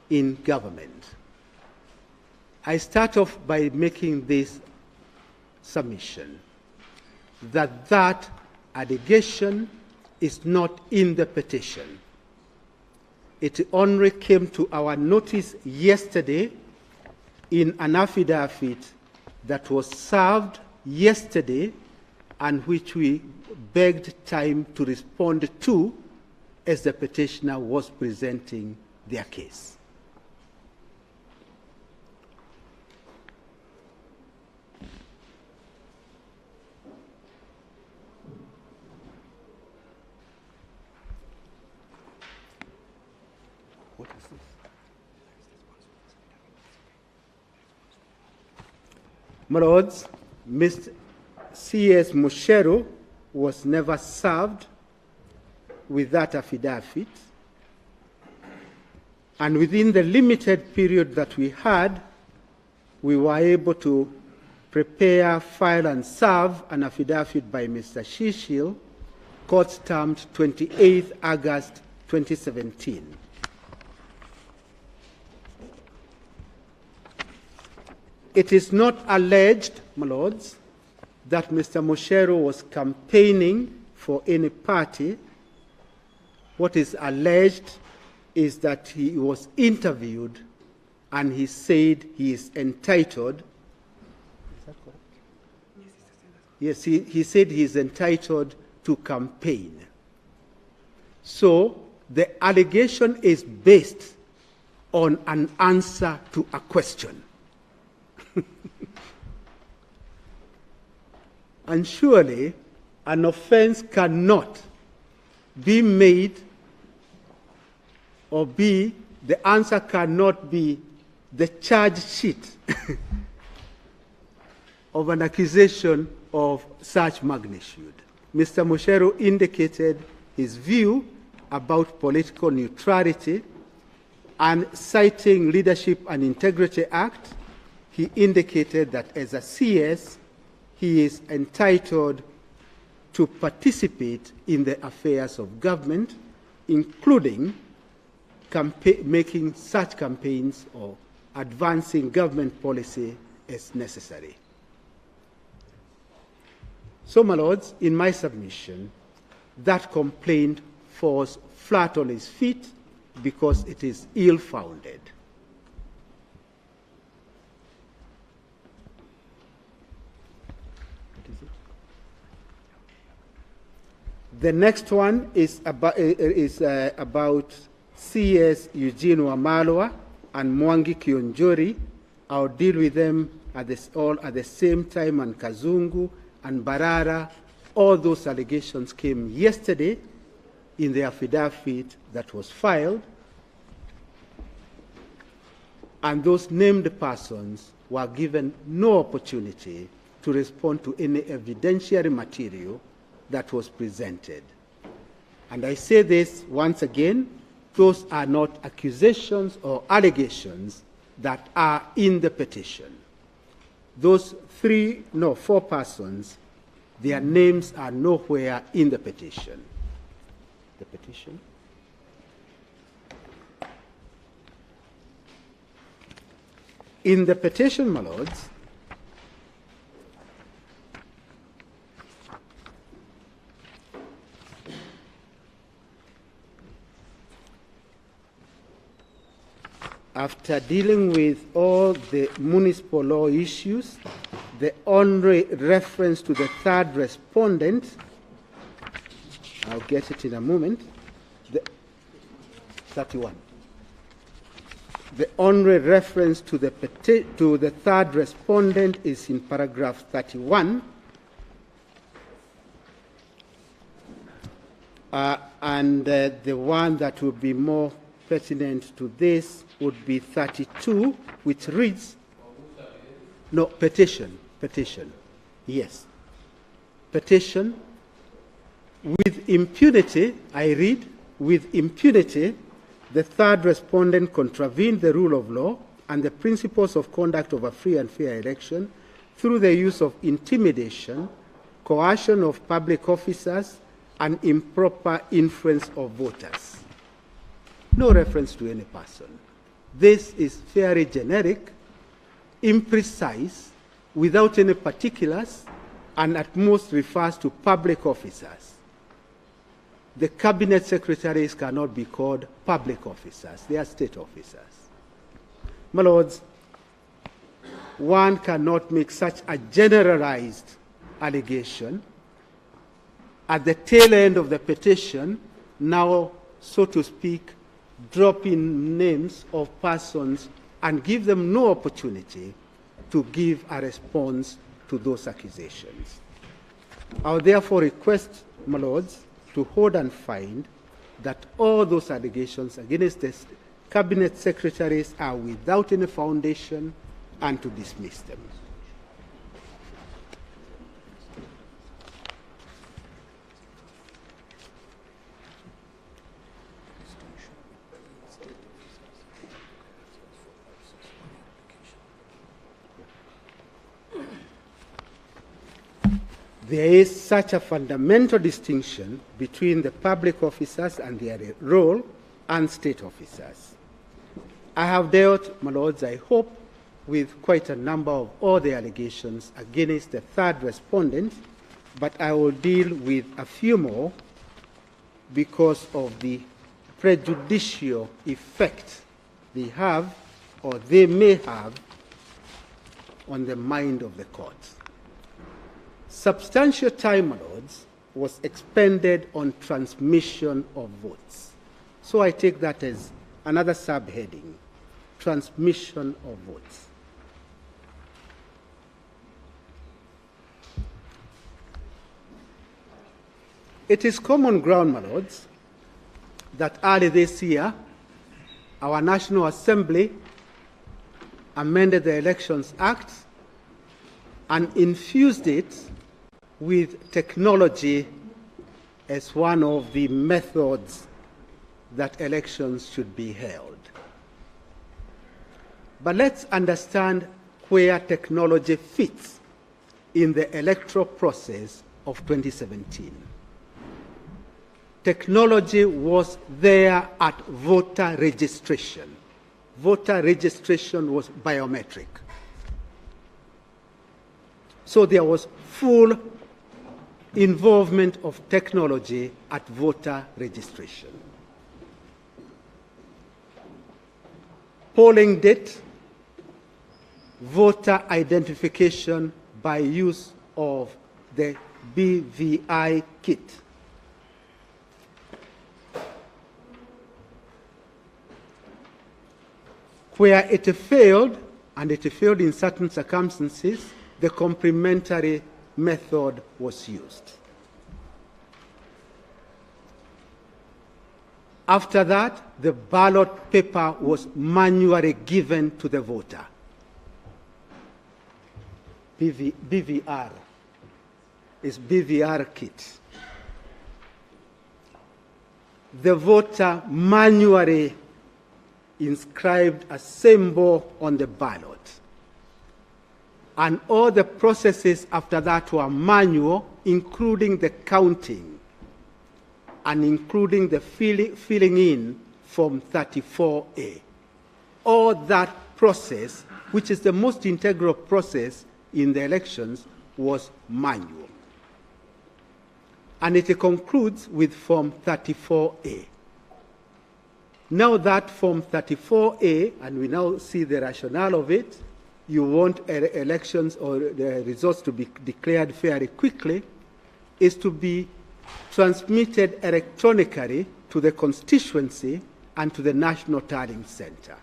in government. I start off by making this submission, that allegation is not in the petition. It only came to our notice yesterday in an affidavit that was served yesterday and which we begged time to respond to as the petitioner was presenting their case. My lords, Mr. C.S. Mucheru was never served with that affidavit, and within the limited period that we had, we were able to prepare, file, and serve an affidavit by Mr. Shishil, court-stamped 28 August 2017. It is not alleged, my lords, that Mr. Mucheru was campaigning for any party. What is alleged is that he was interviewed and he said he is entitled. Is that correct? Yes, he said he is entitled to campaign. So the allegation is based on an answer to a question. And surely an offense cannot be made or the answer cannot be the charge sheet of an accusation of such magnitude. Mr. Mucheru indicated his view about political neutrality, and citing Leadership and Integrity Act, he indicated that as a CS, he is entitled to participate in the affairs of government, including making such campaigns or advancing government policy as necessary. So, my lords, in my submission, that complaint falls flat on its feet because it is ill-founded. The next one is about CS Eugene Wamalwa and Mwangi Kionjori. I'll deal with them all at the same time, and Kazungu and Barara. All those allegations came yesterday in the affidavit that was filed, and those named persons were given no opportunity to respond to any evidentiary material that was presented. And I say this once again, those are not accusations or allegations that are in the petition. Those four persons, their names are nowhere in the petition. The petition? In the petition, my lords, after dealing with all the municipal law issues, the only reference to the third respondent, I'll get it in a moment, 31. The only reference to the third respondent is in paragraph 31. And the one that would be more pertinent to this would be 32, which reads, no, petition, yes. Petition, with impunity, I read, with impunity, the third respondent contravened the rule of law and the principles of conduct of a free and fair election, through the use of intimidation, coercion of public officers, and improper influence of voters. No reference to any person. This is very generic, imprecise, without any particulars, and at most refers to public officers. The cabinet secretaries cannot be called public officers. They are state officers. My lords, one cannot make such a generalized allegation at the tail end of the petition, now, so to speak, drop in names of persons and give them no opportunity to give a response to those accusations. I would therefore request, my lords, to hold and find that all those allegations against the cabinet secretaries are without any foundation and to dismiss them. There is such a fundamental distinction between the public officers and their role and state officers. I have dealt, my lords, I hope, with quite a number of all the allegations against the third respondent, but I will deal with a few more because of the prejudicial effect they have or they may have on the mind of the court. Substantial time, my lords, was expended on transmission of votes. So I take that as another subheading, transmission of votes. It is common ground, my lords, that early this year, our National Assembly amended the Elections Act and infused it with technology as one of the methods that elections should be held. But let's understand where technology fits in the electoral process of 2017. Technology was there at voter registration. Voter registration was biometric. So there was full involvement of technology at voter registration. Polling date, voter identification by use of the BVI kit. Where it failed, and it failed in certain circumstances, the complementary method was used. After that, the ballot paper was manually given to the voter. BVR is BVR kit. The voter manually inscribed a symbol on the ballot. And all the processes after that were manual, including the counting and including the filling in Form 34A. All that process, which is the most integral process in the elections, was manual. And it concludes with Form 34A. Now that Form 34A, and we now see the rationale of it, you want elections or the results to be declared fairly quickly, is to be transmitted electronically to the constituency and to the National Tallying Center.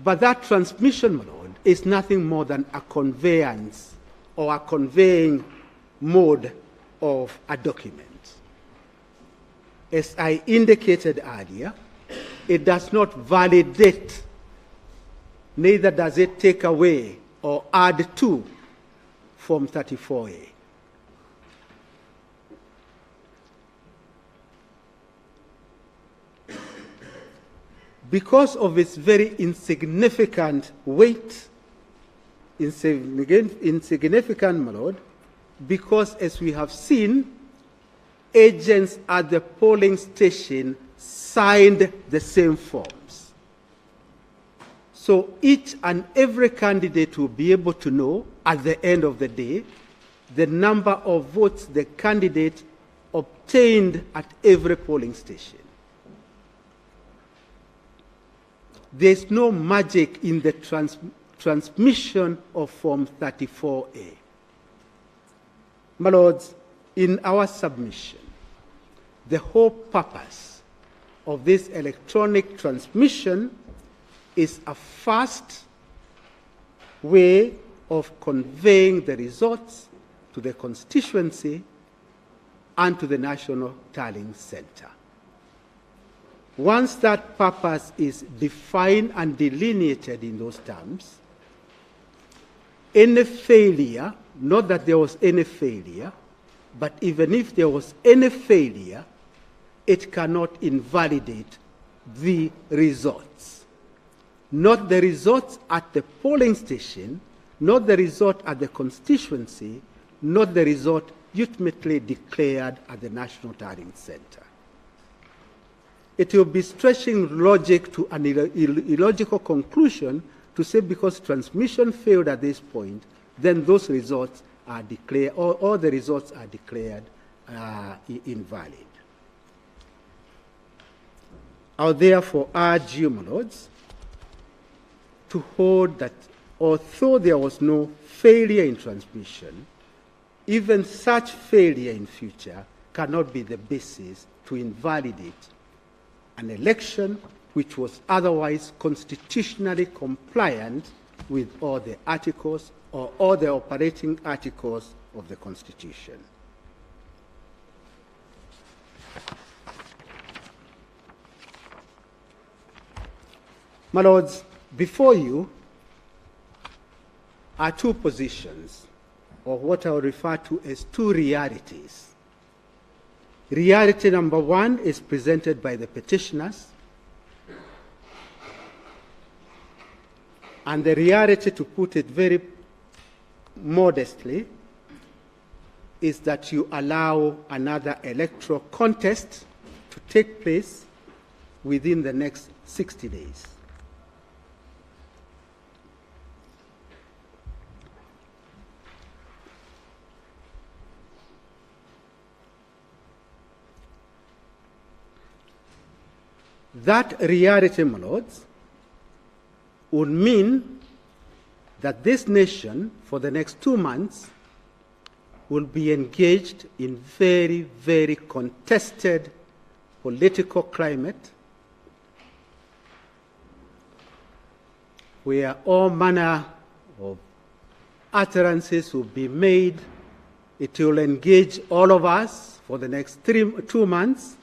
But that transmission, my lord, is nothing more than a conveyance or a conveying mode of a document. As I indicated earlier, it does not validate, neither does it take away or add to Form 34A. because of its very insignificant weight, insignificant, my lord, because as we have seen, agents at the polling station signed the same forms. So each and every candidate will be able to know at the end of the day the number of votes the candidate obtained at every polling station. There's no magic in the transmission of Form 34A. My lords, in our submission, the whole purpose of this electronic transmission is a fast way of conveying the results to the constituency and to the National Tallying Center. Once that purpose is defined and delineated in those terms, any failure, not that there was any failure, but even if there was any failure, it cannot invalidate the results. Not the results at the polling station, not the result at the constituency, not the result ultimately declared at the National Tallying Center. It will be stretching logic to an illogical conclusion to say because transmission failed at this point, then those results are declared, or all the results are declared invalid. I would therefore urge you, my lords, to hold that although there was no failure in transmission, even such failure in future cannot be the basis to invalidate an election which was otherwise constitutionally compliant with all the articles or all the operating articles of the Constitution. My lords, before you are two positions, or what I will refer to as two realities. Reality number one is presented by the petitioners, and the reality, to put it very modestly, is that you allow another electoral contest to take place within the next 60 days. That reality, my lords, would mean that this nation, for the next 2 months, will be engaged in very, very contested political climate where all manner of utterances will be made. It will engage all of us for the next 2 months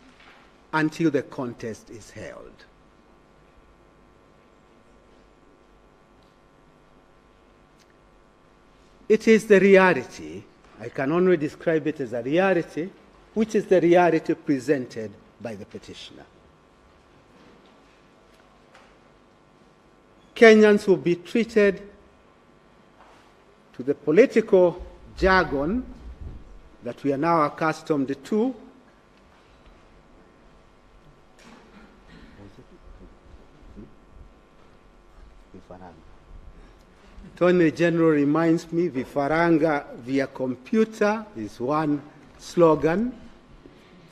until the contest is held. It is the reality, I can only describe it as a reality, which is the reality presented by the petitioner. Kenyans will be treated to the political jargon that we are now accustomed to. Attorney General reminds me, vifaranga via computer is one slogan.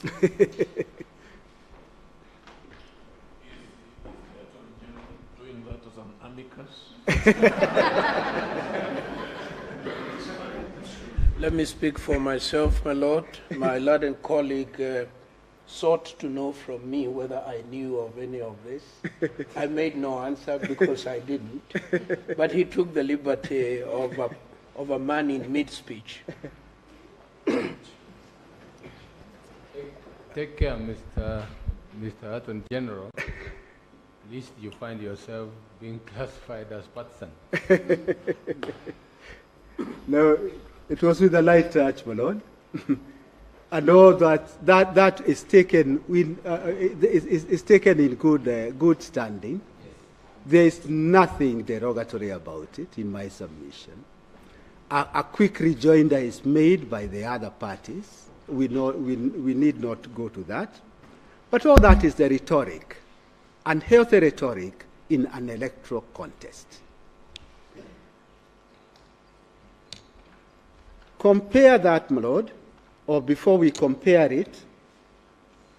Doing that as an amicus. Let me speak for myself, my lord. My lauded colleague sought to know from me whether I knew of any of this. I made no answer because I didn't. But he took the liberty of a man in mid-speech. Take care, Mr. Attorney General. At least you find yourself being classified as partisan. No, it was with a light touch, my lord. I know that is taken is taken in good standing. There is nothing derogatory about it in my submission. A quick rejoinder is made by the other parties. We need not go to that. But all that is the rhetoric, unhealthy rhetoric in an electoral contest. Compare that, my lord, or before we compare it,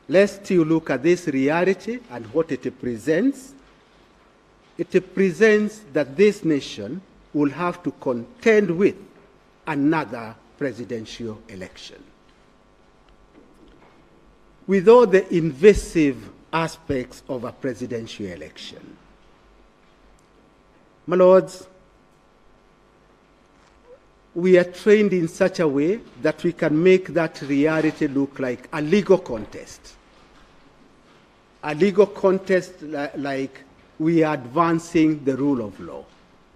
let's still look at this reality and what it presents. It presents that this nation will have to contend with another presidential election. With all the invasive aspects of a presidential election. My lords, we are trained in such a way that we can make that reality look like a legal contest. A legal contest like we are advancing the rule of law.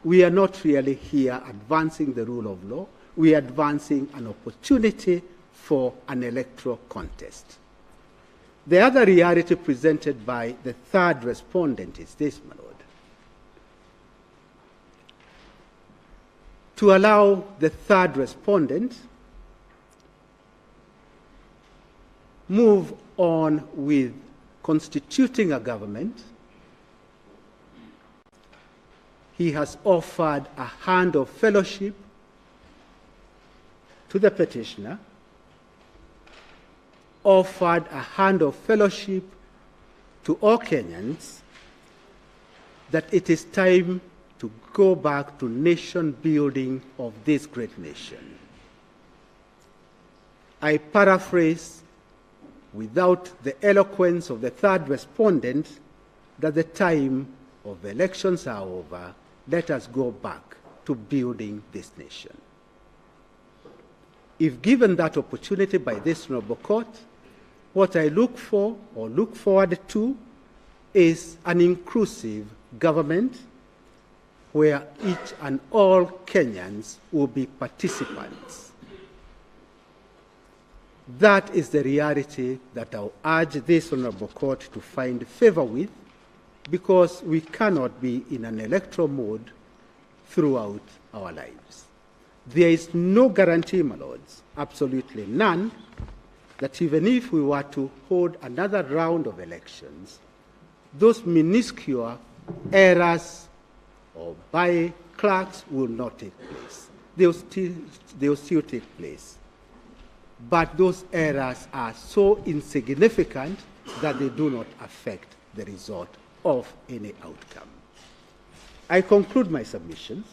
We are not really here advancing the rule of law. We are advancing an opportunity for an electoral contest. The other reality presented by the third respondent is this, my lord. To allow the third respondent move on with constituting a government, he has offered a hand of fellowship to the petitioner, offered a hand of fellowship to all Kenyans, that it is time to go back to nation building of this great nation. I paraphrase, without the eloquence of the third respondent, that the time of elections are over. Let us go back to building this nation. If given that opportunity by this noble court, what I look for or look forward to is an inclusive government where each and all Kenyans will be participants. That is the reality that I'll urge this honorable court to find favor with, because we cannot be in an electoral mode throughout our lives. There is no guarantee, my lords, absolutely none, that even if we were to hold another round of elections, those minuscule errors or by clerks will not take place. They will still take place. But those errors are so insignificant that they do not affect the result of any outcome. I conclude my submissions.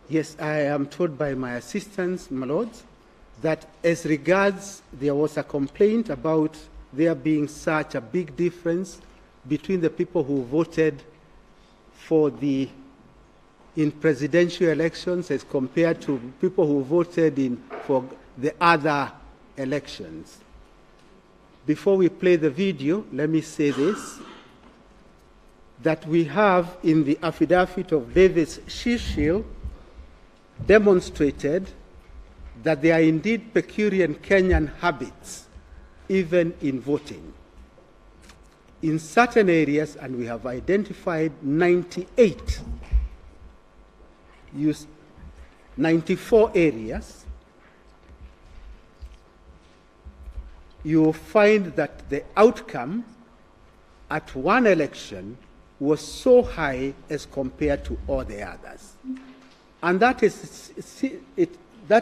Yes, I am told by my assistants, my lords, that as regards, there was a complaint about there being such a big difference between the people who voted for in presidential elections as compared to people who voted for the other elections. Before we play the video, let me say this, that we have in the affidavit of Davis Shishil demonstrated that there are indeed peculiar Kenyan habits, even in voting. In certain areas, and we have identified 98, 94 areas, you will find that the outcome at one election was so high as compared to all the others. And that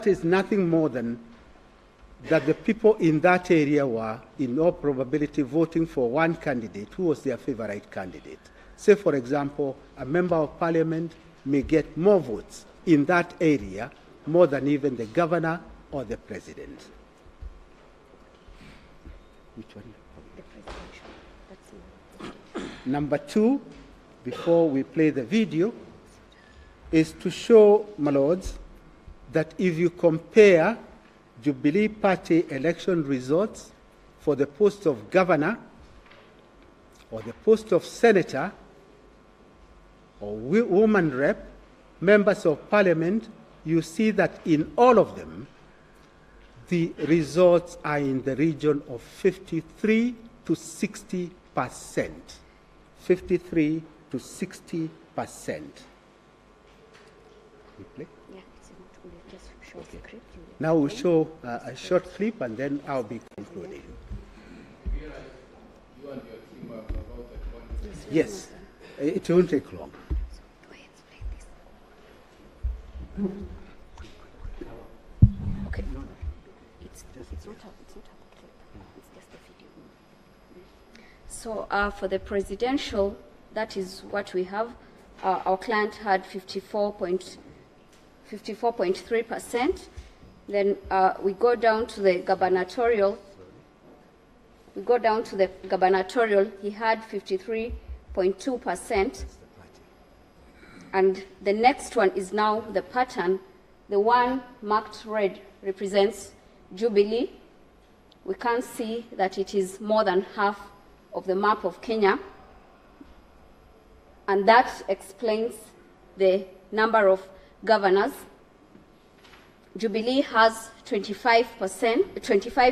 is nothing more than that the people in that area were, in all probability, voting for one candidate who was their favorite candidate. Say, for example, a member of parliament may get more votes in that area, more than even the governor or the president. Which one? Number two, before we play the video, is to show, my lords, that if you compare Jubilee Party election results for the post of governor or the post of senator or woman rep, members of parliament, you see that in all of them, the results are in the region of 53 to 60%. 53 to 60%. Okay. Now we'll show a short clip and then I'll be concluding. Yes, it won't take long. Okay. It's not a clip. It's just a video. So for the presidential, that is what we have. Our client had 54.3%. Then we go down to the gubernatorial. He had 53.2%. And the next one is now the pattern. The one marked red represents Jubilee. We can see that it is more than half of the map of Kenya. And that explains the number of governors. Jubilee has 25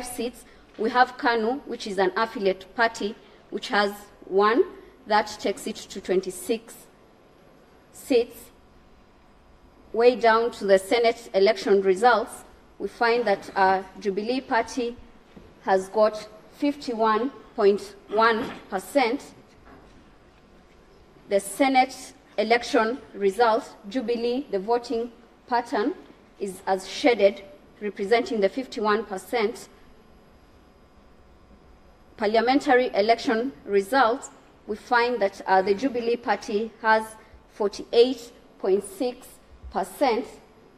seats. We have KANU, which is an affiliate party, which has 1. That takes it to 26 seats. Way down to the Senate election results, we find that Jubilee Party has got 51.1%. The Senate election result, Jubilee, the voting pattern is as shaded, representing the 51%. Parliamentary election results, we find that the Jubilee Party has 48.6%,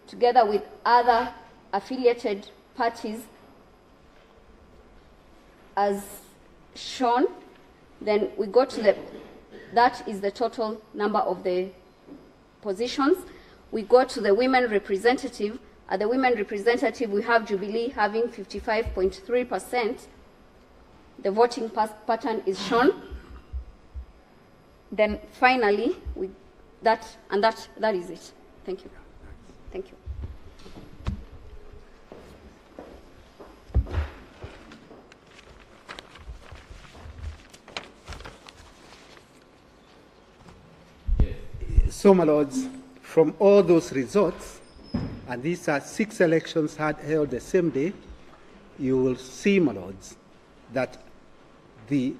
together with other affiliated parties as shown. Then we go to that is the total number of the positions. We go to the women representative. At the women representative, we have Jubilee having 55.3%. The voting pattern is shown. Then finally, that is it. Thank you. Thank you. So, my lords, from all those results, and these are 6 elections held the same day, you will see, my lords, that the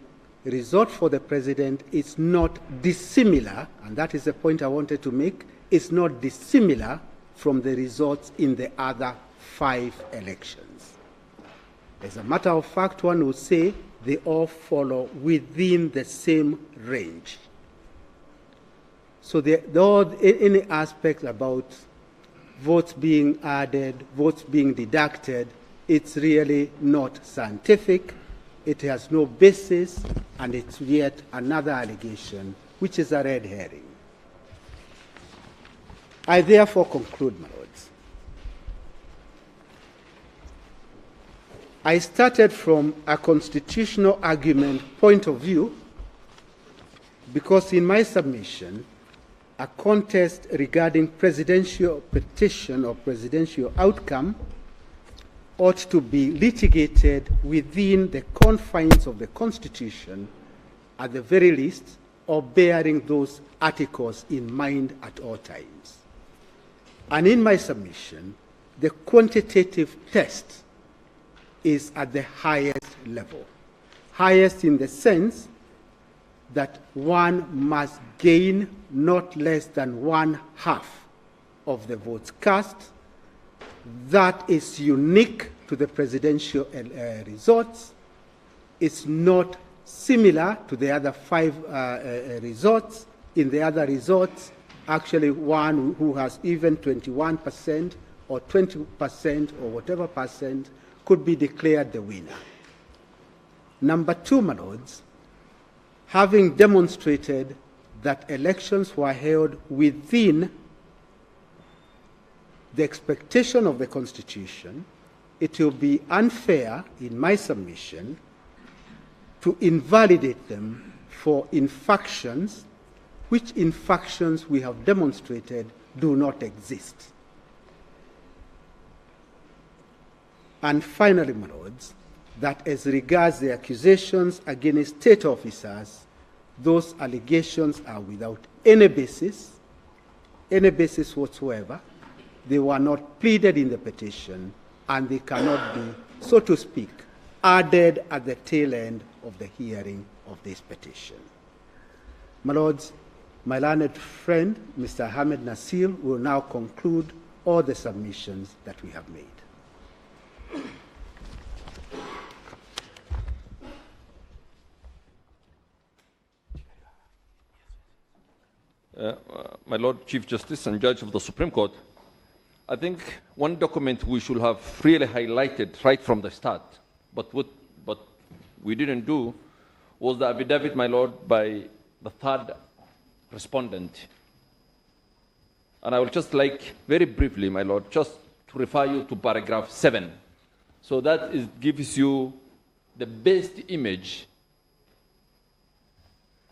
result for the president is not dissimilar, and that is the point I wanted to make, is not dissimilar from the results in the other 5 elections. As a matter of fact, one would say they all follow within the same range. So any aspect about votes being added, votes being deducted, it's really not scientific. It has no basis, and it's yet another allegation, which is a red herring. I therefore conclude, my lords. I started from a constitutional argument point of view because in my submission, a contest regarding presidential petition or presidential outcome ought to be litigated within the confines of the Constitution, at the very least, or bearing those articles in mind at all times. And in my submission, the quantitative test is at the highest level. Highest in the sense that one must gain not less than 1/2 of the votes cast. That is unique to the presidential results. It's not similar to the other 5 results. In the other results, actually one who has even 21% or 20% or whatever percent could be declared the winner. Number 2, my lords, having demonstrated that elections were held within the expectation of the Constitution, it will be unfair, in my submission, to invalidate them for infractions which in factions we have demonstrated do not exist. And finally, my lords, that as regards the accusations against state officers, those allegations are without any basis whatsoever. They were not pleaded in the petition, and they cannot be, so to speak, added at the tail end of the hearing of this petition. My lords, my learned friend, Mr. Ahmed Nasir, will now conclude all the submissions that we have made. My Lord Chief Justice and Judge of the Supreme Court, I think one document we should have really highlighted right from the start, but we didn't do, was the affidavit, my Lord, by the third respondent. And I would just like, very briefly, my Lord, just to refer you to paragraph 7. So that gives you the best image,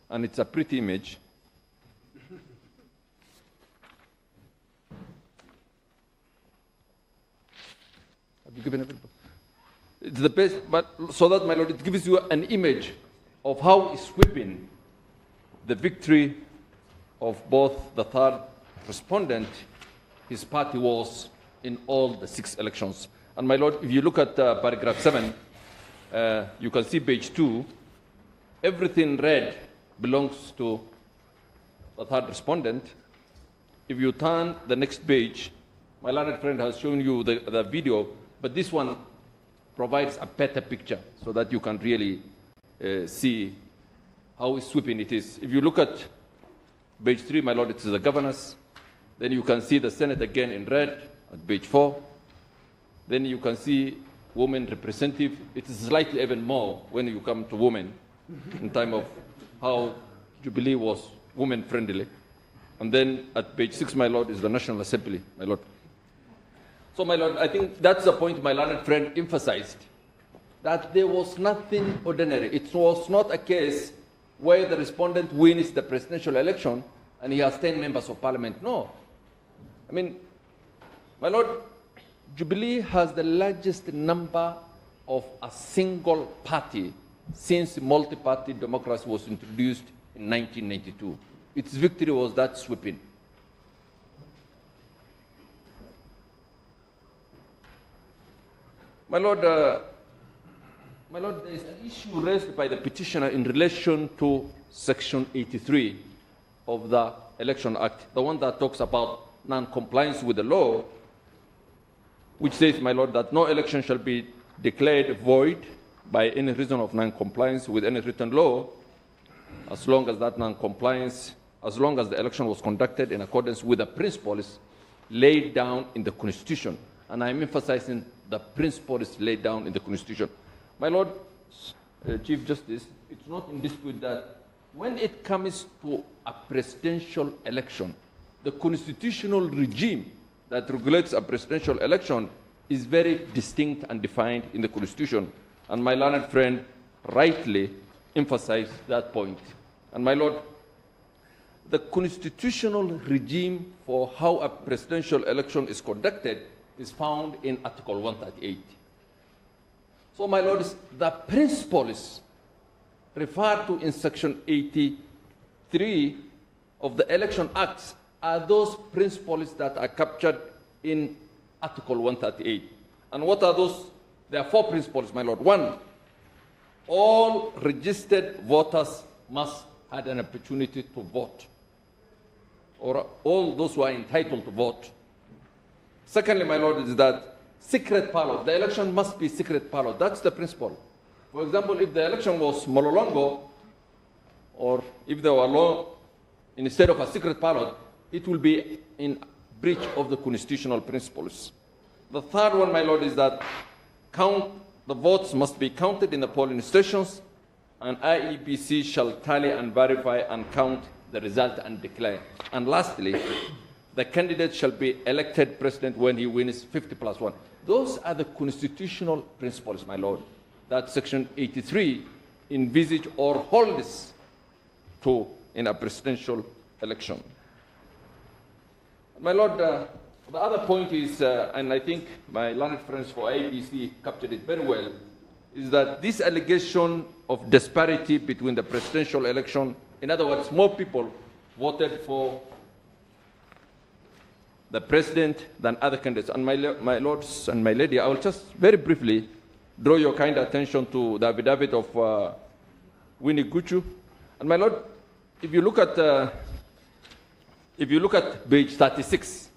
and it's a pretty image. It's the best, but so that, my Lord, it gives you an image of how sweeping the victory of both the third respondent, his party was in all the 6 elections. And my Lord, if you look at paragraph 7, you can see page 2, everything red belongs to the third respondent. If you turn the next page, my learned friend has shown you the video, but this one provides a better picture so that you can really see how sweeping it is. If you look at page 3, my Lord, it is the governors. Then you can see the Senate again in red at page 4. Then you can see women representative. It is slightly even more when you come to women in time of how Jubilee was women-friendly. And then at page 6, my Lord, is the National Assembly, my Lord. So, my Lord, I think that's the point my learned friend emphasized, that there was nothing ordinary. It was not a case where the respondent wins the presidential election and he has 10 members of parliament. No. I mean, my Lord, Jubilee has the largest number of a single party since multi-party democracy was introduced in 1992. Its victory was that sweeping. My Lord, there is an issue raised by the petitioner in relation to Section 83 of the Election Act, the one that talks about non-compliance with the law, which says, my Lord, that no election shall be declared void by any reason of non-compliance with any written law, as long as that non-compliance, as long as the election was conducted in accordance with the principles laid down in the Constitution. And I'm emphasizing the principles laid down in the Constitution. My Lord, Chief Justice, it's not in dispute that when it comes to a presidential election, the constitutional regime that regulates a presidential election is very distinct and defined in the Constitution. And my learned friend rightly emphasized that point. And my Lord, the constitutional regime for how a presidential election is conducted is found in Article 138. So, my Lord, the principles referred to in Section 83 of the Election Acts are those principles that are captured in Article 138. And what are those? There are 4 principles, my Lord. 1, all registered voters must have an opportunity to vote, or all those who are entitled to vote. Secondly, my Lord, is that secret ballot. The election must be secret ballot. That's the principle. For example, if the election was Mololongo, or if there were law instead of a secret ballot, it will be in breach of the constitutional principles. The third one, my Lord, is that the votes must be counted in the polling stations, and IEBC shall tally and verify and count the result and declare. And lastly, the candidate shall be elected president when he wins 50+1. Those are the constitutional principles, my Lord, that Section 83 envisage or holds to in a presidential election. My Lord, the other point is, and I think my learned friends for IEBC captured it very well, is that this allegation of disparity between the presidential election, in other words, more people voted for the president than other candidates. And my lords and my lady, I will just very briefly draw your kind attention to the affidavit of Winnie Guchu. And my lord, if you look at page 36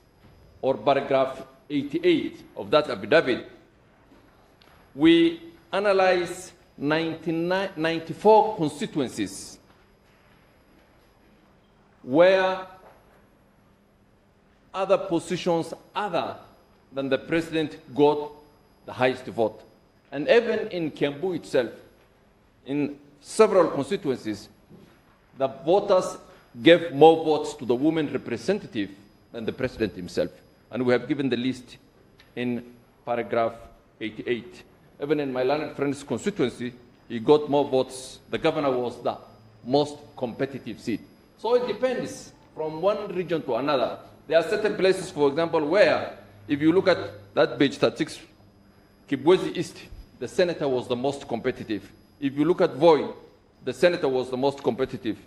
or paragraph 88 of that affidavit, we analyze 94 constituencies where other positions other than the president got the highest vote. And even in Kiambu itself, in several constituencies, the voters gave more votes to the women representative than the president himself. And we have given the list in paragraph 88. Even in my learned friend's constituency, he got more votes. The governor was the most competitive seat. So it depends from one region to another. There are certain places, for example, where, if you look at that page 36, Kibwezi East, the senator was the most competitive. If you look at Voi, the senator was the most competitive.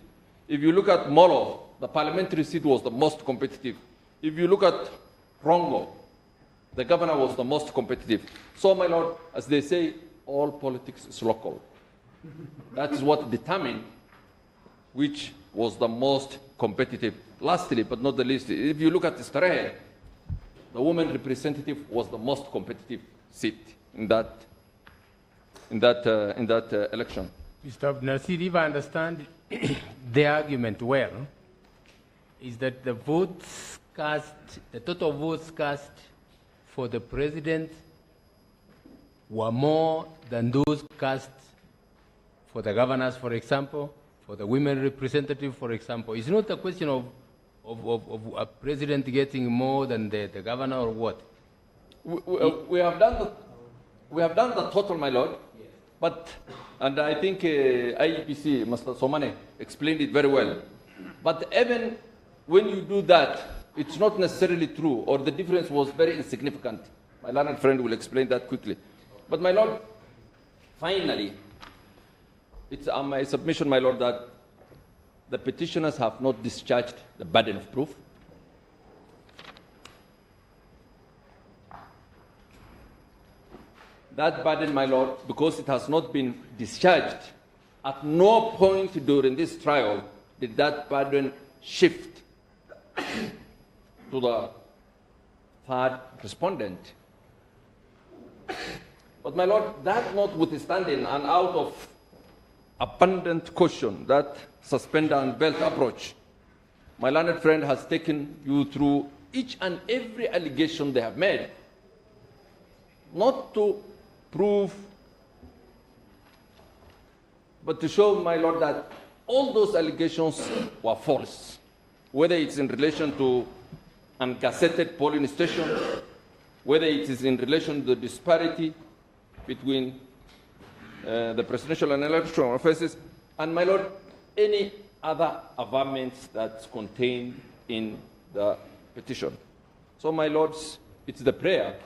If you look at Molo, the parliamentary seat was the most competitive. If you look at Rongo, the governor was the most competitive. So, my lord, as they say, all politics is local. That is what determined which was the most competitive. Lastly, but not the least, if you look at Starehe, the woman representative was the most competitive seat in that election. Mr. Abdulnasir, if I understand the argument well, is that the votes cast, the total votes cast for the president were more than those cast for the governors, for example, for the women representative, for example. It's not a question of a president getting more than the governor or what? We have done the total, my lord. Yes. But, and I think IEPC, Mr. Somane, explained it very well. But even when you do that, it's not necessarily true, or the difference was very insignificant. My learned friend will explain that quickly. But my lord, finally, it's my submission, my lord, that the petitioners have not discharged the burden of proof. That burden, my lord, because it has not been discharged, at no point during this trial did that burden shift to the third respondent. But my lord, that notwithstanding, and out of abundant caution, that suspender and belt approach, my learned friend has taken you through each and every allegation they have made, not to prove, but to show, my lord, that all those allegations were false, whether it's in relation to an gazetted polling station, whether it is in relation to the disparity between the presidential and electoral offices, and, my lord, any other averments that's contained in the petition. So, my lords, it's the prayer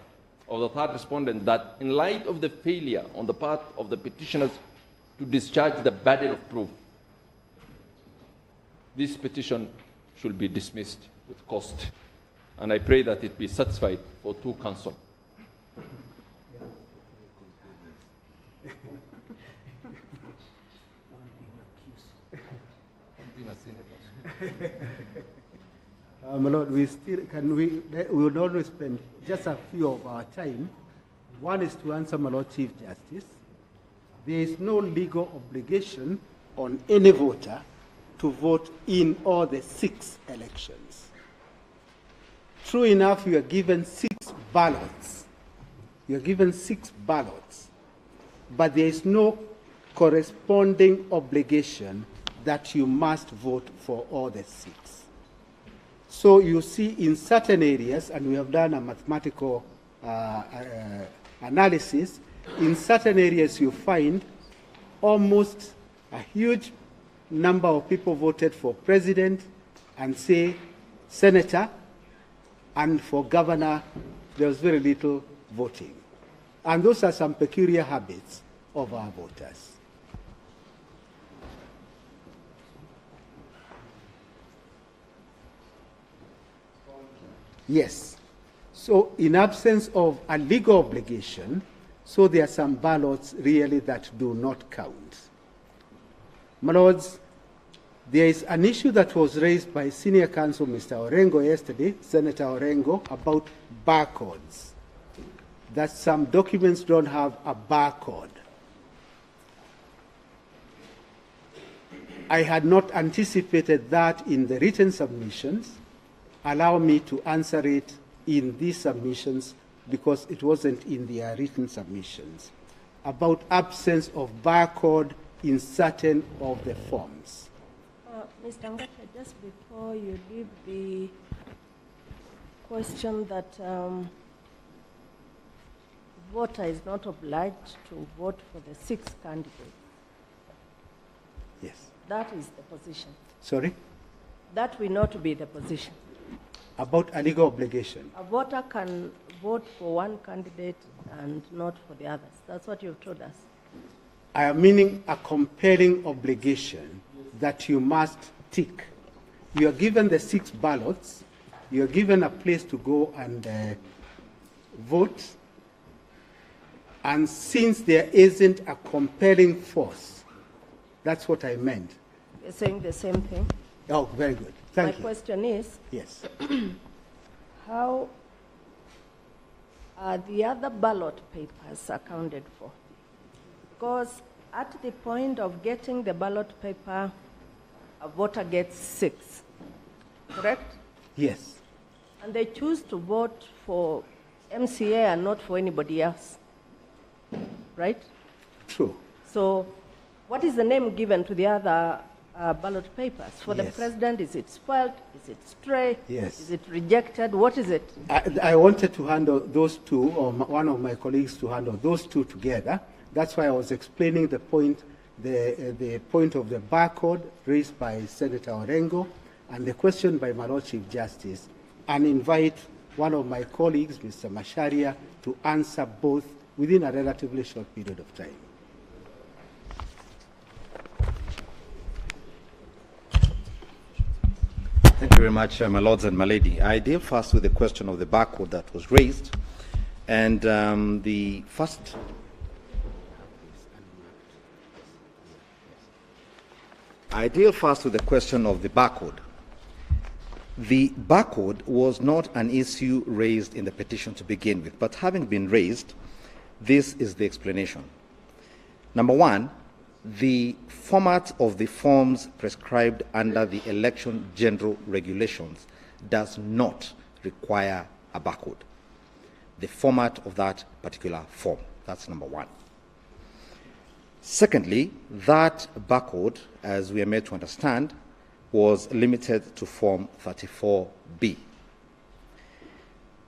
of the third respondent that, in light of the failure on the part of the petitioners to discharge the burden of proof, this petition should be dismissed with cost. And I pray that it be satisfied for two counsel. My Lord, we would always spend just a few of our time. One is to answer, my Lord Chief Justice. There is no legal obligation on any voter to vote in all the 6 elections. True enough, you are given 6 ballots. You are given 6 ballots, but there is no corresponding obligation that you must vote for all the 6. So you see in certain areas, and we have done a mathematical analysis, in certain areas you find almost a huge number of people voted for president and say senator, and for governor, there was very little voting. And those are some peculiar habits of our voters. Yes. So in absence of a legal obligation, so there are some ballots really that do not count. My Lords, there is an issue that was raised by Senior Counsel Mr. Orengo yesterday, Senator Orengo, about barcodes. That some documents don't have a barcode. I had not anticipated that in the written submissions. Allow me to answer it in these submissions because it wasn't in their written submissions. About absence of barcode in certain of the forms. Mr. Ngata, just before you leave the question that voter is not obliged to vote for the 6 candidates. Yes. That is the position. Sorry? That will not be the position. About a legal obligation. A voter can vote for one candidate and not for the others. That's what you've told us. I am meaning a compelling obligation that you must tick. You are given the 6 ballots. You are given a place to go and vote. And since there isn't a compelling force, that's what I meant. You're saying the same thing? Oh, very good. Thank you. My question is, yes, how are the other ballot papers accounted for? Because at the point of getting the ballot paper, a voter gets 6, correct? Yes. And they choose to vote for MCA and not for anybody else, right? True. So what is the name given to the other ballot papers? For the president, is it spelled? Is it stray? Yes. Is it rejected? What is it? I wanted to handle those two, or one of my colleagues to handle those two together. That's why I was explaining the point, the point of the barcode raised by Senator Orengo and the question by my Lord Chief Justice, and invite one of my colleagues, Mr. Masharia, to answer both within a relatively short period of time. Thank you very much, my lords and my lady. I deal first with the question of the barcode that was raised. And the first... I deal first with the question of the barcode. The barcode was not an issue raised in the petition to begin with, but having been raised, this is the explanation. Number one, the format of the forms prescribed under the Election General Regulations does not require a barcode. The format of that particular form. That's number one. Secondly, that barcode, as we are made to understand, was limited to Form 34B.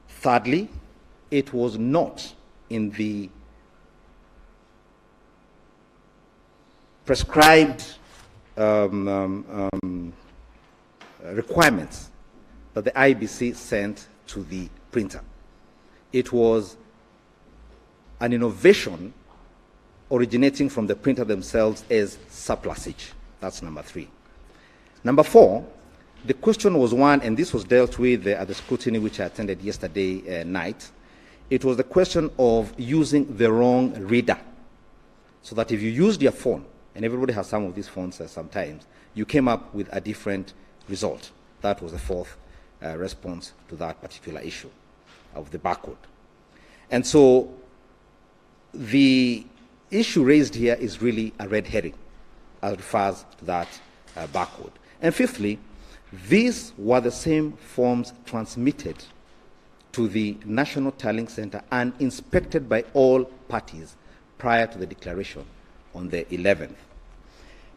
Thirdly, it was not in the prescribed requirements that the IBC sent to the printer. It was an innovation originating from the printer themselves as surplusage. That's number three. Number four, the question was one, and this was dealt with at the scrutiny which I attended yesterday night. It was the question of using the wrong reader. So that if you used your phone, and everybody has some of these phones sometimes, you came up with a different result. That was the fourth response to that particular issue of the barcode. And so the issue raised here is really a red herring as it refers to that barcode. And fifthly, these were the same forms transmitted to the National Tallying Center and inspected by all parties prior to the declaration on the 11th.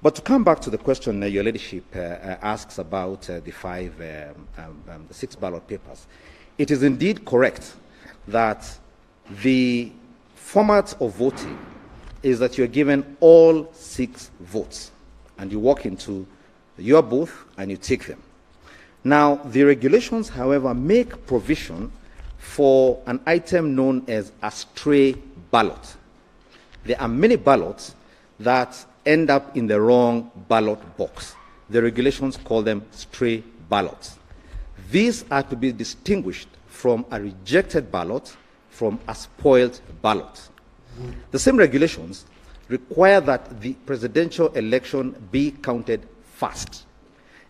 But to come back to the question your ladyship asks about the 6 ballot papers, it is indeed correct that the format of voting is that you're given all 6 votes and you walk into your booth and you take them. Now, the regulations, however, make provision for an item known as a stray ballot. There are many ballots that end up in the wrong ballot box. The regulations call them stray ballots. These are to be distinguished from a rejected ballot from a spoiled ballot. The same regulations require that the presidential election be counted first.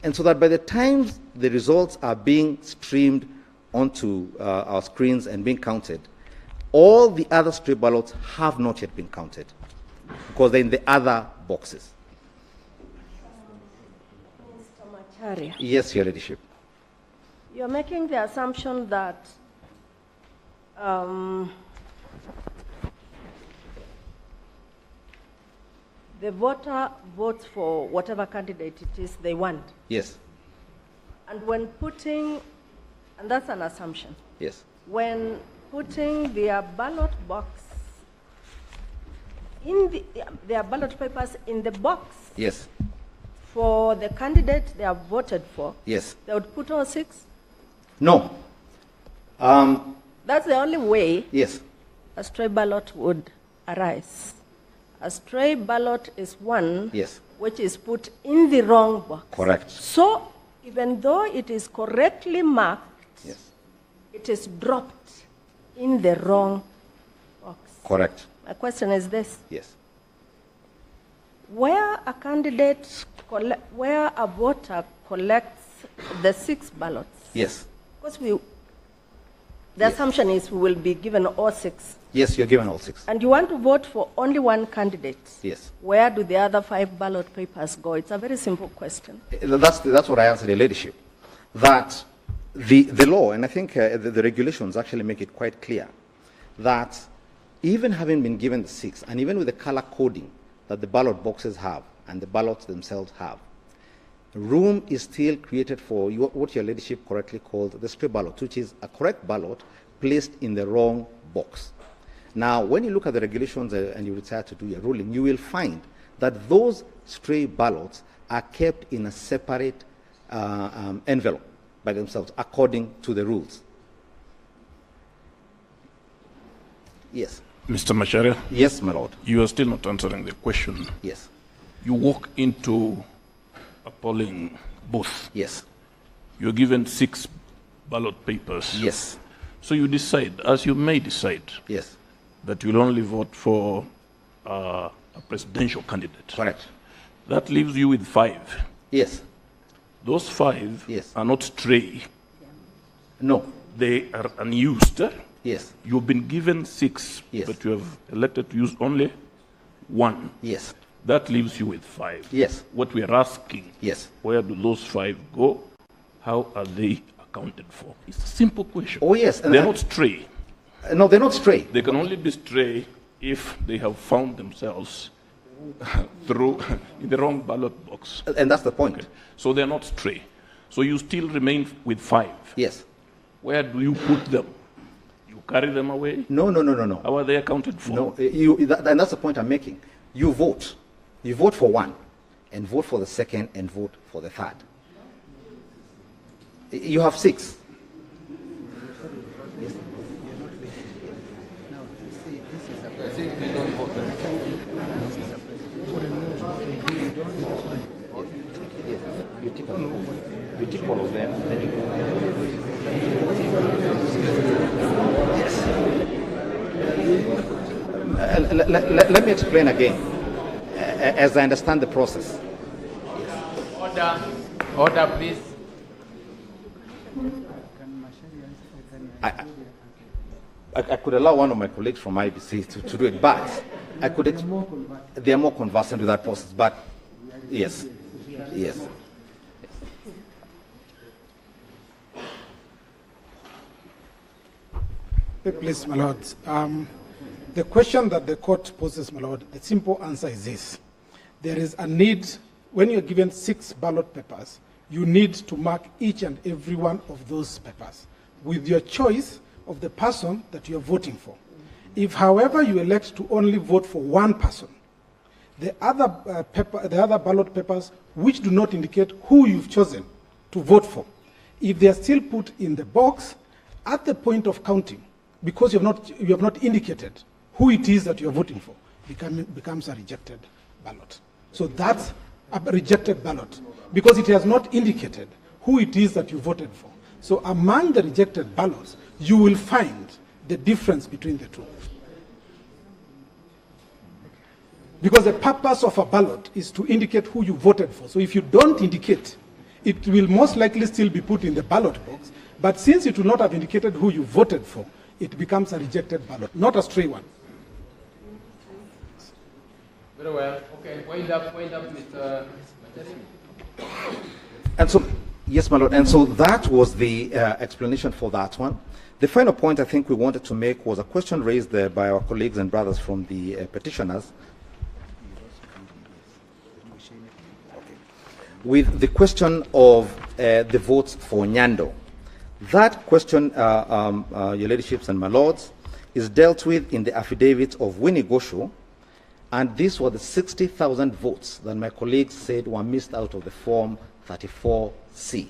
And so that by the time the results are being streamed onto our screens and being counted, all the other stray ballots have not yet been counted because they're in the other boxes. Mr. Macharia. Yes, Your Ladyship. You're making the assumption that the voter votes for whatever candidate it is they want. Yes. And when putting, and that's an assumption. Yes. When putting their ballot box in their ballot papers in the box Yes. for the candidate they have voted for, Yes. they would put all 6? No. That's the only way Yes. a stray ballot would arise. A stray ballot is one Yes. which is put in the wrong box. Correct. So, even though it is correctly marked, Yes. it is dropped in the wrong box. Correct. My question is this. Yes. Where a candidate, where a voter collects the 6 ballots, Yes. because the assumption is we will be given all 6. Yes, you're given all 6. And you want to vote for only one candidate. Yes. Where do the other 5 ballot papers go? It's a very simple question. That's what I answered, Your Ladyship. That the law, and I think the regulations actually make it quite clear, that even having been given the 6, and even with the color coding that the ballot boxes have, and the ballots themselves have, room is still created for what Your Ladyship correctly called the stray ballot, which is a correct ballot placed in the wrong box. Now, when you look at the regulations and you retire to do your ruling, you will find that those stray ballots are kept in a separate envelope by themselves, according to the rules. Yes. Mr. Macharia? Yes, my lord. You are still not answering the question. Yes. You walk into a polling booth. Yes. You're given 6 ballot papers. Yes. So you decide, as you may decide, yes, that you'll only vote for a presidential candidate. Correct. That leaves you with 5. Yes. Those 5 yes. are not stray. No. They are unused. Yes. You've been given 6, yes, but you have elected to use only 1. Yes. That leaves you with 5. Yes. What we are asking, yes, where do those 5 go? How are they accounted for? It's a simple question. Oh, yes. They're not stray. No, they're not stray. They can only be stray if they have found themselves through in the wrong ballot box. And that's the point. Okay. So they're not stray. So you still remain with 5. Yes. Where do you put them? You carry them away? No, no, no, no, no. How are they accounted for? No, and that's the point I'm making. You vote. You vote for 1, and vote for the 2nd, and vote for the 3rd. You have 6. Yes. You take all of them, then you yes. Let me explain again, as I understand the process. Order. Order, please. I could allow one of my colleagues from IBC to do it, but I could. They are more conversant with that process, but yes, yes. Please, my lord. The question that the court poses, my lord, the simple answer is this. There is a need, when you're given 6 ballot papers, you need to mark each and every one of those papers with your choice of the person that you're voting for. If, however, you elect to only vote for one person, the other ballot papers which do not indicate who you've chosen to vote for If they are still put in the box, at the point of counting, because you have not indicated who it is that you are voting for, becomes a rejected ballot. So that's a rejected ballot, because it has not indicated who it is that you voted for. So among the rejected ballots, you will find the difference between the two. Because the purpose of a ballot is to indicate who you voted for. So if you don't indicate, it will most likely still be put in the ballot box, but since it will not have indicated who you voted for, it becomes a rejected ballot, not a stray one. Very well. Okay, wind up, Mr. And so, yes, my lord. And so that was the explanation for that one. The final point I think we wanted to make was a question raised by our colleagues and brothers from the petitioners with the question of the votes for Nyando. That question, your ladyships and my lords, is dealt with in the affidavit of Winnie Gosho, and these were the 60,000 votes that my colleagues said were missed out of the Form 34C.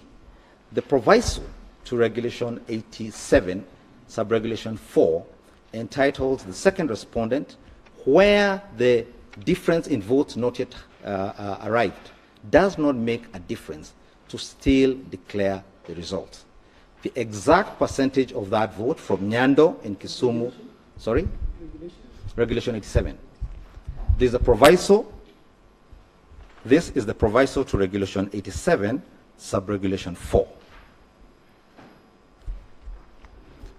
The proviso to Regulation 87, Subregulation 4, entitles the second respondent, where the difference in votes not yet arrived does not make a difference, to still declare the result. The exact percentage of that vote from Nyando in Kisumu, sorry? Regulation 87. There's a proviso. This is the proviso to Regulation 87, Subregulation 4.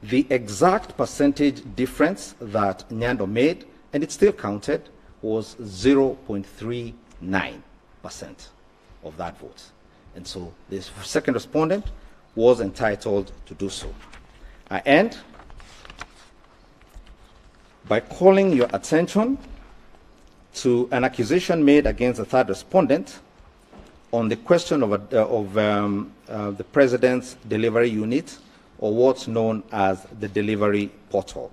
The exact percentage difference that Nyando made, and it still counted, was 0.39% of that vote. And so the second respondent was entitled to do so. I end by calling your attention to an accusation made against the third respondent on the question of the President's delivery unit, or what's known as the delivery portal.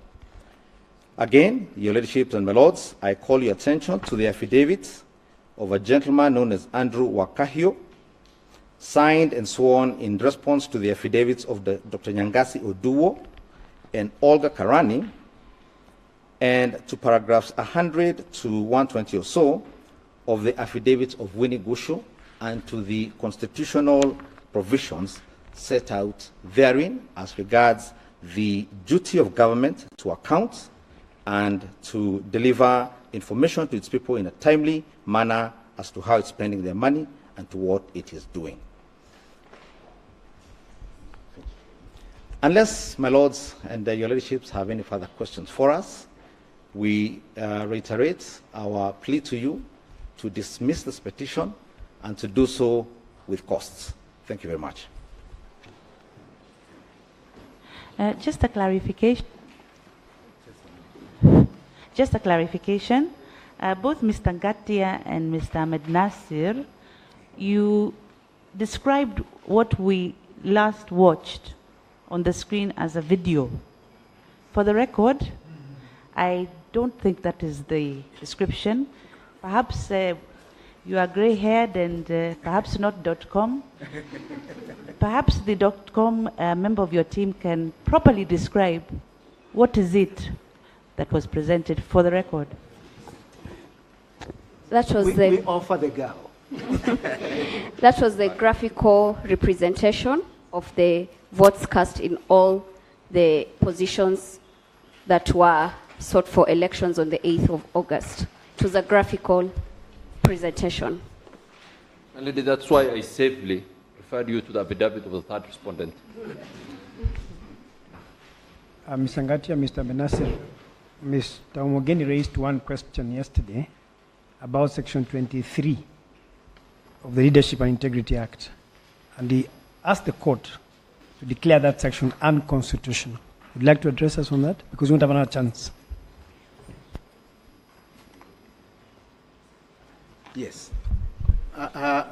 Again, your ladyship and my lords, I call your attention to the affidavit of a gentleman known as Andrew Wakahio, signed and sworn in response to the affidavits of Dr. Nyangasi Oduwo and Olga Karani, and to paragraphs 100 to 120 or so of the affidavits of Winnie Gosho, and to the constitutional provisions set out therein as regards the duty of government to account and to deliver information to its people in a timely manner as to how it's spending their money and to what it is doing. Unless my lords and your ladyships have any further questions for us, we reiterate our plea to you to dismiss this petition and to do so with costs. Thank you very much. Just a clarification. Both Mr. Ngatia and Mr. Ahmed Nasir, you described what we last watched on the screen as a video. For the record, I don't think that is the description. Perhaps you are gray-haired and perhaps not .com. Perhaps the .com member of your team can properly describe what is it that was presented for the record. That was we offer the girl. That was the graphical representation of the votes cast in all the positions that were sought for elections on the 8th of August. It was a graphical presentation. And lady, that's why I safely referred you to the affidavit of the third respondent. Mr. Ngatia, Mr. Benasir, Mr. Omogeni raised one question yesterday about Section 23 of the Leadership and Integrity Act, and he asked the court to declare that section unconstitutional. Would you like to address us on that? Because we won't have another chance. Yes.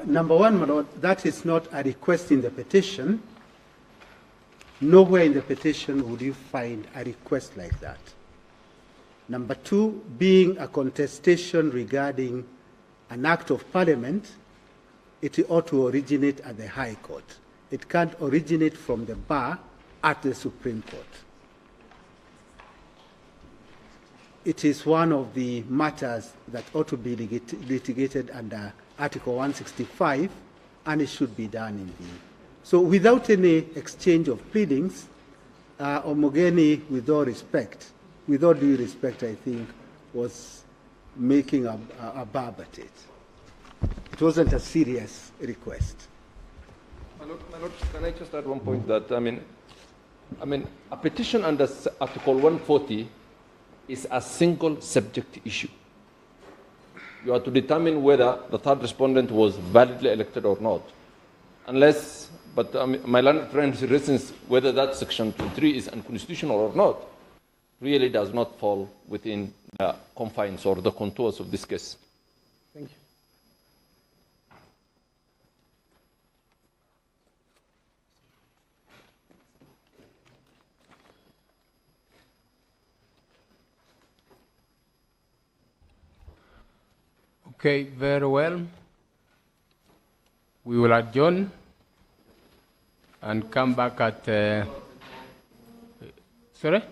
Number one, my lord, that is not a request in the petition. Nowhere in the petition would you find a request like that. Number two, being a contestation regarding an act of parliament, it ought to originate at the High Court. It can't originate from the bar at the Supreme Court. It is one of the matters that ought to be litigated under Article 165, and it should be done in the... So without any exchange of pleadings, Omogeni, with all due respect, I think, was making a barb at it. It wasn't a serious request. My Lord, can I just add one point that, I mean, a petition under Article 140 is a single subject issue. You are to determine whether the third respondent was validly elected or not. Unless, but my learned friend's reasons whether that Section 23 is unconstitutional or not really does not fall within the confines or the contours of this case. Thank you. Okay, very well. We will adjourn and come back at... sorry?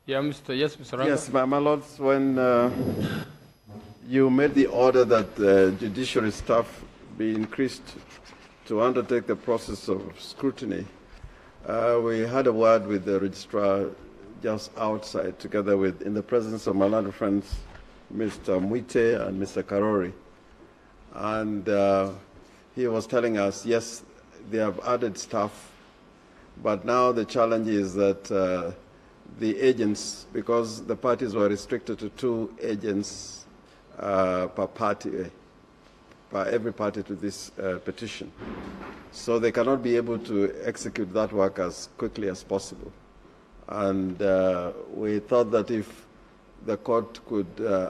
Yeah, Mr. Ranga? Yes, my lords, when you made the order that the judiciary staff be increased to undertake the process of scrutiny, we had a word with the registrar just outside, together with, in the presence of my learned friends, Mr. Mwite and Mr. Karori. And he was telling us, yes, they have added staff, but now the challenge is that the agents, because the parties were restricted to 2 agents per party, per every party to this petition. So they cannot be able to execute that work as quickly as possible. And we thought that if the court could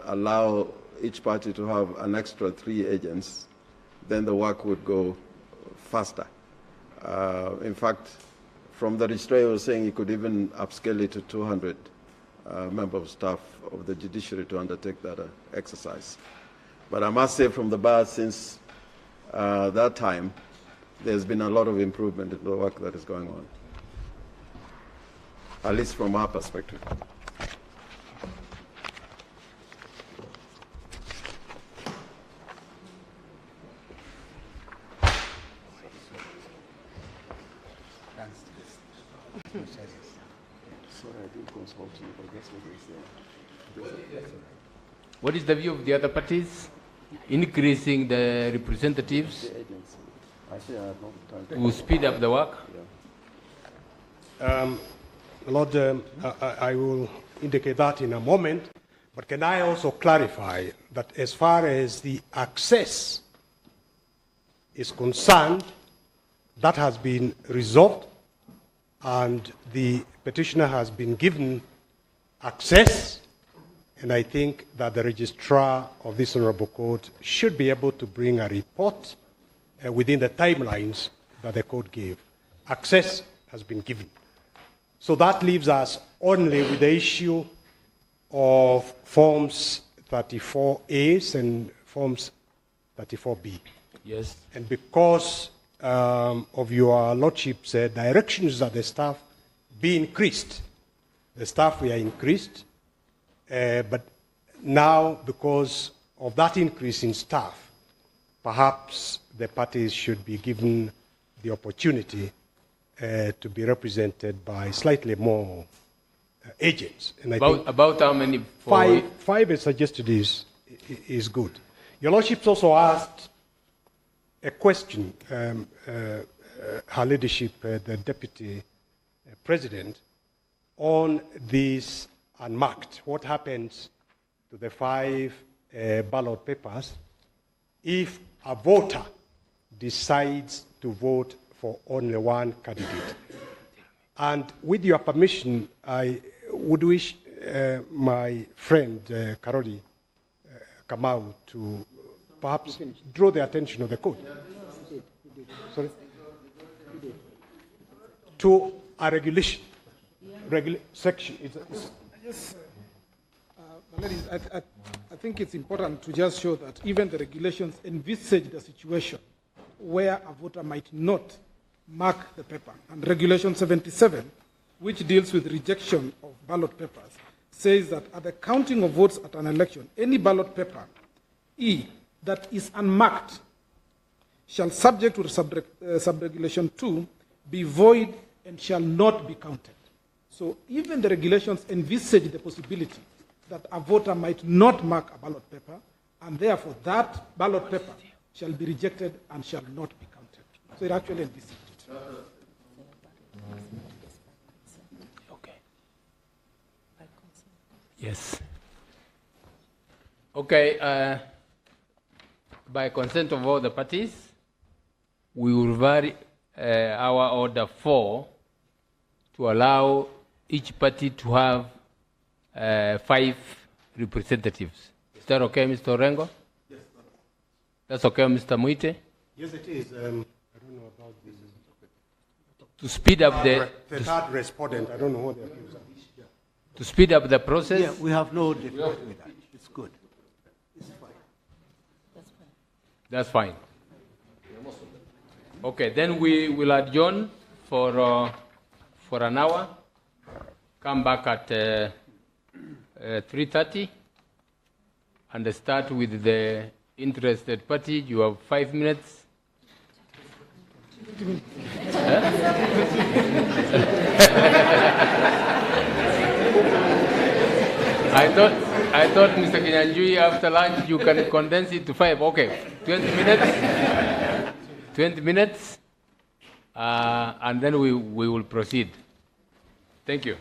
allow each party to have an extra 3 agents, then the work would go faster. In fact, from the registrar, he was saying he could even upscale it to 200 members of staff of the judiciary to undertake that exercise. But I must say from the bar, since that time, there's been a lot of improvement in the work that is going on, at least from our perspective. What is the view of the other parties? Increasing the representatives to speed up the work? Lord, I will indicate that in a moment, but can I also clarify that as far as the access is concerned, that has been resolved and the petitioner has been given access, and I think that the registrar of this honorable court should be able to bring a report within the timelines that the court gave. Access has been given. So that leaves us only with the issue of Forms 34As and Forms 34B. Yes. And because of your Lordship's directions that the staff be increased, the staff were increased, but now because of that increase in staff, perhaps the parties should be given the opportunity to be represented by slightly more agents. And I think about how many? Five as suggested is good. Your Lordship also asked a question, Her Ladyship, the Deputy President, on this unmarked. What happens to the 5 ballot papers if a voter decides to vote for only one candidate? And with your permission, I would wish my friend Karoli Kamau to perhaps draw the attention of the court. Sorry? To a regulation section. Ladies, I think it's important to just show that even the regulations envisage the situation where a voter might not mark the paper. And Regulation 77, which deals with rejection of ballot papers, says that at the counting of votes at an election, any ballot paper, E, that is unmarked, shall, subject to subregulation 2, be void and shall not be counted. So even the regulations envisage the possibility that a voter might not mark a ballot paper, and therefore that ballot paper shall be rejected and shall not be counted. So it actually envisages it. Okay. Yes. Okay. By consent of all the parties, we will vary our order 4 to allow each party to have 5 representatives. Is that okay, Mr. Orengo? Yes. That's okay, Mr. Muite? Yes, it is. I don't know about this. To speed up the third respondent, I don't know what their views are. Yeah. To speed up the process? Yeah, we have no difficulty with that. It's good. It's fine. That's fine. Okay, then we will adjourn for an hour. Come back at 3:30 and start with the interested party. You have 5 minutes. I thought, Mr. Kinyanjui, after lunch you can condense it to 5. Okay, 20 minutes. 20 minutes, and then we will proceed. Thank you.